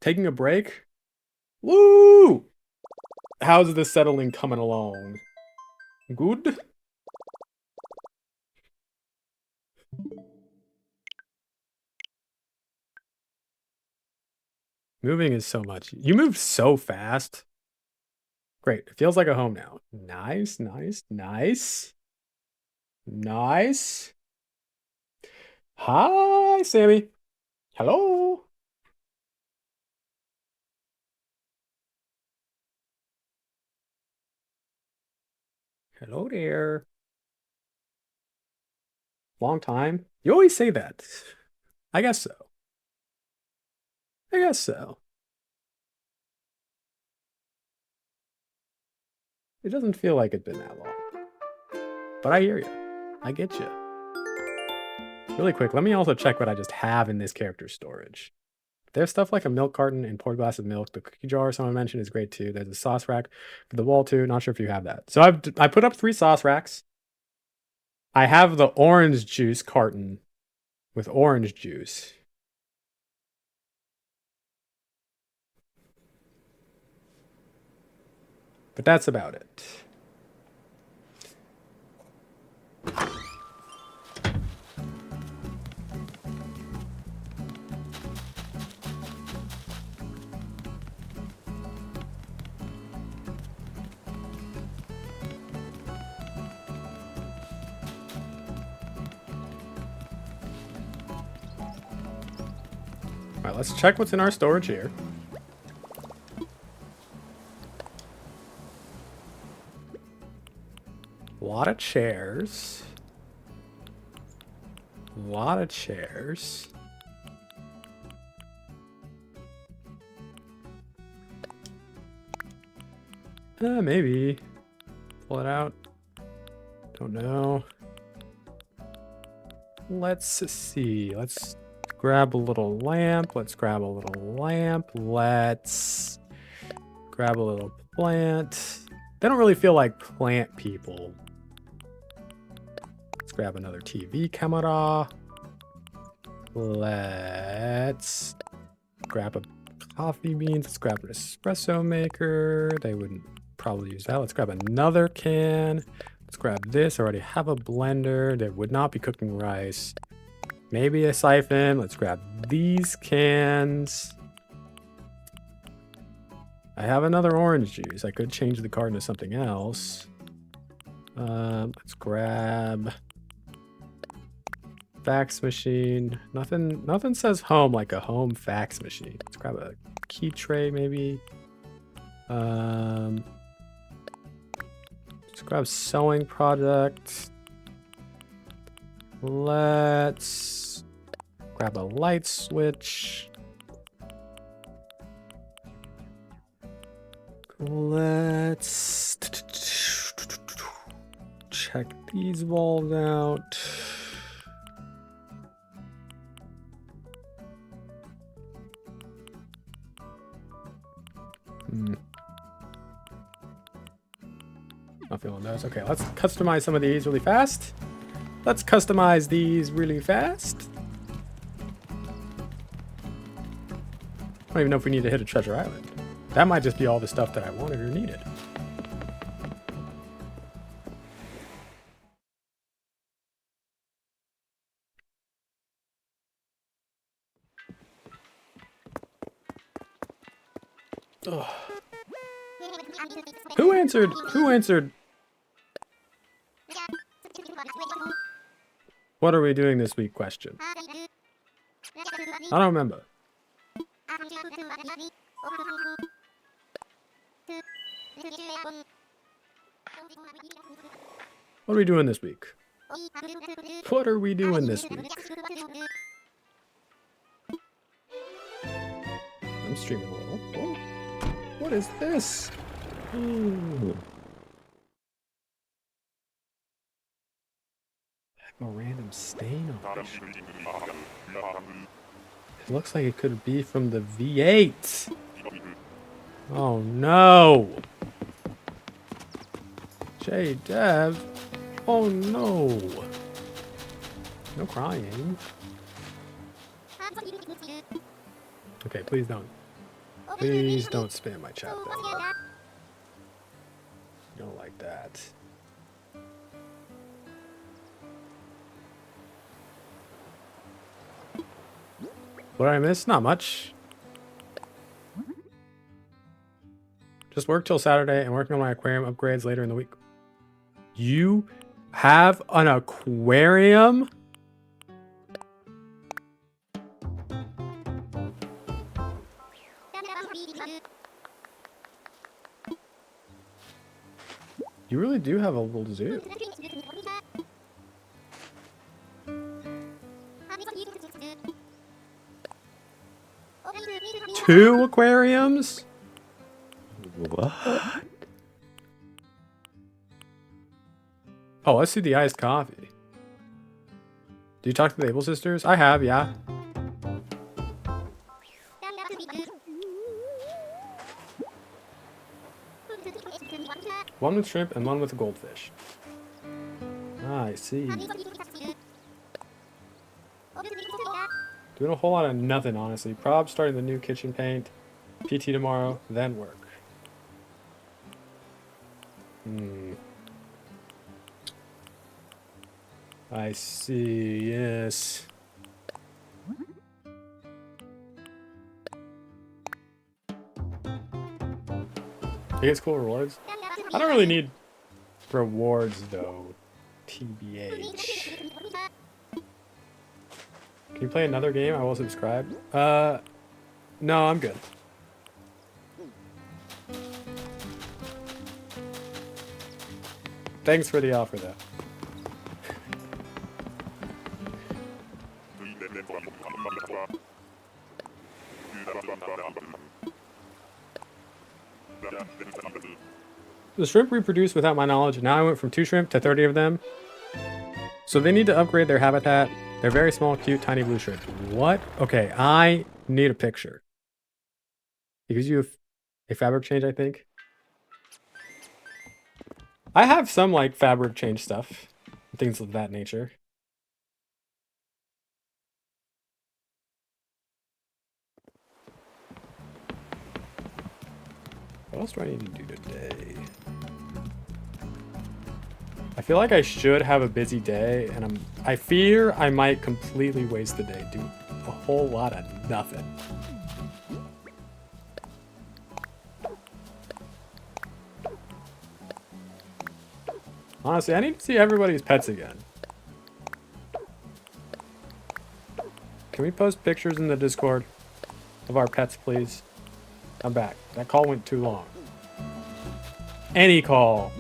Taking a break? Woo! How's the settling coming along? Good? Moving is so much. You move so fast. Great. It feels like a home now. Nice, nice, nice. Nice. Hi, Sammy. Hello. Hello there. Long time. You always say that. I guess so. I guess so. It doesn't feel like it's been that long. But I hear you. I get you. Really quick, let me also check what I just have in this character storage. There's stuff like a milk carton and poured glass of milk. The cookie jar someone mentioned is great too. There's a sauce rack for the wall too. Not sure if you have that. So I put up 3 sauce racks. I have the orange juice carton with orange juice. But that's about it. All right, let's check what's in our storage here. A lot of chairs. A lot of chairs. Maybe. Pull it out. Don't know. Let's see. Let's grab a little lamp. Let's grab a little lamp. Let's grab a little plant. They don't really feel like plant people. Let's grab another TV camera. Let's grab a coffee beans. Let's grab an espresso maker. They wouldn't probably use that. Let's grab another can. Let's grab this. I already have a blender. They would not be cooking rice. Maybe a siphon. Let's grab these cans. I have another orange juice. I could change the card into something else. Let's grab fax machine. Nothing says home like a home fax machine. Let's grab a key tray maybe. Let's grab sewing product. Let's grab a light switch. Let's check these walls out. Not feeling those. Okay, let's customize some of these really fast. Let's customize these really fast. I don't even know if we need to hit a treasure island. That might just be all the stuff that I wanted or needed. Ugh. Who answered? Who answered? What are we doing this week question? I don't remember. What are we doing this week? What are we doing this week? I'm streaming a little. Whoa. What is this? Ooh. A random stain on it. It looks like it could be from the V8. Oh no. J Dev. Oh no. No crying. Okay, please don't. Please don't spam my chat though. Don't like that. What did I miss? Not much. Just work till Saturday and working on my aquarium upgrades later in the week. You have an aquarium? You really do have a little zoo. Two aquariums? What? Oh, let's see the iced coffee. Do you talk to the Able sisters? I have, yeah. One with shrimp and one with a goldfish. Ah, I see. Doing a whole lot of nothing, honestly. Prob starting the new kitchen paint. PT tomorrow, then work. I see, yes. It gets cool rewards. I don't really need rewards though. TBH. Can you play another game? I will subscribe. No, I'm good. Thanks for the offer though. The shrimp reproduced without my knowledge. Now I went from 2 shrimp to 30 of them. So they need to upgrade their habitat. They're very small, cute, tiny blue shrimp. What? Okay, I need a picture. Because you have a fabric change, I think. I have some like fabric change stuff. Things of that nature. What else do I need to do today? I feel like I should have a busy day, and I fear I might completely waste the day doing a whole lot of nothing. Honestly, I need to see everybody's pets again. Can we post pictures in the Discord of our pets, please? I'm back. That call went too long. Any call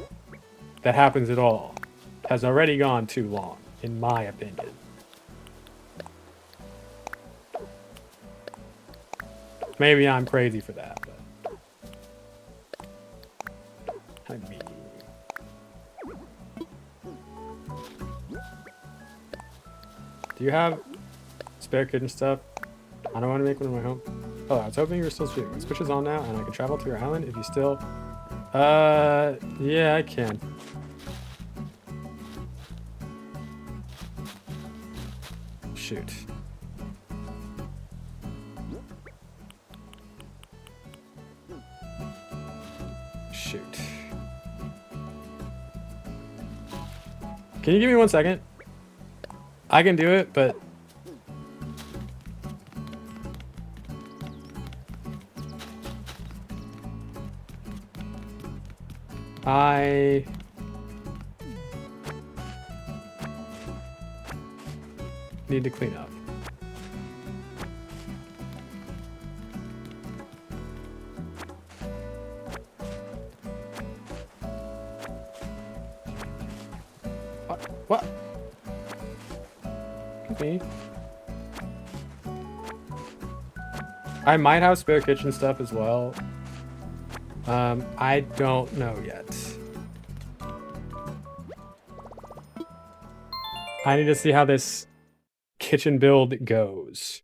that happens at all has already gone too long, in my opinion. Maybe I'm crazy for that, but I mean, do you have spare kitten stuff? I don't want to make one in my home. Oh, I was hoping you were still streaming. Switch is on now, and I can travel to your island if you still. Yeah, I can. Shoot. Shoot. Can you give me 1 second? I can do it, but I need to clean up. What? Me? I might have spare kitchen stuff as well. I don't know yet. I need to see how this kitchen build goes.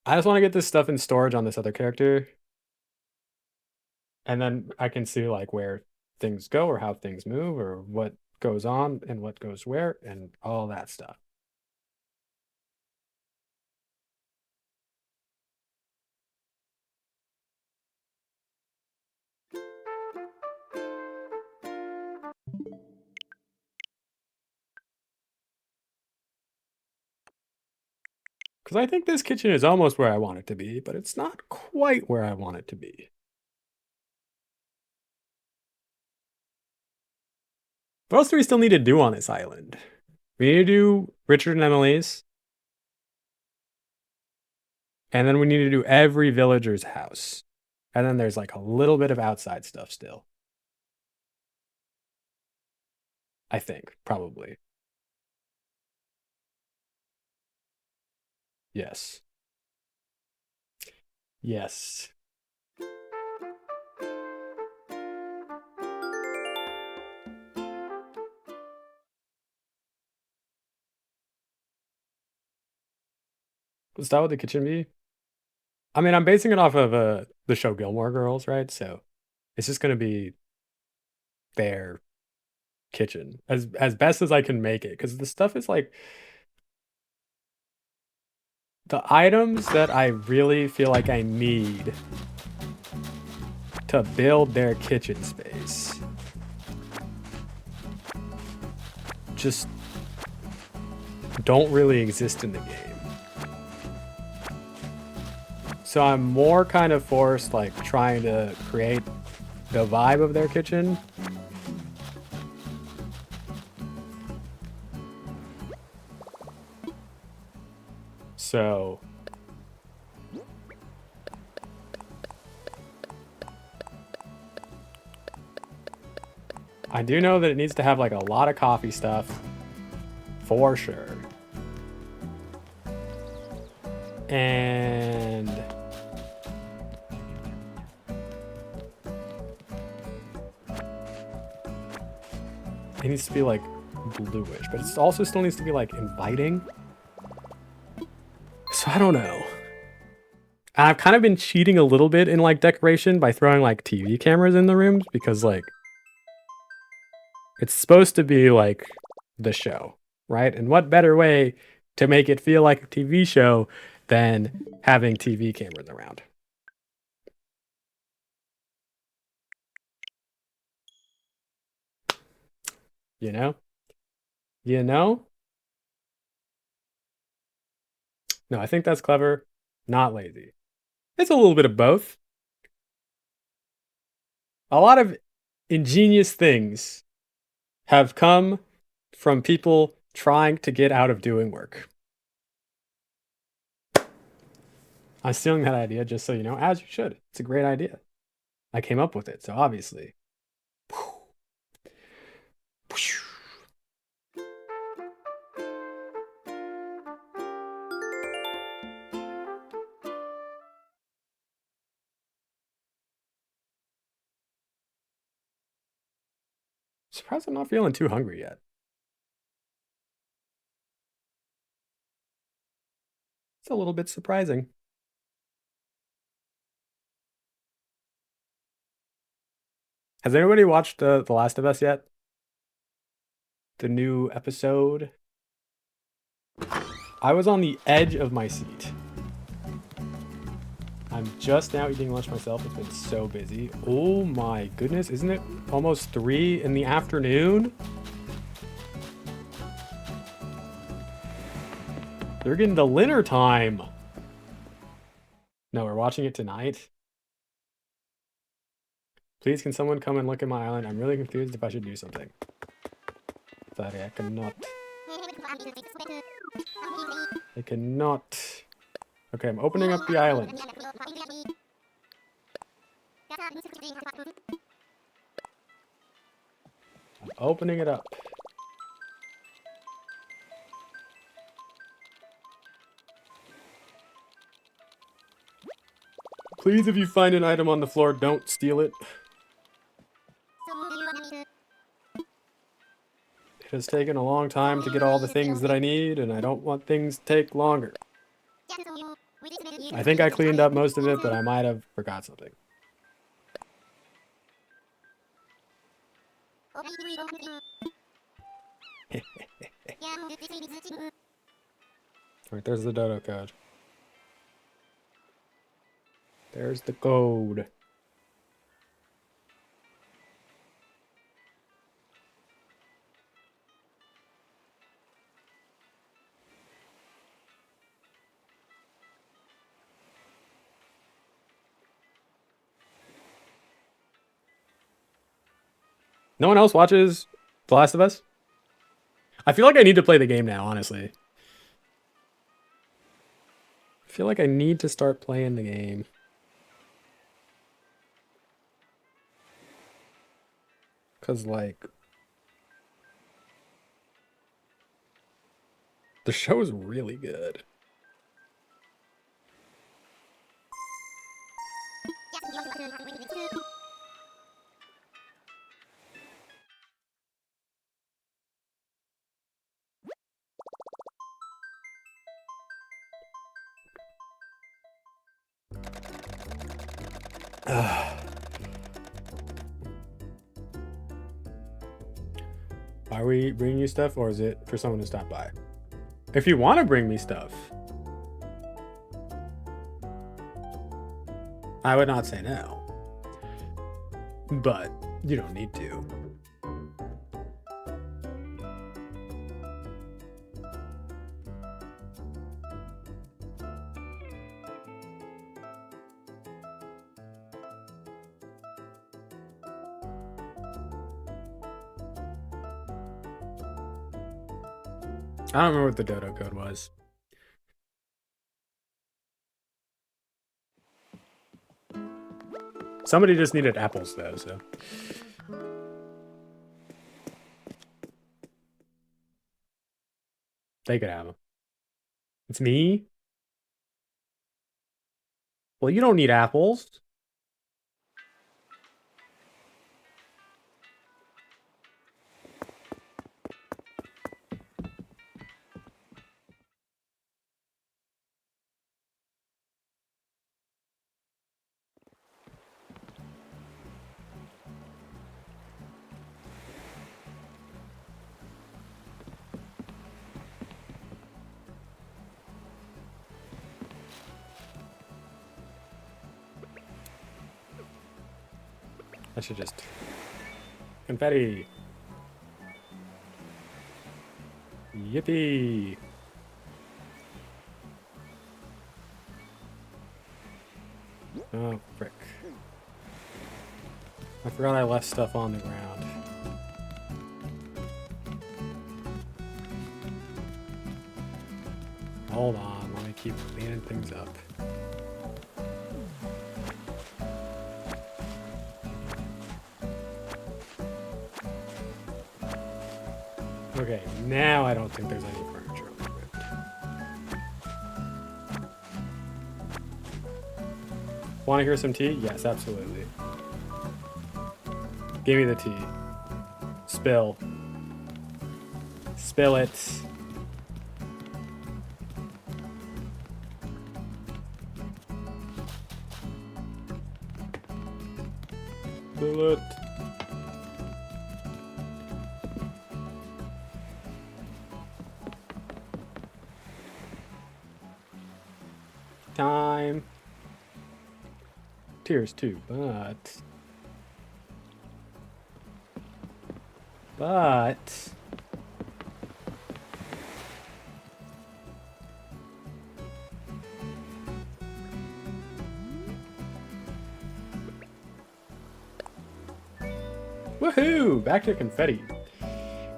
I just want to get this stuff in storage on this other character. And then I can see like where things go or how things move or what goes on and what goes where and all that stuff. Because I think this kitchen is almost where I want it to be, but it's not quite where I want it to be. What else do we still need to do on this island? We need to do Richard and Emily's. And then we need to do every villager's house. And then there's like a little bit of outside stuff still. I think, probably. Yes. Yes. What's that with the kitchen be? I mean, I'm basing it off of the show Gilmore Girls, right? So it's just going to be their kitchen as best as I can make it, because the stuff is like the items that I really feel like I need to build their kitchen space just don't really exist in the game. So I'm more kind of forced like trying to create the vibe of their kitchen. So I do know that it needs to have like a lot of coffee stuff for sure. And it needs to be like bluish, but it also still needs to be like inviting. So I don't know. I've kind of been cheating a little bit in like decoration by throwing like TV cameras in the rooms, because like it's supposed to be like the show, right? And what better way to make it feel like a TV show than having TV cameras around? You know? You know? No, I think that's clever, not lazy. It's a little bit of both. A lot of ingenious things have come from people trying to get out of doing work. I'm stealing that idea, just so you know, as you should. It's a great idea. I came up with it, so obviously. Surprised I'm not feeling too hungry yet. It's a little bit surprising. Has anybody watched The Last of Us yet? The new episode? I was on the edge of my seat. I'm just now eating lunch myself. It's been so busy. Oh my goodness, isn't it almost 3 in the afternoon? They're getting the dinner time. No, we're watching it tonight. Please, can someone come and look at my island? I'm really confused if I should do something. Sorry, I cannot. I cannot. Okay, I'm opening up the island. I'm opening it up. Please, if you find an item on the floor, don't steal it. It has taken a long time to get all the things that I need, and I don't want things to take longer. I think I cleaned up most of it, but I might have forgot something. Alright, there's the dodo code. There's the code. No one else watches The Last of Us? I feel like I need to play the game now, honestly. I feel like I need to start playing the game. Because, like, the show is really good. Are we bringing you stuff, or is it for someone to stop by? If you want to bring me stuff, I would not say no. But you don't need to. I don't remember what the dodo code was. Somebody just needed apples though, so. They could have them. It's me? Well, you don't need apples. I should just... Confetti! Yippee! Oh, frick. I forgot I left stuff on the ground. Hold on, let me keep cleaning things up. Okay, now I don't think there's any furniture on the ground. Want to hear some tea? Yes, absolutely. Give me the tea. Spill. Spill it. Spill it. Time. Tears too, but woohoo! Back to confetti.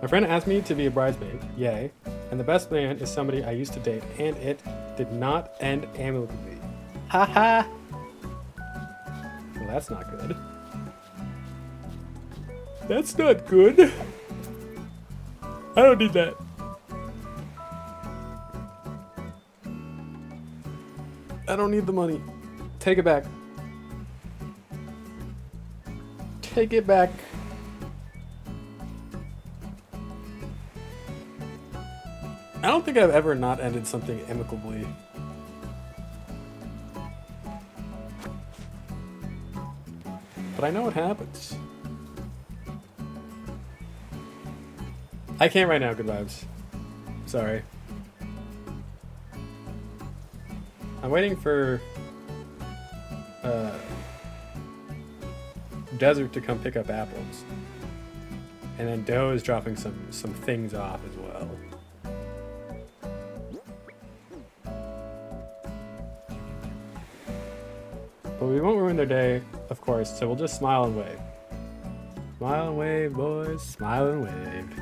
My friend asked me to be a bridesmaid. Yay. And the best man is somebody I used to date, and it did not end amicably. Haha! Well, that's not good. That's not good. I don't need that. I don't need the money. Take it back. Take it back. I don't think I've ever not ended something amicably. But I know it happens. I can't right now, good vibes. Sorry. I'm waiting for Desert to come pick up apples. And then Doe is dropping some things off as well. But we won't ruin their day, of course, so we'll just smile and wave. Smile and wave, boys. Smile and wave.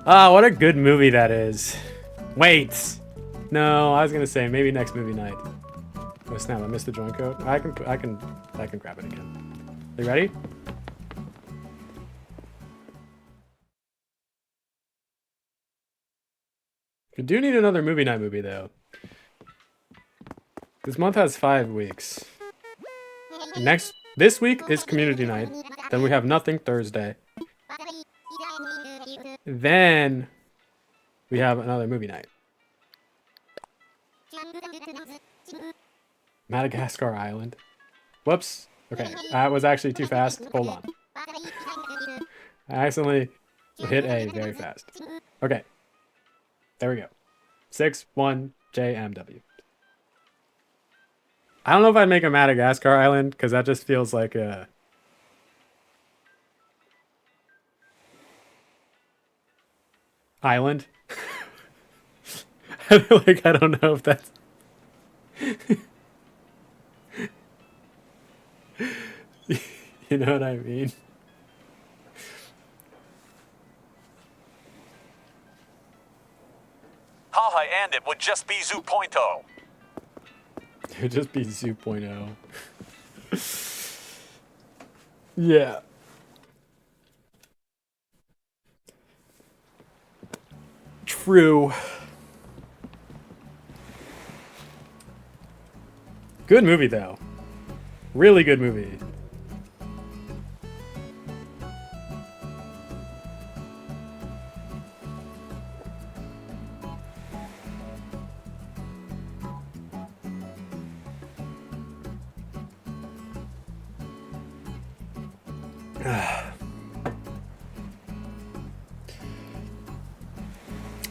Ah, what a good movie that is. Wait. No, I was gonna say maybe next movie night. Oh snap! I missed the join code. I can grab it again. Are you ready? We do need another movie night movie though. This month has 5 weeks. This week is community night. Then we have nothing Thursday. Then we have another movie night. Madagascar Island. Whoops. Okay, that was actually too fast. Hold on. I accidentally Hit A very fast. Okay. There we go. 6-1 JMW. I don't know if I'd make a Madagascar island, because that just feels like a... island. I feel like I don't know if that's... You know what I mean? How I end it would just be Zoo Point O. It would just be Zoo 0.0. Yeah. True. Good movie, though. Really good movie.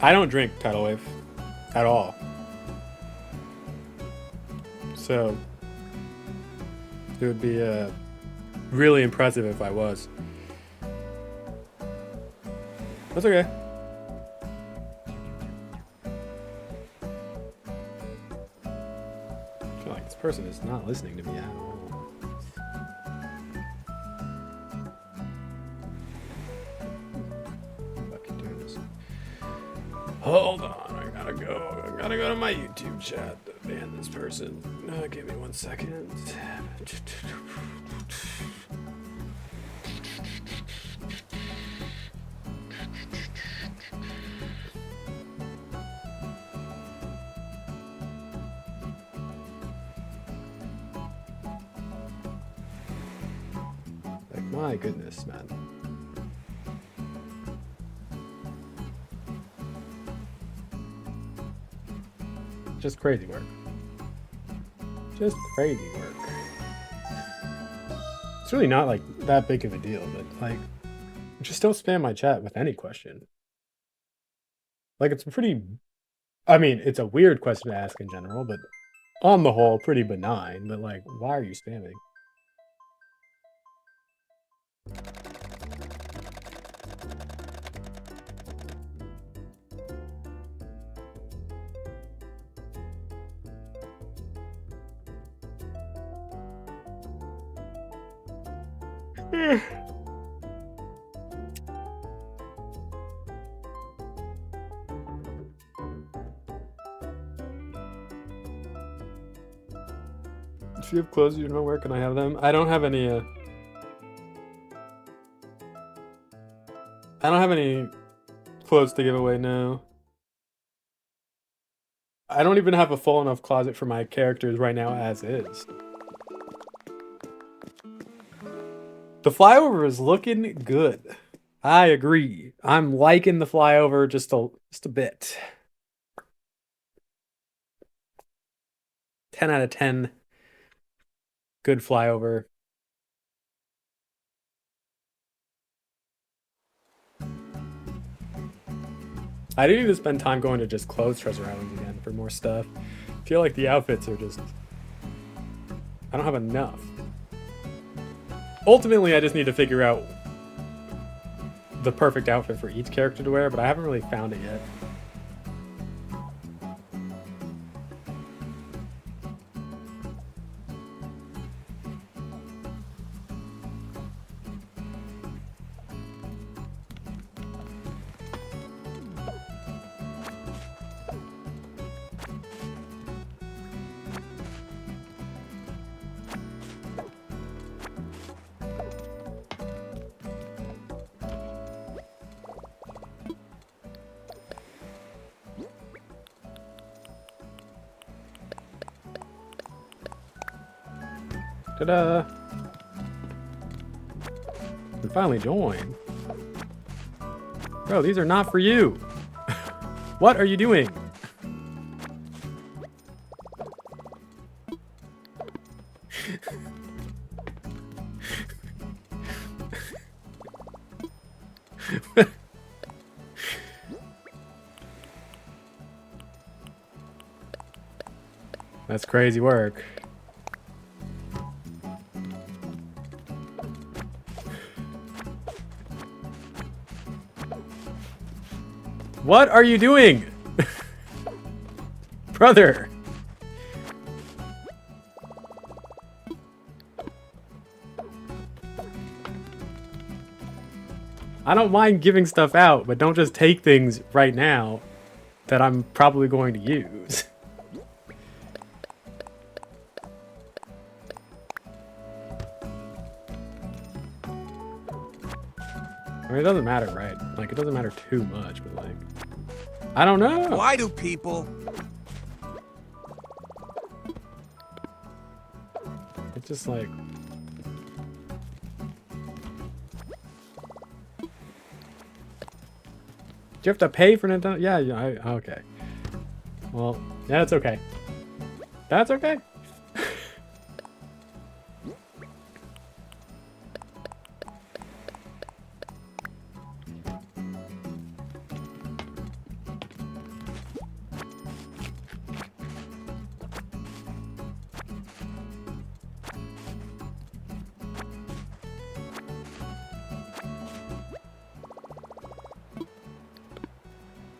I don't drink Tidal Wave at all. So it would be really impressive if I was. That's okay. I feel like this person is not listening to me at all. Fucking doing this. Hold on, I gotta go. I gotta go to my YouTube chat to ban this person. Give me 1 second. Like, my goodness, man. Just crazy work. Just crazy work. It's really not like that big of a deal, but like, just don't spam my chat with any question. Like, it's a pretty, I mean, it's a weird question to ask in general, but on the whole, pretty benign. But like, why are you spamming? If you have clothes you know, where can I have them? I don't have any, I don't have any clothes to give away now. I don't even have a full enough closet for my characters right now as is. The flyover is looking good. I agree. I'm liking the flyover just a bit. 10 out of 10. Good flyover. I do need to spend time going to just clothes treasure islands again for more stuff. I feel like the outfits are just... I don't have enough. Ultimately, I just need to figure out the perfect outfit for each character to wear, but I haven't really found it yet. Ta-da! You finally joined. Bro, these are not for you. What are you doing? That's crazy work. What are you doing? Brother. I don't mind giving stuff out, but don't just take things right now that I'm probably going to use. I mean, it doesn't matter, right? Like, it doesn't matter too much, but like, I don't know. Why do people? It's just like, do you have to pay for Nintendo? Yeah, okay. Well, yeah, that's okay. That's okay.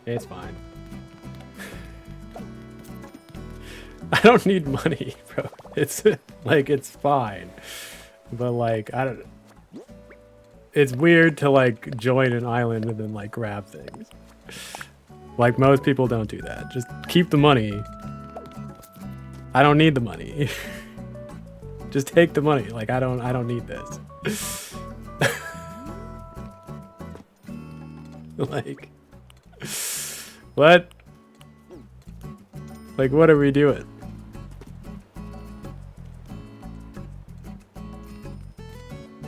It's fine. I don't need money, bro. It's like, it's fine. But like, I don't. It's weird to like join an island and then like grab things. Like, most people don't do that. Just keep the money. I don't need the money. Just take the money. Like, I don't need this. Like, what? Like, what are we doing?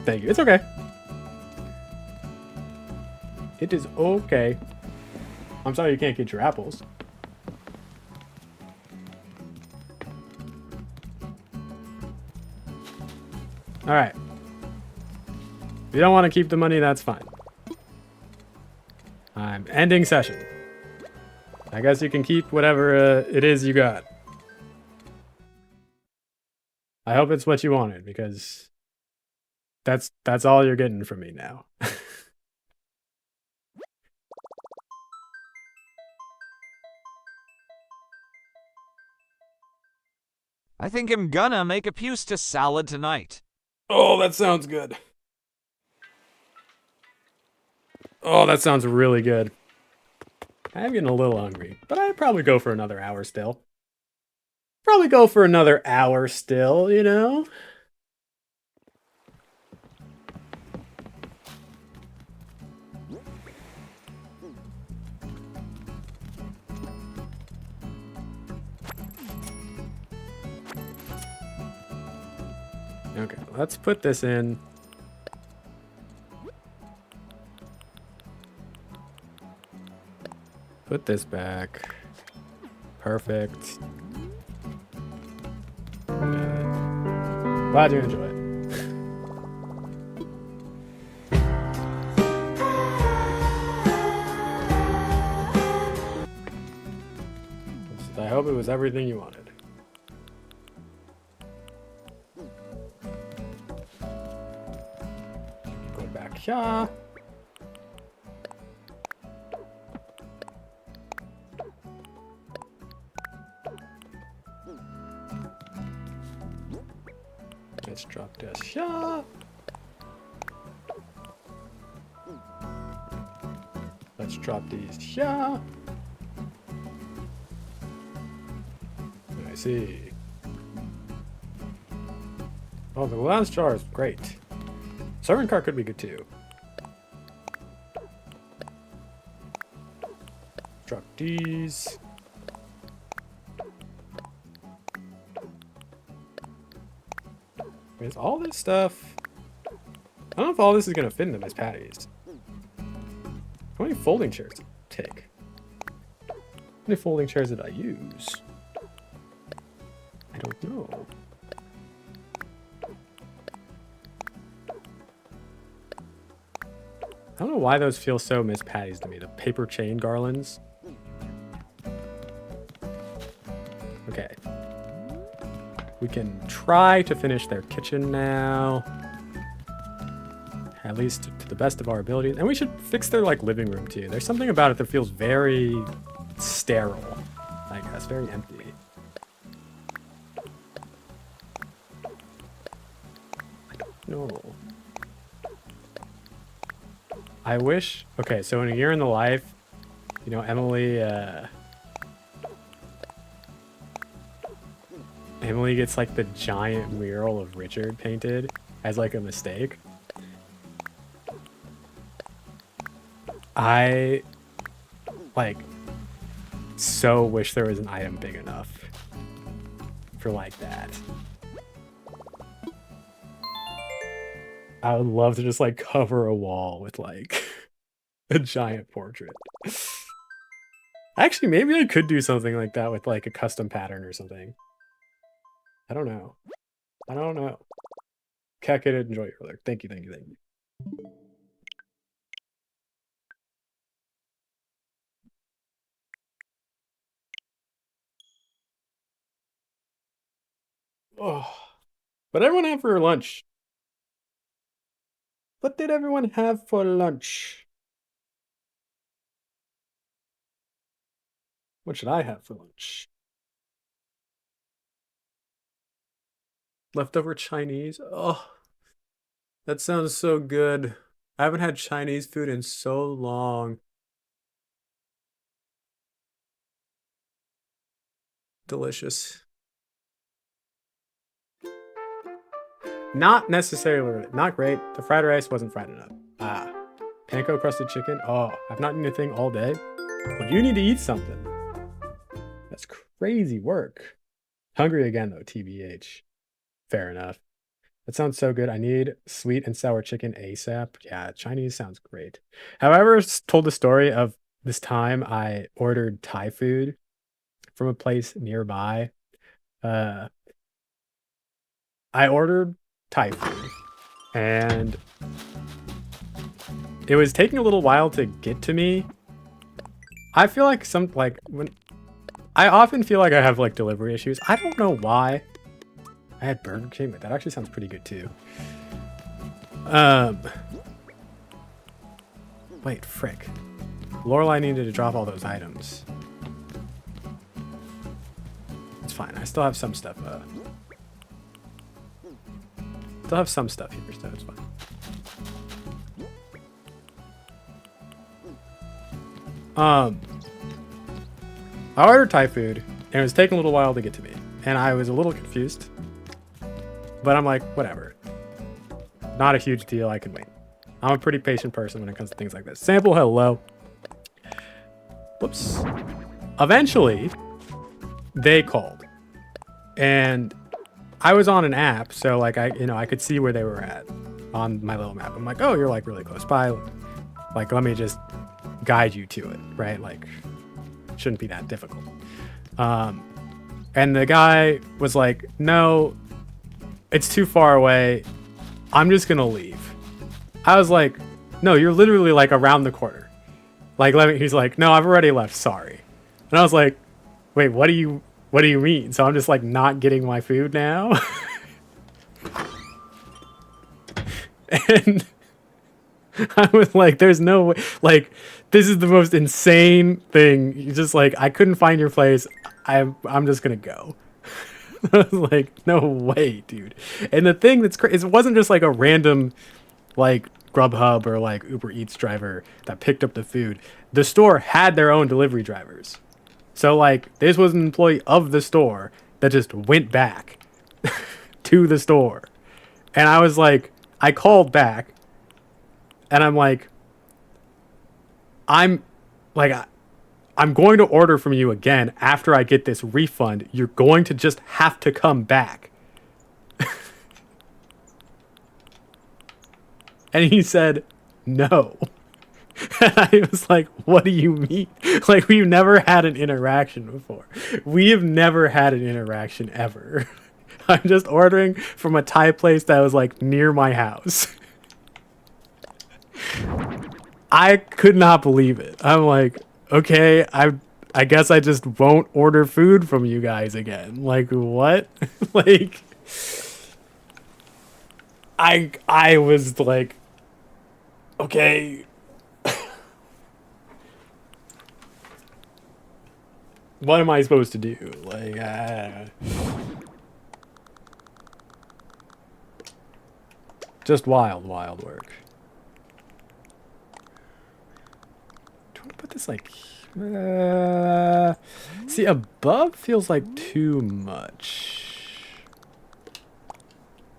Thank you. It's okay. It is okay. I'm sorry you can't get your apples. Alright. If you don't want to keep the money, that's fine. I'm ending session. I guess you can keep whatever it is you got. I hope it's what you wanted, because that's all you're getting from me now. I think I'm gonna make a pusta salad tonight. Oh, that sounds good. Oh, that sounds really good. I'm getting a little hungry, but I'd probably go for another hour still. Probably go for another hour still, you know? Okay, let's put this in. Put this back. Perfect. Good. Glad you enjoy it. I hope it was everything you wanted. Go back here. Let's drop this here. Let's drop these here. I see. Oh, the glass jar is great. Serving cart could be good too. Drop these. Is all this stuff? I don't know if all this is gonna fit into Miss Patty's. How many folding chairs did it take? How many folding chairs did I use? I don't know. I don't know why those feel so Miss Patty's to me. The paper chain garlands. Okay. We can try to finish their kitchen now. At least to the best of our abilities. And we should fix their like living room too. There's something about it that feels very sterile. I guess, very empty. I don't know. I wish, okay, so in A Year in the Life, you know, Emily gets like the giant mural of Richard painted as like a mistake. I like so wish there was an item big enough for like that. I would love to just like cover a wall with like a giant portrait. Actually, maybe I could do something like that with like a custom pattern or something. I don't know. I don't know. Kekit, enjoy your alert. Thank you, thank you, thank you. Oh, what did everyone have for lunch? What did everyone have for lunch? What should I have for lunch? Leftover Chinese? Oh, that sounds so good. I haven't had Chinese food in so long. Delicious. Not necessarily, not great. The fried rice wasn't fried enough. Ah, panko crusted chicken. Oh, I've not eaten a thing all day. Well, you need to eat something. That's crazy work. Hungry again though, TBH. Fair enough. That sounds so good. I need sweet and sour chicken ASAP. Yeah, Chinese sounds great. However, told the story of this time I ordered Thai food from a place nearby. I ordered Thai food and it was taking a little while to get to me. I feel like I often feel like I have like delivery issues. I don't know why. I had Burger King, but that actually sounds pretty good too. Wait, frick. Lorelai needed to drop all those items. It's fine. I still have some stuff. Still have some stuff here, so it's fine. I ordered Thai food, and it was taking a little while to get to me, and I was a little confused. But I'm like, whatever. Not a huge deal. I can wait. I'm a pretty patient person when it comes to things like this. Sample, hello. Whoops. Eventually, they called, and I was on an app, so like I could see where they were at on my little map. I'm like, oh, you're like really close by. Like, let me just guide you to it, right? Like, shouldn't be that difficult. And the guy was like, no, it's too far away. I'm just gonna leave. I was like, no, you're literally like around the corner. Like, he's like, no, I've already left. Sorry. And I was like, wait, what do you mean? So I'm just like not getting my food now. And I was like, there's no way, like, this is the most insane thing. You just like, I couldn't find your place. I'm just gonna go. I was like, no way, dude. And the thing that's crazy is it wasn't just like a random like Grubhub or like Uber Eats driver that picked up the food. The store had their own delivery drivers. So like this was an employee of the store that just went back to the store. And I was like, I called back and I'm like, I'm going to order from you again after I get this refund. You're going to just have to come back. And he said, no. And I was like, what do you mean? Like, we've never had an interaction before. We have never had an interaction ever. I'm just ordering from a Thai place that was like near my house. I could not believe it. I'm like, okay, I guess I just won't order food from you guys again. Like, what? Like, I was like, okay. What am I supposed to do? Like, just wild work. Do I want to put this like... see, above feels like too much.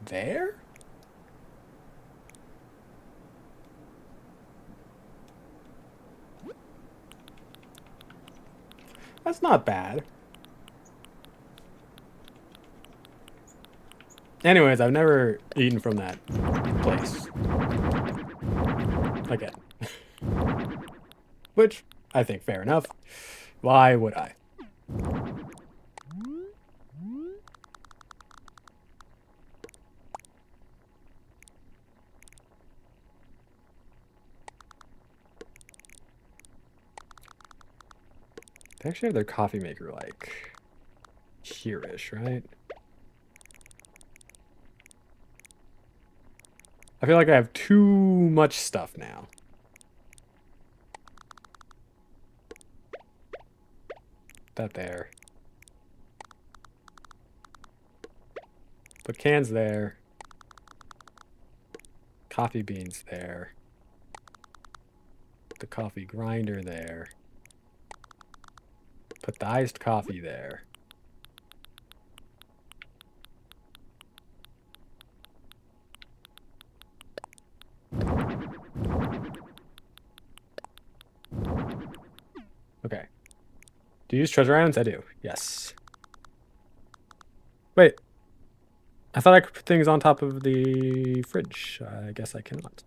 There? That's not bad. Anyways, I've never eaten from that place. Again. Which, I think fair enough. Why would I? They actually have their coffee maker, like, here-ish, right? I feel like I have too much stuff now. That there. Put cans there. Coffee beans there. The coffee grinder there. Put the iced coffee there. Okay. Do you use treasure islands? I do. Yes. Wait. I thought I could put things on top of the fridge. I guess I cannot.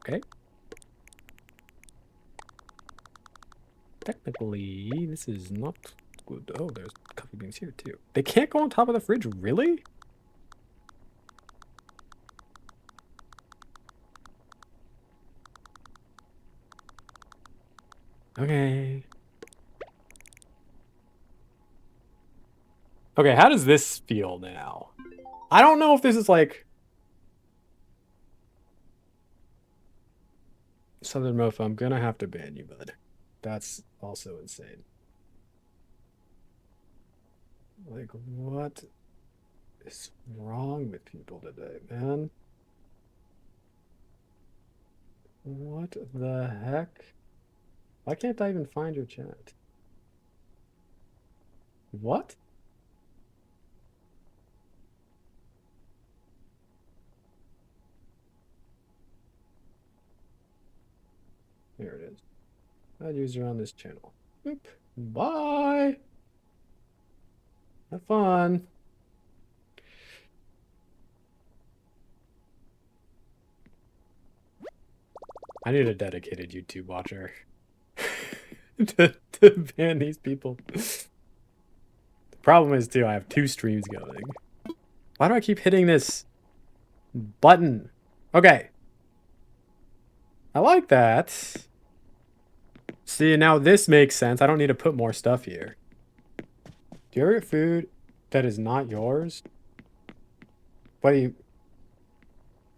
Okay. Technically, this is not good. Oh, there's coffee beans here too. They can't go on top of the fridge, really? Okay. Okay, how does this feel now? I don't know if this is like... Southern Mofo, I'm gonna have to ban you, bud. That's also insane. Like, what is wrong with people today, man? What the heck? Why can't I even find your chat? What? There it is. Bad user on this channel. Oop. Bye. Have fun. I need a dedicated YouTube watcher to ban these people. The problem is, too, I have 2 streams going. Why do I keep hitting this button? Okay. I like that. See, now this makes sense. I don't need to put more stuff here. Do you ever get food that is not yours? What do you...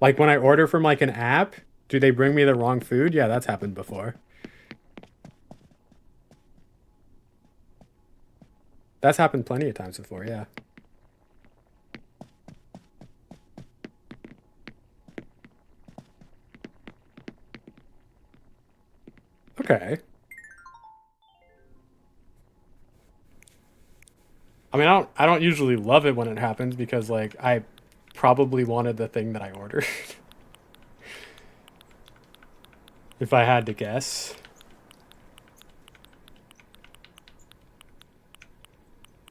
Like, when I order from, like, an app, do they bring me the wrong food? Yeah, that's happened before. That's happened plenty of times before, yeah. Okay. I mean, I don't usually love it when it happens because, like, I probably wanted the thing that I ordered. If I had to guess.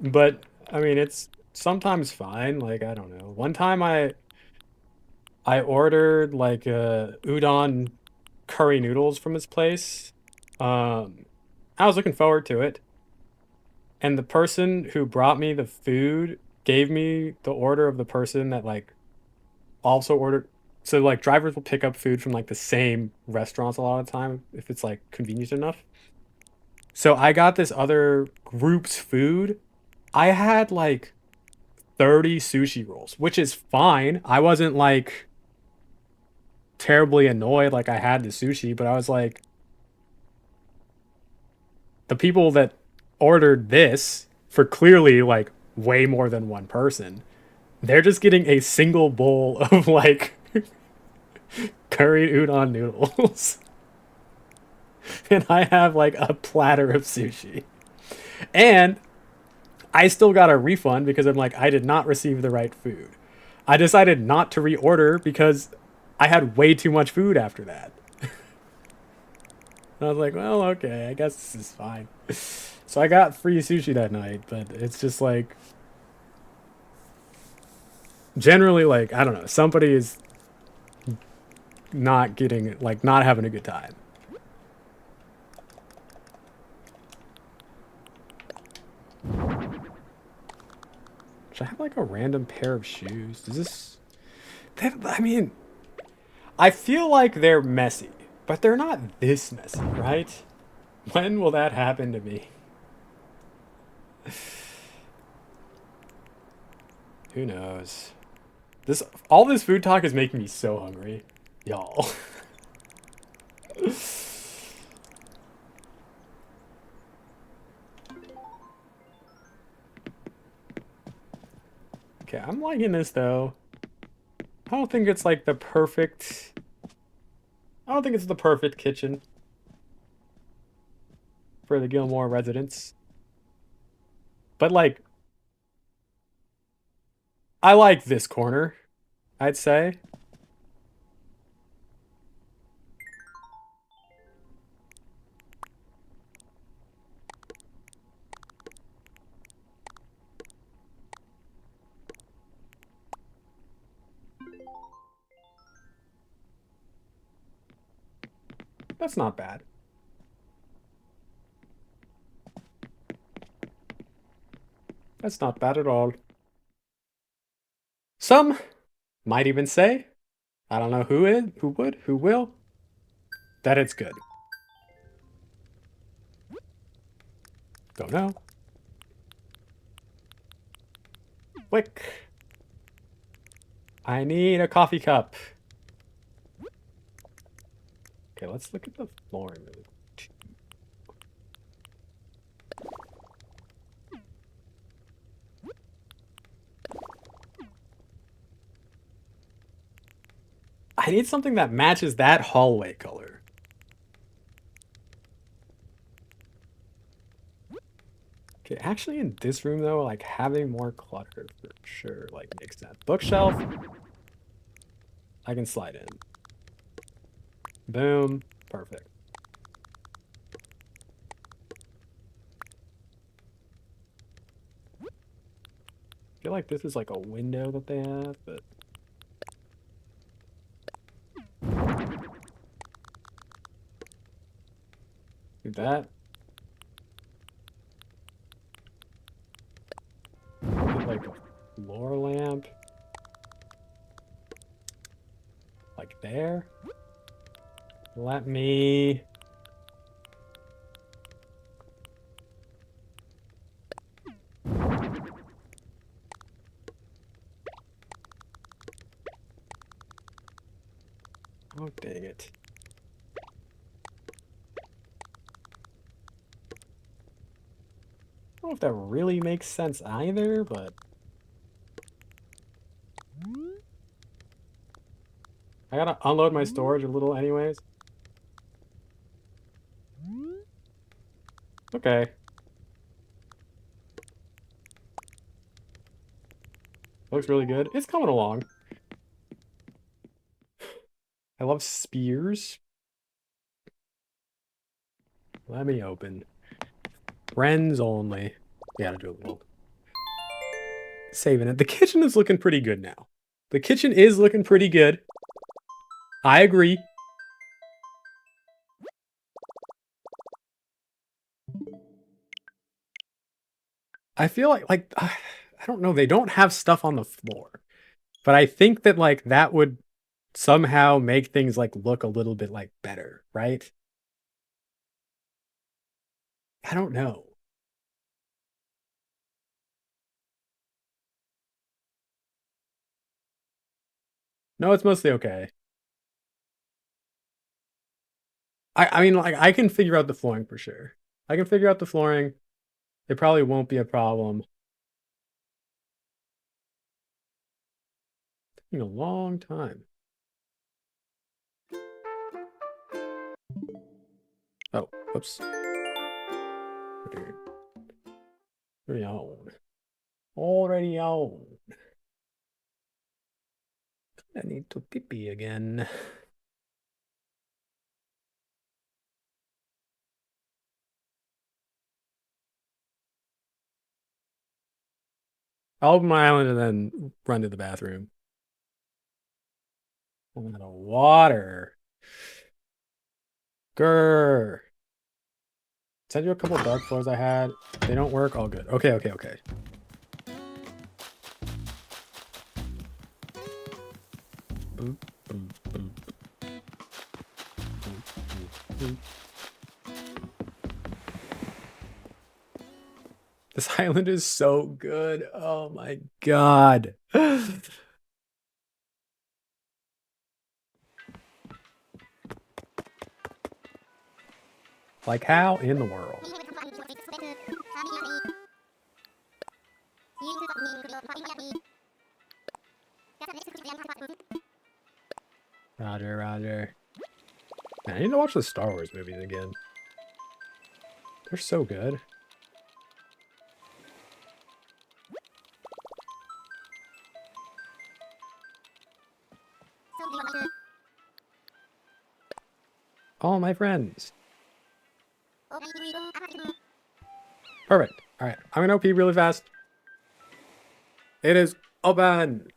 But, I mean, it's sometimes fine. Like, I don't know. One time I ordered, like, udon curry noodles from his place. I was looking forward to it. And the person who brought me the food gave me the order of the person that, like, also ordered. So, like, drivers will pick up food from, like, the same restaurants a lot of the time if it's, like, convenient enough. So I got this other group's food. I had like 30 sushi rolls, which is fine. I wasn't like terribly annoyed like I had the sushi, but I was like, the people that ordered this for clearly like way more than one person, they're just getting a single bowl of like curry udon noodles. And I have like a platter of sushi. And I still got a refund because I'm like, I did not receive the right food. I decided not to reorder because I had way too much food after that. I was like, well, okay, I guess this is fine. So I got free sushi that night, but it's just like, generally, like, I don't know, somebody is not getting, like, not having a good time. Should I have, like, a random pair of shoes? Does this... I mean, I feel like they're messy, but they're not this messy, right? When will that happen to me? Who knows? All this food talk is making me so hungry. Y'all. Okay, I'm liking this though. I don't think it's like the perfect... I don't think it's the perfect kitchen for the Gilmore residents. But like, I like this corner, I'd say. That's not bad. That's not bad at all. Some might even say, I don't know who will, that it's good. Don't know. Quick. I need a coffee cup. Okay, let's look at the flooring really quick. I need something that matches that hallway color. Okay, actually in this room though, like having more clutter for sure, like makes sense. Bookshelf, I can slide in. Boom, perfect. I feel like this is like a window that they have, but... do that. Get like a floor lamp. Like there. Let me... oh, dang it. I don't know if that really makes sense either, but... I gotta unload my storage a little anyways. Okay. Looks really good. It's coming along. I love spears. Let me open. Friends only. Gotta do a little saving it. The kitchen is looking pretty good now. The kitchen is looking pretty good. I agree. I feel like I don't know, they don't have stuff on the floor. But I think that like that would somehow make things like look a little bit like better, right? I don't know. No, it's mostly okay. I mean, like, I can figure out the flooring for sure. I can figure out the flooring. It probably won't be a problem. Taking a long time. Oh, whoops. Already on. Already on. I need to pee pee again. I'll open my island and then run to the bathroom. I'm out of water. Grr. Send you a couple dark floors I had. They don't work. All good. Okay, okay, okay. Boop, boop, boop. Boop, boop, boop. This island is so good. Oh my god. Like, how in the world? Roger, roger. Man, I need to watch the Star Wars movies again. They're so good. All my friends. Perfect. All right, I'm gonna OP really fast. It is open.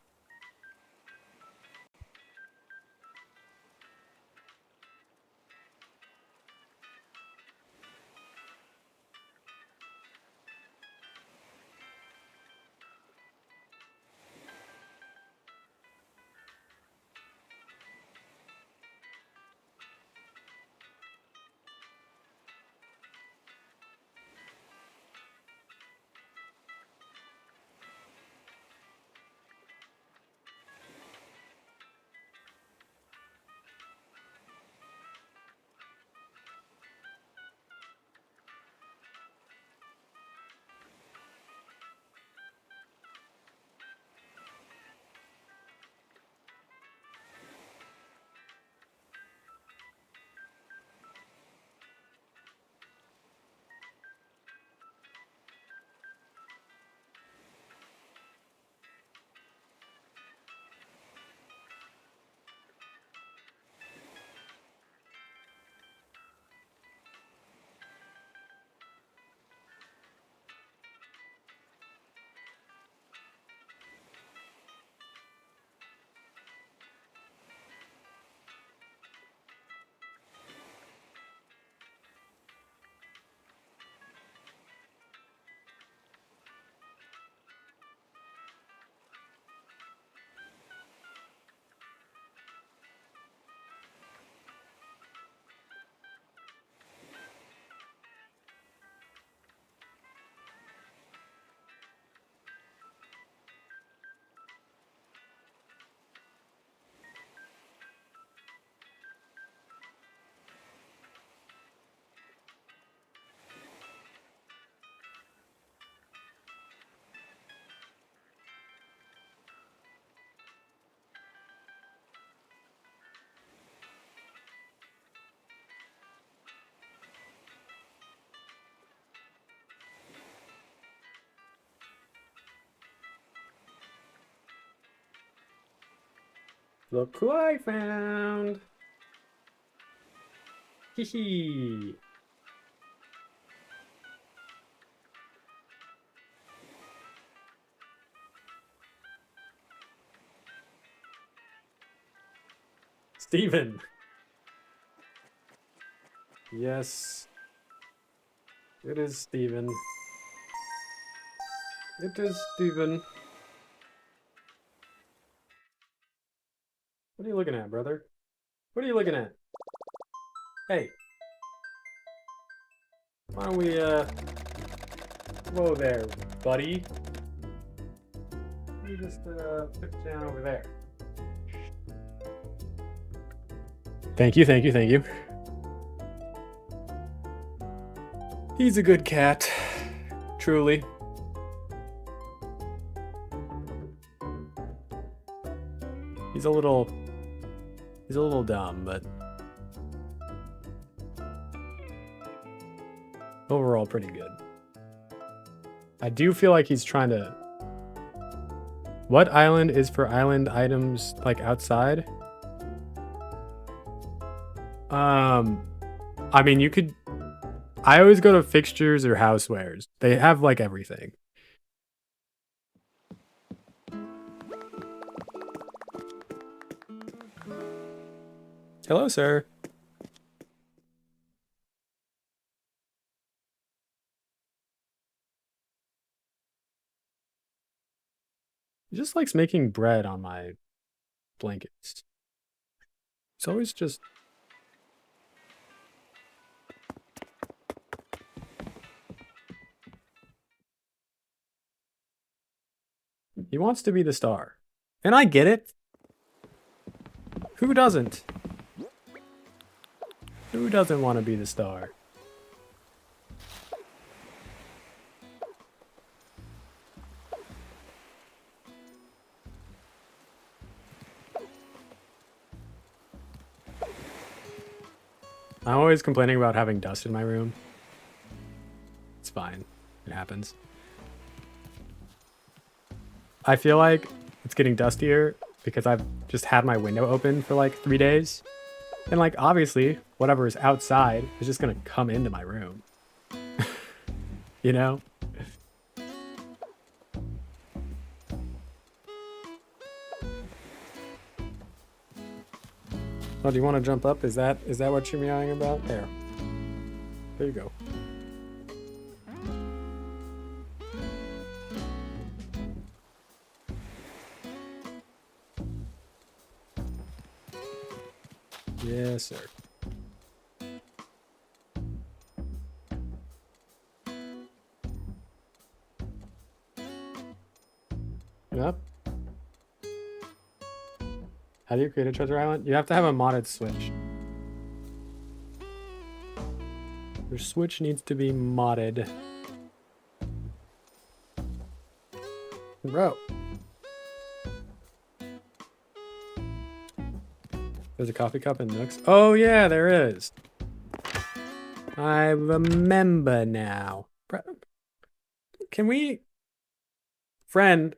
Look who I found. Hee hee. Steven. Yes. It is Steven. It is Steven. What are you looking at, brother? What are you looking at? Hey. Why don't we, whoa there, buddy. You just, put it down over there. Thank you, thank you, thank you. He's a good cat. Truly. He's a little dumb, but overall pretty good. I do feel like he's trying to... What island is for island items like outside? I mean, you could... I always go to fixtures or housewares. They have like everything. Hello, sir. He just likes making bread on my blankets. It's always just... He wants to be the star. And I get it. Who doesn't? Who doesn't want to be the star? I'm always complaining about having dust in my room. It's fine. It happens. I feel like it's getting dustier because I've just had my window open for like 3 days. And like, obviously, whatever is outside is just gonna come into my room. You know? Oh, do you want to jump up? Is that what you're meowing about? There. There you go. Yes, sir. Yep. How do you create a treasure island? You have to have a modded switch. Your switch needs to be modded. Bro. There's a coffee cup in Nooks. Oh yeah, there is. I remember now. Can we... Friend.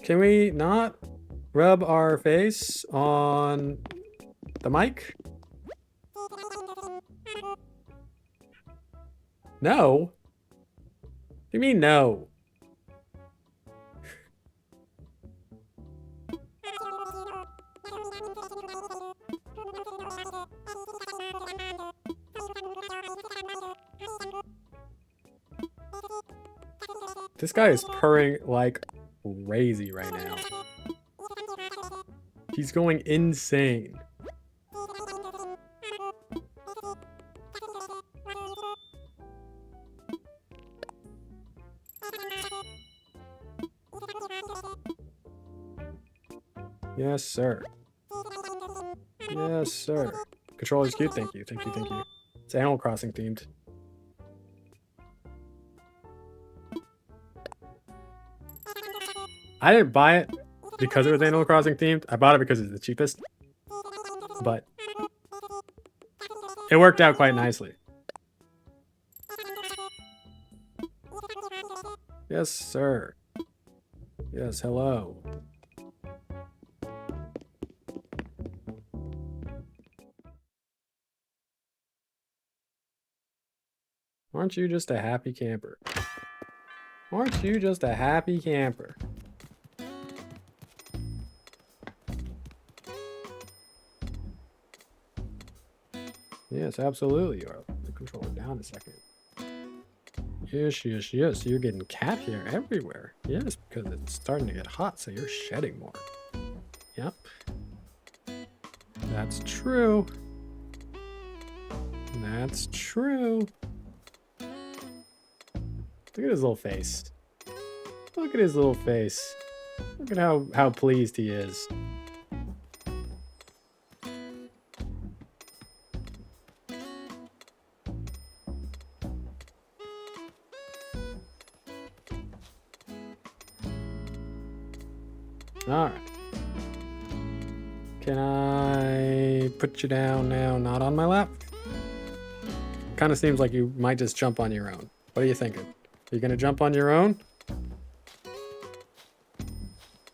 Can we not rub our face on the mic? No. What do you mean no? This guy is purring like crazy right now. He's going insane. Yes, sir. Yes, sir. Controller's cute. Thank you. Thank you. Thank you. It's Animal Crossing themed. I didn't buy it because it was Animal Crossing themed. I bought it because it's the cheapest. But it worked out quite nicely. Yes, sir. Yes, hello. Aren't you just a happy camper? Aren't you just a happy camper? Yes, absolutely. You are. The controller down a second. Yes, yes, yes. You're getting cat hair everywhere. Yes, because it's starting to get hot, so you're shedding more. Yep. That's true. That's true. Look at his little face. Look at his little face. Look at how pleased he is. Alright. Can I put you down now, not on my lap? Kind of seems like you might just jump on your own. What are you thinking? Are you gonna jump on your own?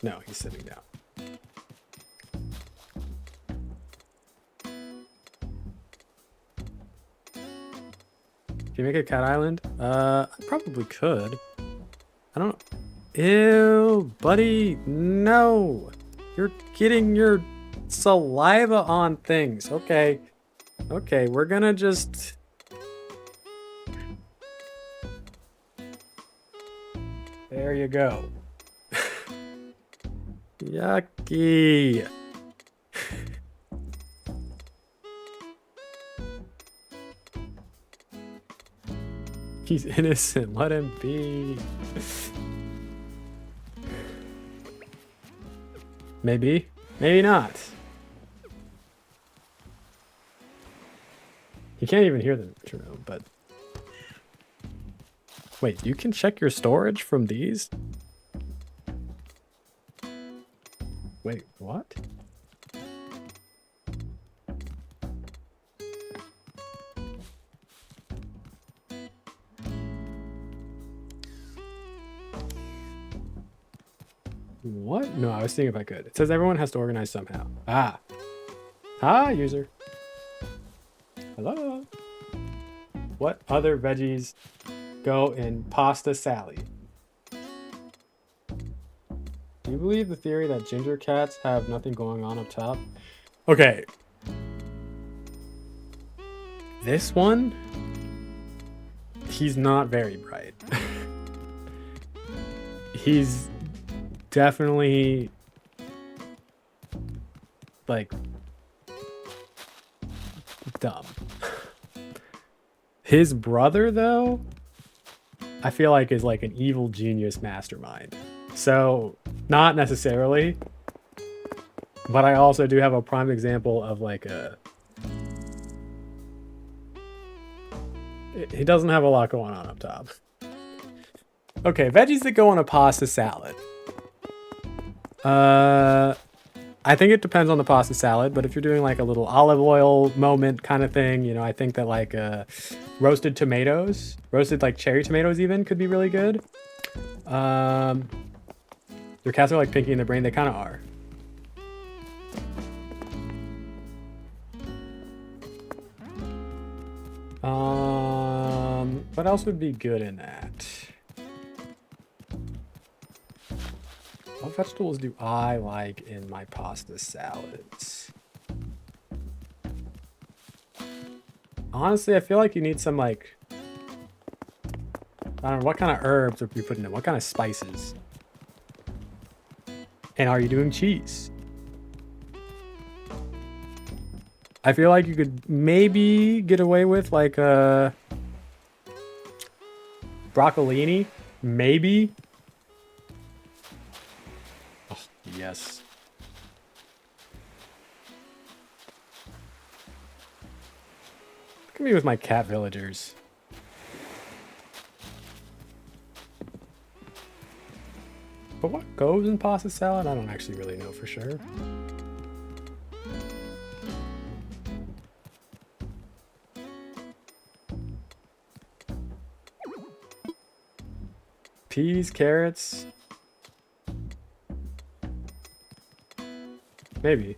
No, he's sitting down. Can you make a cat island? I probably could. I don't know. Ew, buddy, no. You're getting your saliva on things. Okay. Okay, we're gonna just... There you go. Yucky. He's innocent. Let him be. Maybe. Maybe not. You can't even hear the metronome, but... Wait, you can check your storage from these? Wait, what? What? No, I was seeing if I could. It says everyone has to organize somehow. Ah. Hi, user. Hello. What other veggies go in pasta Sally? Do you believe the theory that ginger cats have nothing going on up top? Okay. This one, he's not very bright. He's definitely like dumb. His brother, though, I feel like is like an evil genius mastermind. So, not necessarily, but I also do have a prime example of like a... He doesn't have a lot going on up top. Okay, veggies that go on a pasta salad. I think it depends on the pasta salad, but if you're doing like a little olive oil moment kind of thing, you know, I think that like roasted tomatoes, roasted like cherry tomatoes even could be really good. Your cats are like Pinky in the Brain, they kind of are. What else would be good in that? What vegetables do I like in my pasta salads? Honestly, I feel like you need some like... I don't know, what kind of herbs are you putting in? What kind of spices? And are you doing cheese? I feel like you could maybe get away with like a... broccolini? Maybe? Yes. Look at me with my cat villagers. But what goes in pasta salad? I don't actually really know for sure. Peas, carrots. Maybe.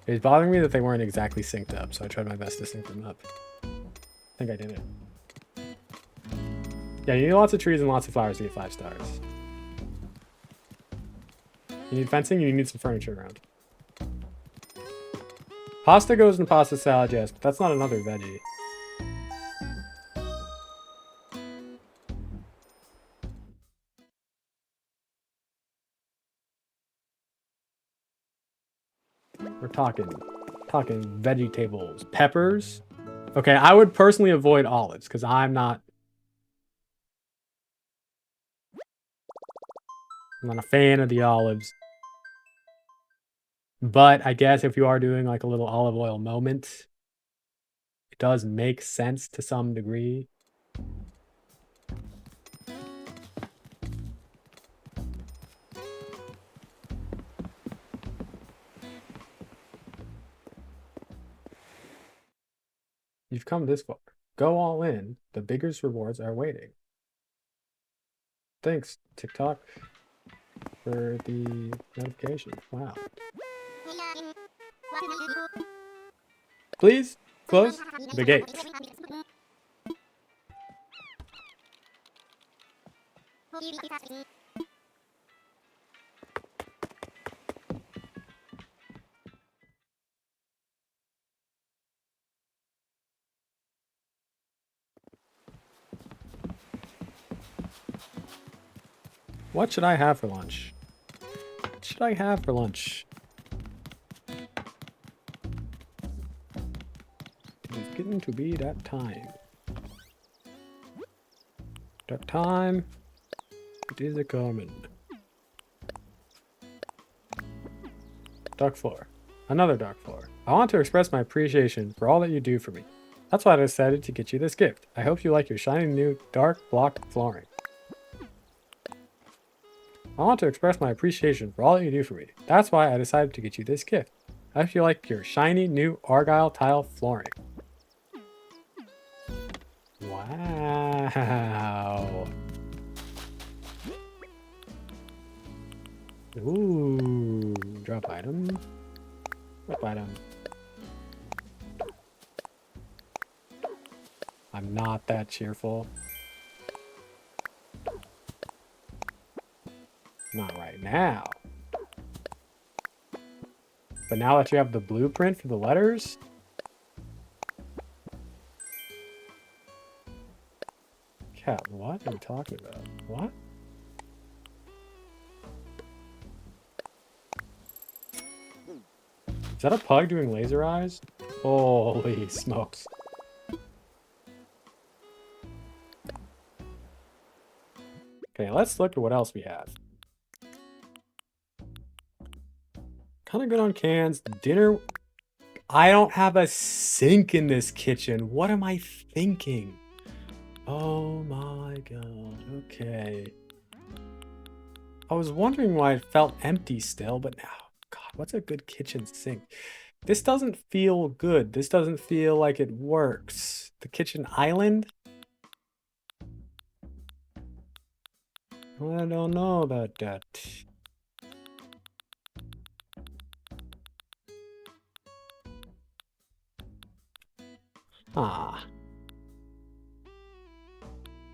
It was bothering me that they weren't exactly synced up, so I tried my best to sync them up. I think I did it. Yeah, you need lots of trees and lots of flowers to get 5 stars. You need fencing, you need some furniture around. Pasta goes in pasta salad, yes, but that's not another veggie. We're talking Talking vegetables. Peppers. Okay, I would personally avoid olives because I'm not a fan of the olives. But I guess if you are doing like a little olive oil moment, it does make sense to some degree. You've come this far. Go all in. The biggest rewards are waiting. Thanks, TikTok, for the notification. Wow. Please close the gate. What should I have for lunch? What should I have for lunch? It's getting to be that time. That time. It is a coming. Dark floor. Another dark floor. I want to express my appreciation for all that you do for me. That's why I decided to get you this gift. I hope you like your shiny new dark block flooring. I want to express my appreciation for all that you do for me. That's why I decided to get you this gift. I hope you like your shiny new Argyle tile flooring. Wow. Ooh, drop item. Drop item. I'm not that cheerful. Not right now. But now that you have the blueprint for the letters, Cat, what are you talking about? What? Is that a pug doing laser eyes? Holy smokes. Okay, let's look at what else we have. Kind of good on cans. Dinner. I don't have a sink in this kitchen. What am I thinking? Oh my god. Okay. I was wondering why it felt empty still, but now, god, what's a good kitchen sink? This doesn't feel good. This doesn't feel like it works. The kitchen island? I don't know about that. Ah.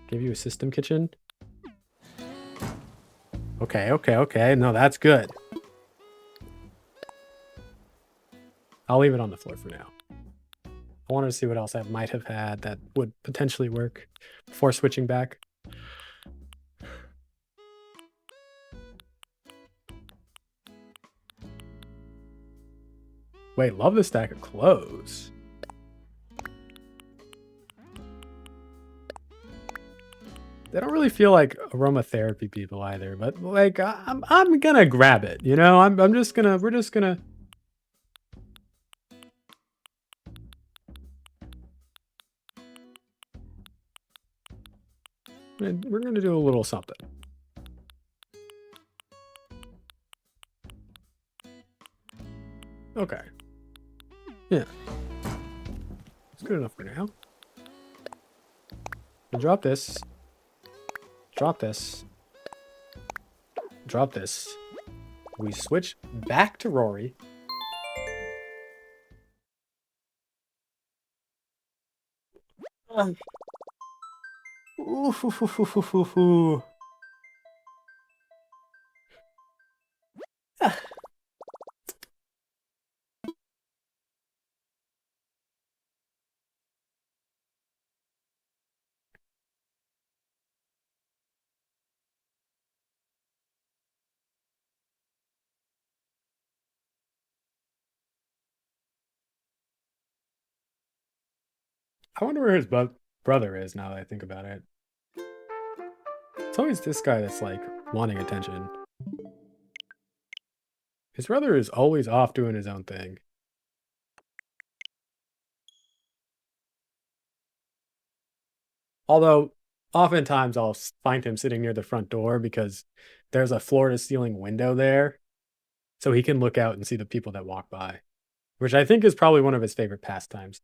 Give you a system kitchen? Okay, okay, okay. No, that's good. I'll leave it on the floor for now. I wanted to see what else I might have had that would potentially work before switching back. Wait, love the stack of clothes. They don't really feel like aromatherapy people either, but like I'm gonna grab it, you know? We're just gonna do a little something. Okay. Yeah. It's good enough for now. I'll drop this. Drop this. Drop this. We switch back to Rory. Ooh, hoo, hoo, hoo, hoo, hoo, hoo. I wonder where his brother is now that I think about it. It's always this guy that's like wanting attention. His brother is always off doing his own thing. Although, oftentimes I'll find him sitting near the front door because there's a floor-to-ceiling window there, so he can look out and see the people that walk by, which I think is probably one of his favorite pastimes.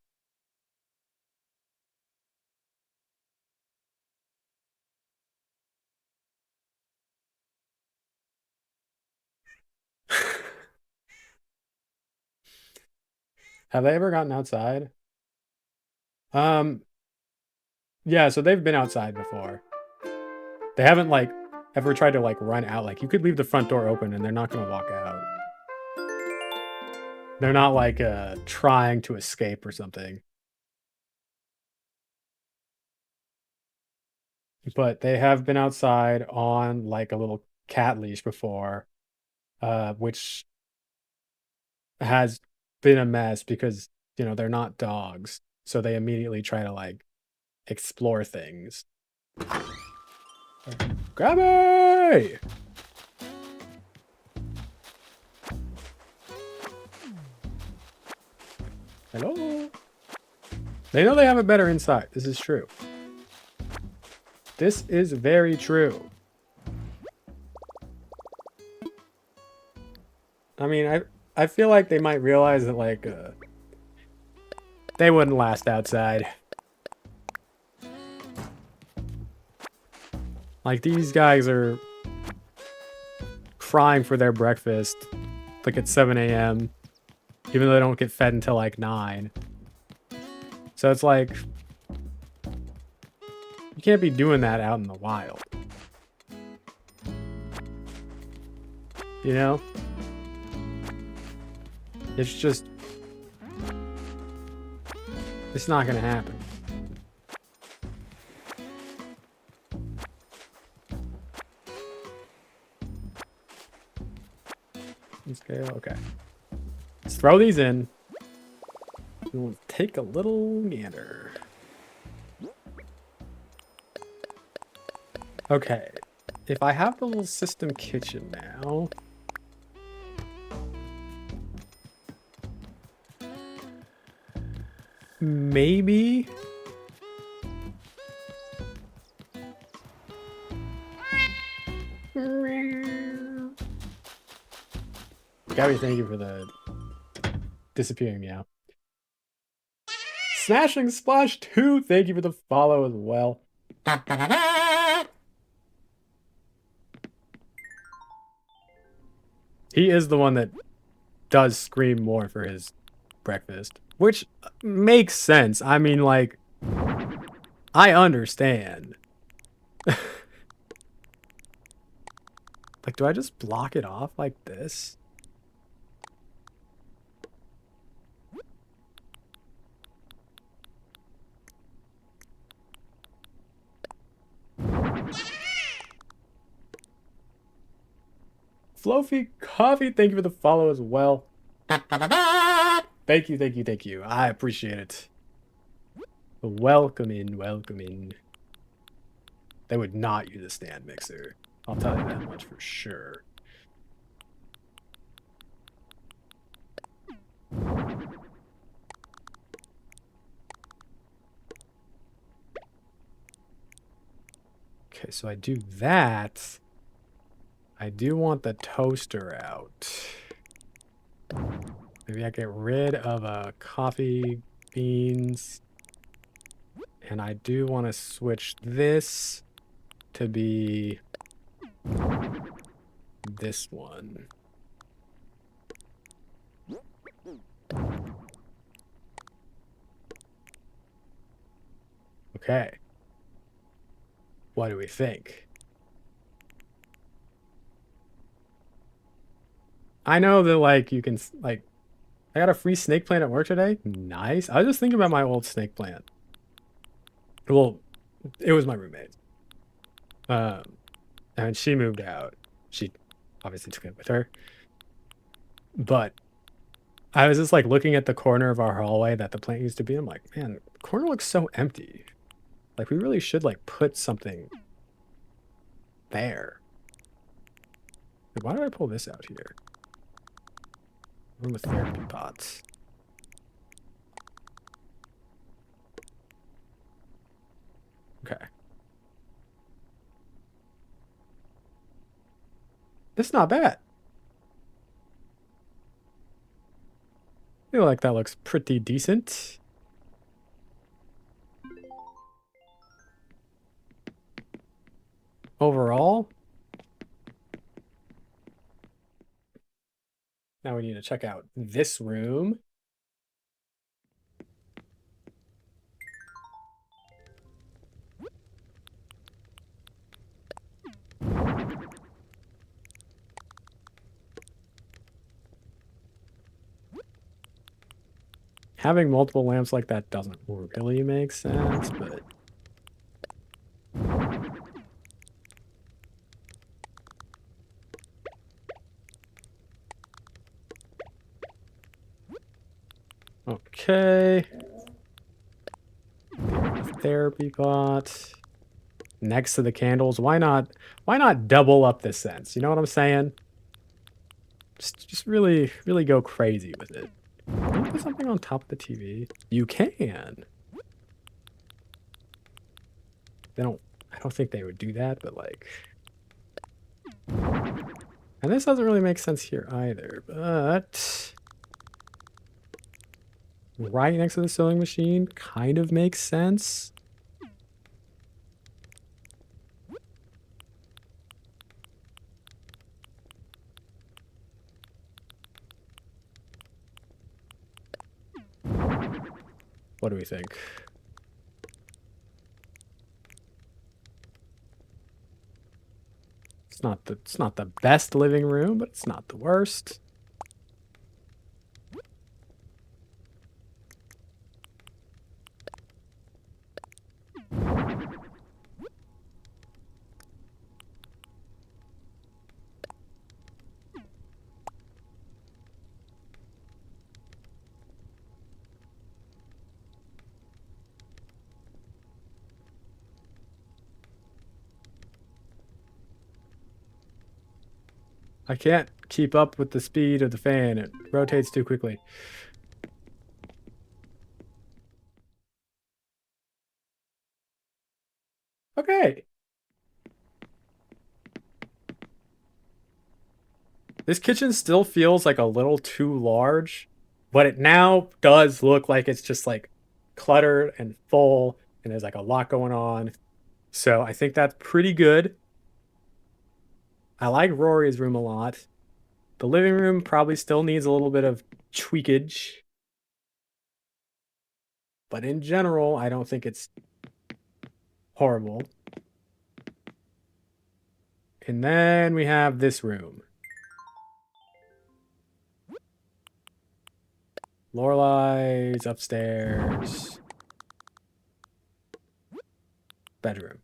Have they ever gotten outside? Um, yeah, so they've been outside before. They haven't, like, ever tried to, like, run out. Like, you could leave the front door open and they're not gonna walk out. They're not, like, trying to escape or something. But they have been outside on, like, a little cat leash before, which has been a mess because, you know, they're not dogs, so they immediately try to, like, explore things. Grabby! Hello? They know they have it better inside. This is true. This is very true. I mean, I feel like they might realize that, like, they wouldn't last outside. Like, these guys are crying for their breakfast, like, at 7 a.m., even though they don't get fed until, like, 9. So it's like, you can't be doing that out in the wild. You know? It's just... it's not gonna happen. Scale, okay. Let's throw these in. We'll take a little gander. Okay. If I have the little system kitchen now... maybe... Gabby, thank you for the disappearing meow. Smashing Splash 2, thank you for the follow as well. He is the one that does scream more for his breakfast, which makes sense. I mean, like, I understand. Like, do I just block it off like this? Flofi Coffee, thank you for the follow as well. Thank you, thank you, thank you. I appreciate it. Welcome in, welcome in. They would not use a stand mixer. I'll tell you that much for sure. Okay, so I do that. I do want the toaster out. Maybe I get rid of coffee beans. And I do want to switch this to be this one. Okay. What do we think? I know that, like, you can, like, I got a free snake plant at work today. Nice. I was just thinking about my old snake plant. Well, it was my roommate. And she moved out. She obviously took it with her. But I was just like looking at the corner of our hallway that the plant used to be. I'm like, man, the corner looks so empty. Like we really should like put something there. Like, why did I pull this out here? Room with therapy pots. Okay. This is not bad. I feel like that looks pretty decent. Overall. Now we need to check out this room. Having multiple lamps like that doesn't really make sense, but... Okay. Therapy pot. Next to the candles. Why not double up the scents? You know what I'm saying? Just really go crazy with it. Can you put something on top of the TV? You can. I don't think they would do that, but like... And this doesn't really make sense here either, but... Right next to the sewing machine kind of makes sense. What do we think? It's not the best living room, but it's not the worst. I can't keep up with the speed of the fan. It rotates too quickly. Okay. This kitchen still feels like a little too large, but it now does look like it's just like cluttered and full, and there's like a lot going on. So I think that's pretty good. I like Rory's room a lot. The living room probably still needs a little bit of tweakage. But in general, I don't think it's horrible. And then we have this room. Lorelai's upstairs. Bedroom.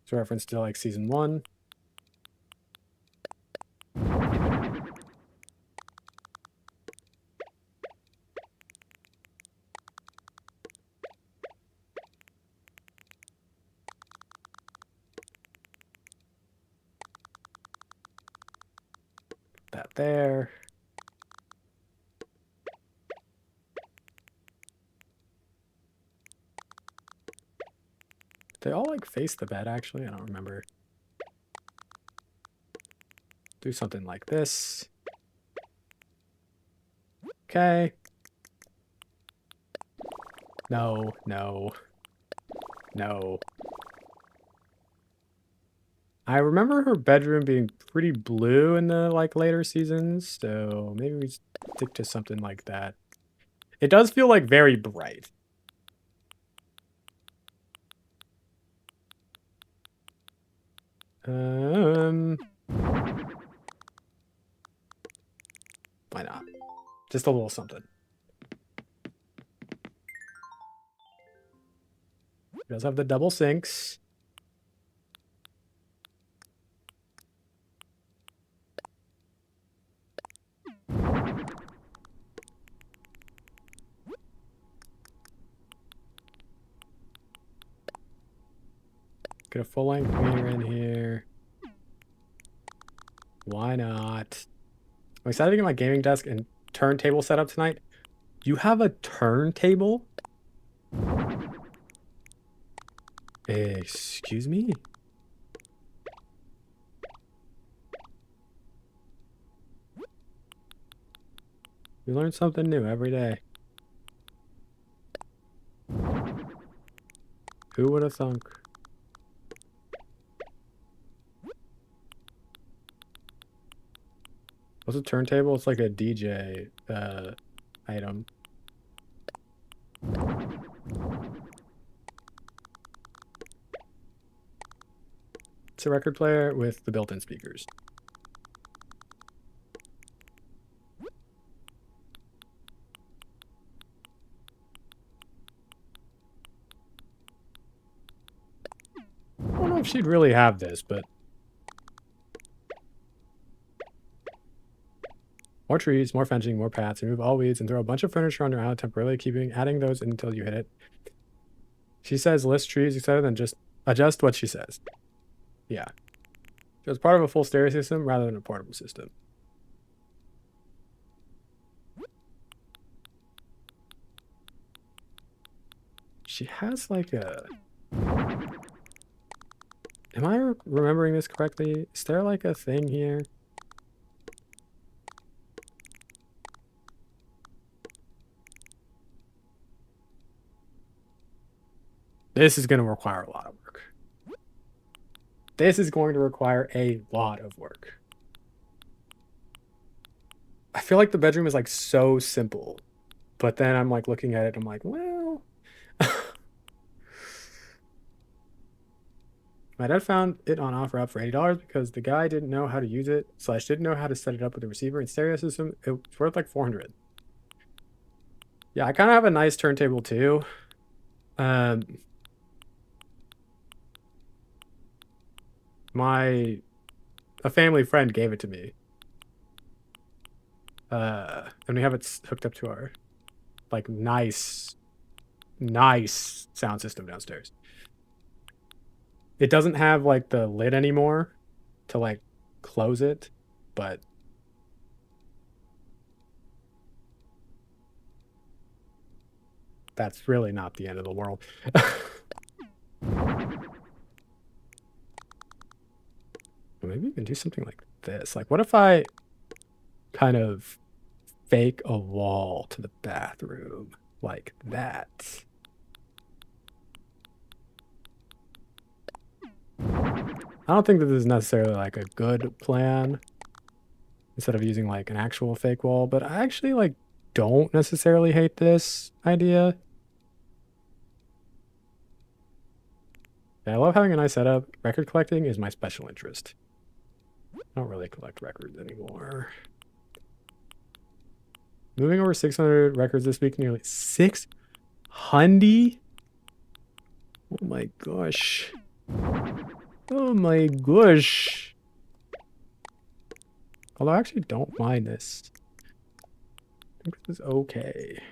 It's a reference to like season 1. That there. They all like face the bed actually, I don't remember. Do something like this. Okay. No, no. No. I remember her bedroom being pretty blue in the like later seasons, so maybe we stick to something like that. It does feel like very bright. Why not? Just a little something. It does have the double sinks. Get a full-length mirror in here. Why not? I'm excited to get my gaming desk and turntable set up tonight. You have a turntable? Excuse me? You learn something new every day. Who would have thunk? What's a turntable? It's like a DJ item. It's a record player with the built-in speakers. I don't know if she'd really have this, but more trees, more fencing, more paths. Remove all weeds and throw a bunch of furniture on your island, temporarily adding those until you hit it. She says list trees, etc. Then just adjust what she says. Yeah. So it's part of a full stereo system rather than a portable system. She has like a... Am I remembering this correctly? Is there like a thing here? This is going to require a lot of work. This is going to require a lot of work. I feel like the bedroom is like so simple, but then I'm like looking at it, I'm like, well... My dad found it on OfferUp for $80 because the guy didn't know how to use it, / didn't know how to set it up with the receiver and stereo system. It's worth like $400. Yeah, I kind of have a nice turntable too. A family friend gave it to me. And we have it hooked up to our like nice sound system downstairs. It doesn't have like the lid anymore to like close it, but that's really not the end of the world. Maybe we can do something like this. Like, what if I kind of fake a wall to the bathroom like that? I don't think that this is necessarily like a good plan instead of using like an actual fake wall, but I actually like don't necessarily hate this idea. Yeah, I love having a nice setup. Record collecting is my special interest. I don't really collect records anymore. Moving over 600 records this week, nearly 600? Oh my gosh. Oh my gosh. Although I actually don't mind this. I think this is okay.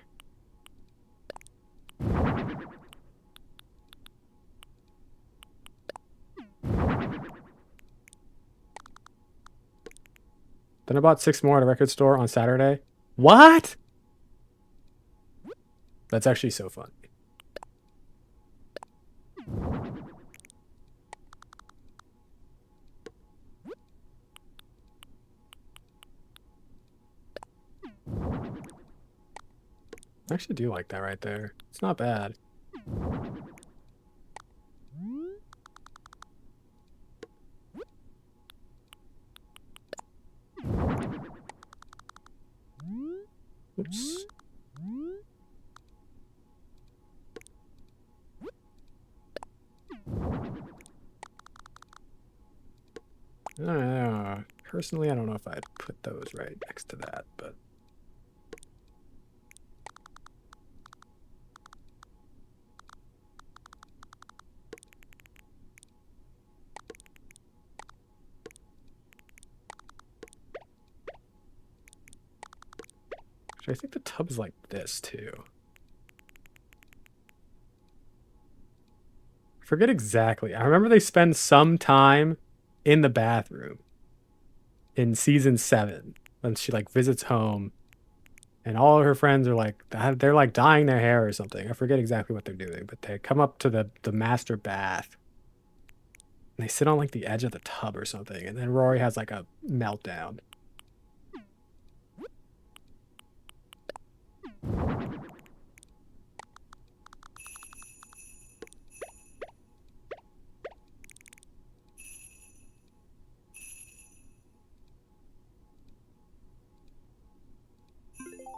Then I bought 6 more at a record store on Saturday. What? That's actually so fun. I actually do like that right there. It's not bad. Oops. I don't know. Personally, I don't know if I'd put those right next to that, but... Actually, I think the tub is like this too. I forget exactly. I remember they spend some time in the bathroom in season 7 when she like visits home, and all of her friends are like they're like dyeing their hair or something. I forget exactly what they're doing, but they come up to the master bath and they sit on like the edge of the tub or something, and then Rory has like a meltdown.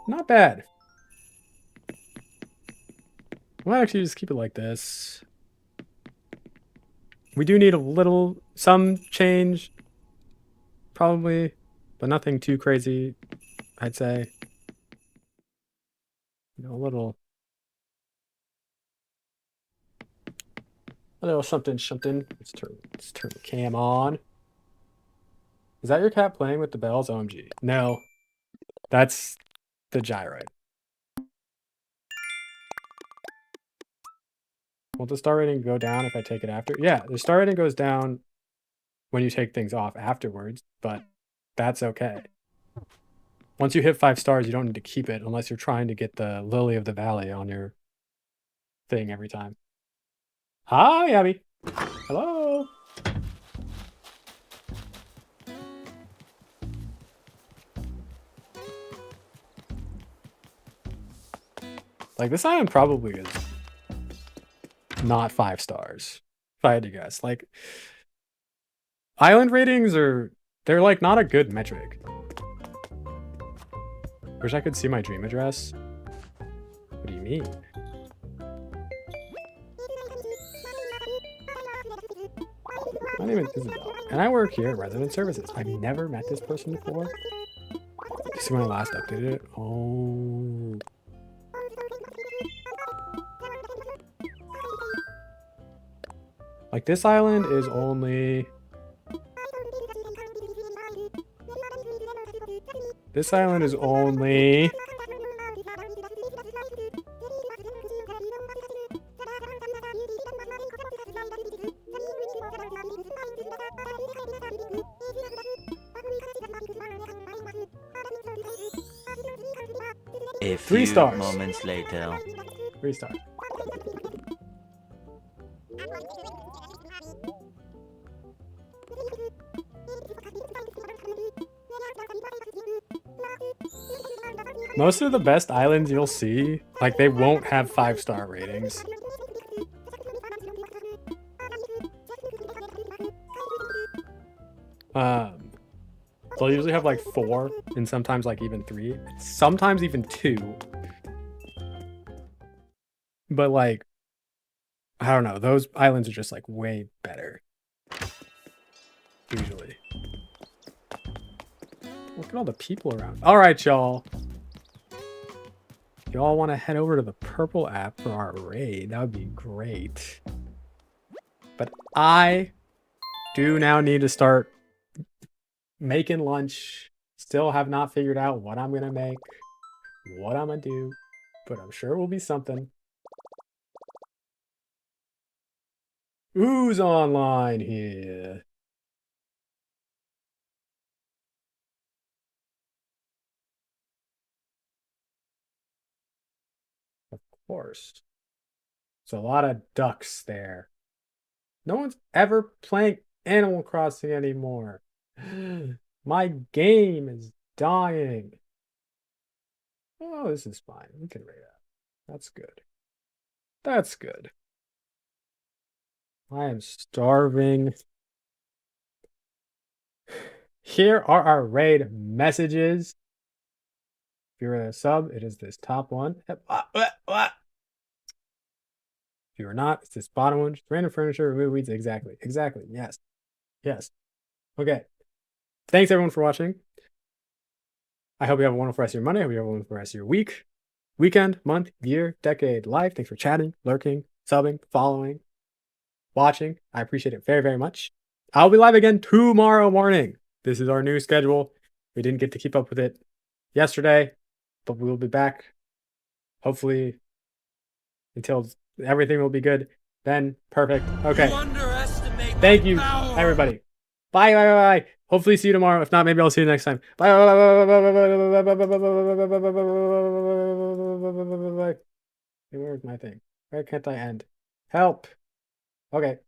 Not bad. I might actually just keep it like this. We do need some change, probably, but nothing too crazy, I'd say. You know, a little something. Let's turn the cam on. Is that your cat playing with the bells? OMG. No, that's the gyroid. Will the star rating go down if I take it after? Yeah, the star rating goes down when you take things off afterwards, but that's okay. Once you hit 5 stars, you don't need to keep it unless you're trying to get the Lily of the Valley on your thing every time. Hi, Abby. Hello. Like, this island probably is not 5 stars, if I had to guess. Like, island ratings they're like not a good metric. Wish I could see my dream address. What do you mean? My name is Isabel, and I work here at Resident Services. I've never met this person before. This is when I last updated it. Oh. Like, this island is only... This island is only... A 3 few stars. moments later. 3 stars. Most of the best islands you'll see, like, they won't have 5-star ratings. They'll usually have like 4 and sometimes like even 3, sometimes even 2. But like, I don't know, those islands are just like way better. Usually. Look at all the people around. All right, y'all. You all want to head over to the purple app for our raid? That would be great. But I do now need to start making lunch. Still have not figured out what I'm gonna make, what I'm gonna do, but I'm sure it will be something. Who's online here? Of course. There's a lot of ducks there. No one's ever playing Animal Crossing anymore. My game is dying. Oh, this is fine. We can rate that. That's good. That's good. I am starving. Here are our raid messages. If you're a sub, it is this top one. If you are not, it's this bottom one. Just random furniture, remove weeds. Exactly. Exactly. Yes. Yes. Okay. Thanks everyone for watching. I hope you have a wonderful rest of your Monday. I hope you have a wonderful rest of your week, weekend, month, year, decade, life. Thanks for chatting, lurking, subbing, following, watching. I appreciate it very, very much. I'll be live again tomorrow morning. This is our new schedule. We didn't get to keep up with it yesterday. but we'll be back. Hopefully, until everything will be good. Then perfect. Okay. Thank you, everybody. Bye, bye, bye, bye. Hopefully, see you tomorrow. If not, maybe I'll see you next time. Bye, bye, bye, bye, bye, bye, bye, bye, bye, bye. Where's my thing? Where can't I end? Help. Okay.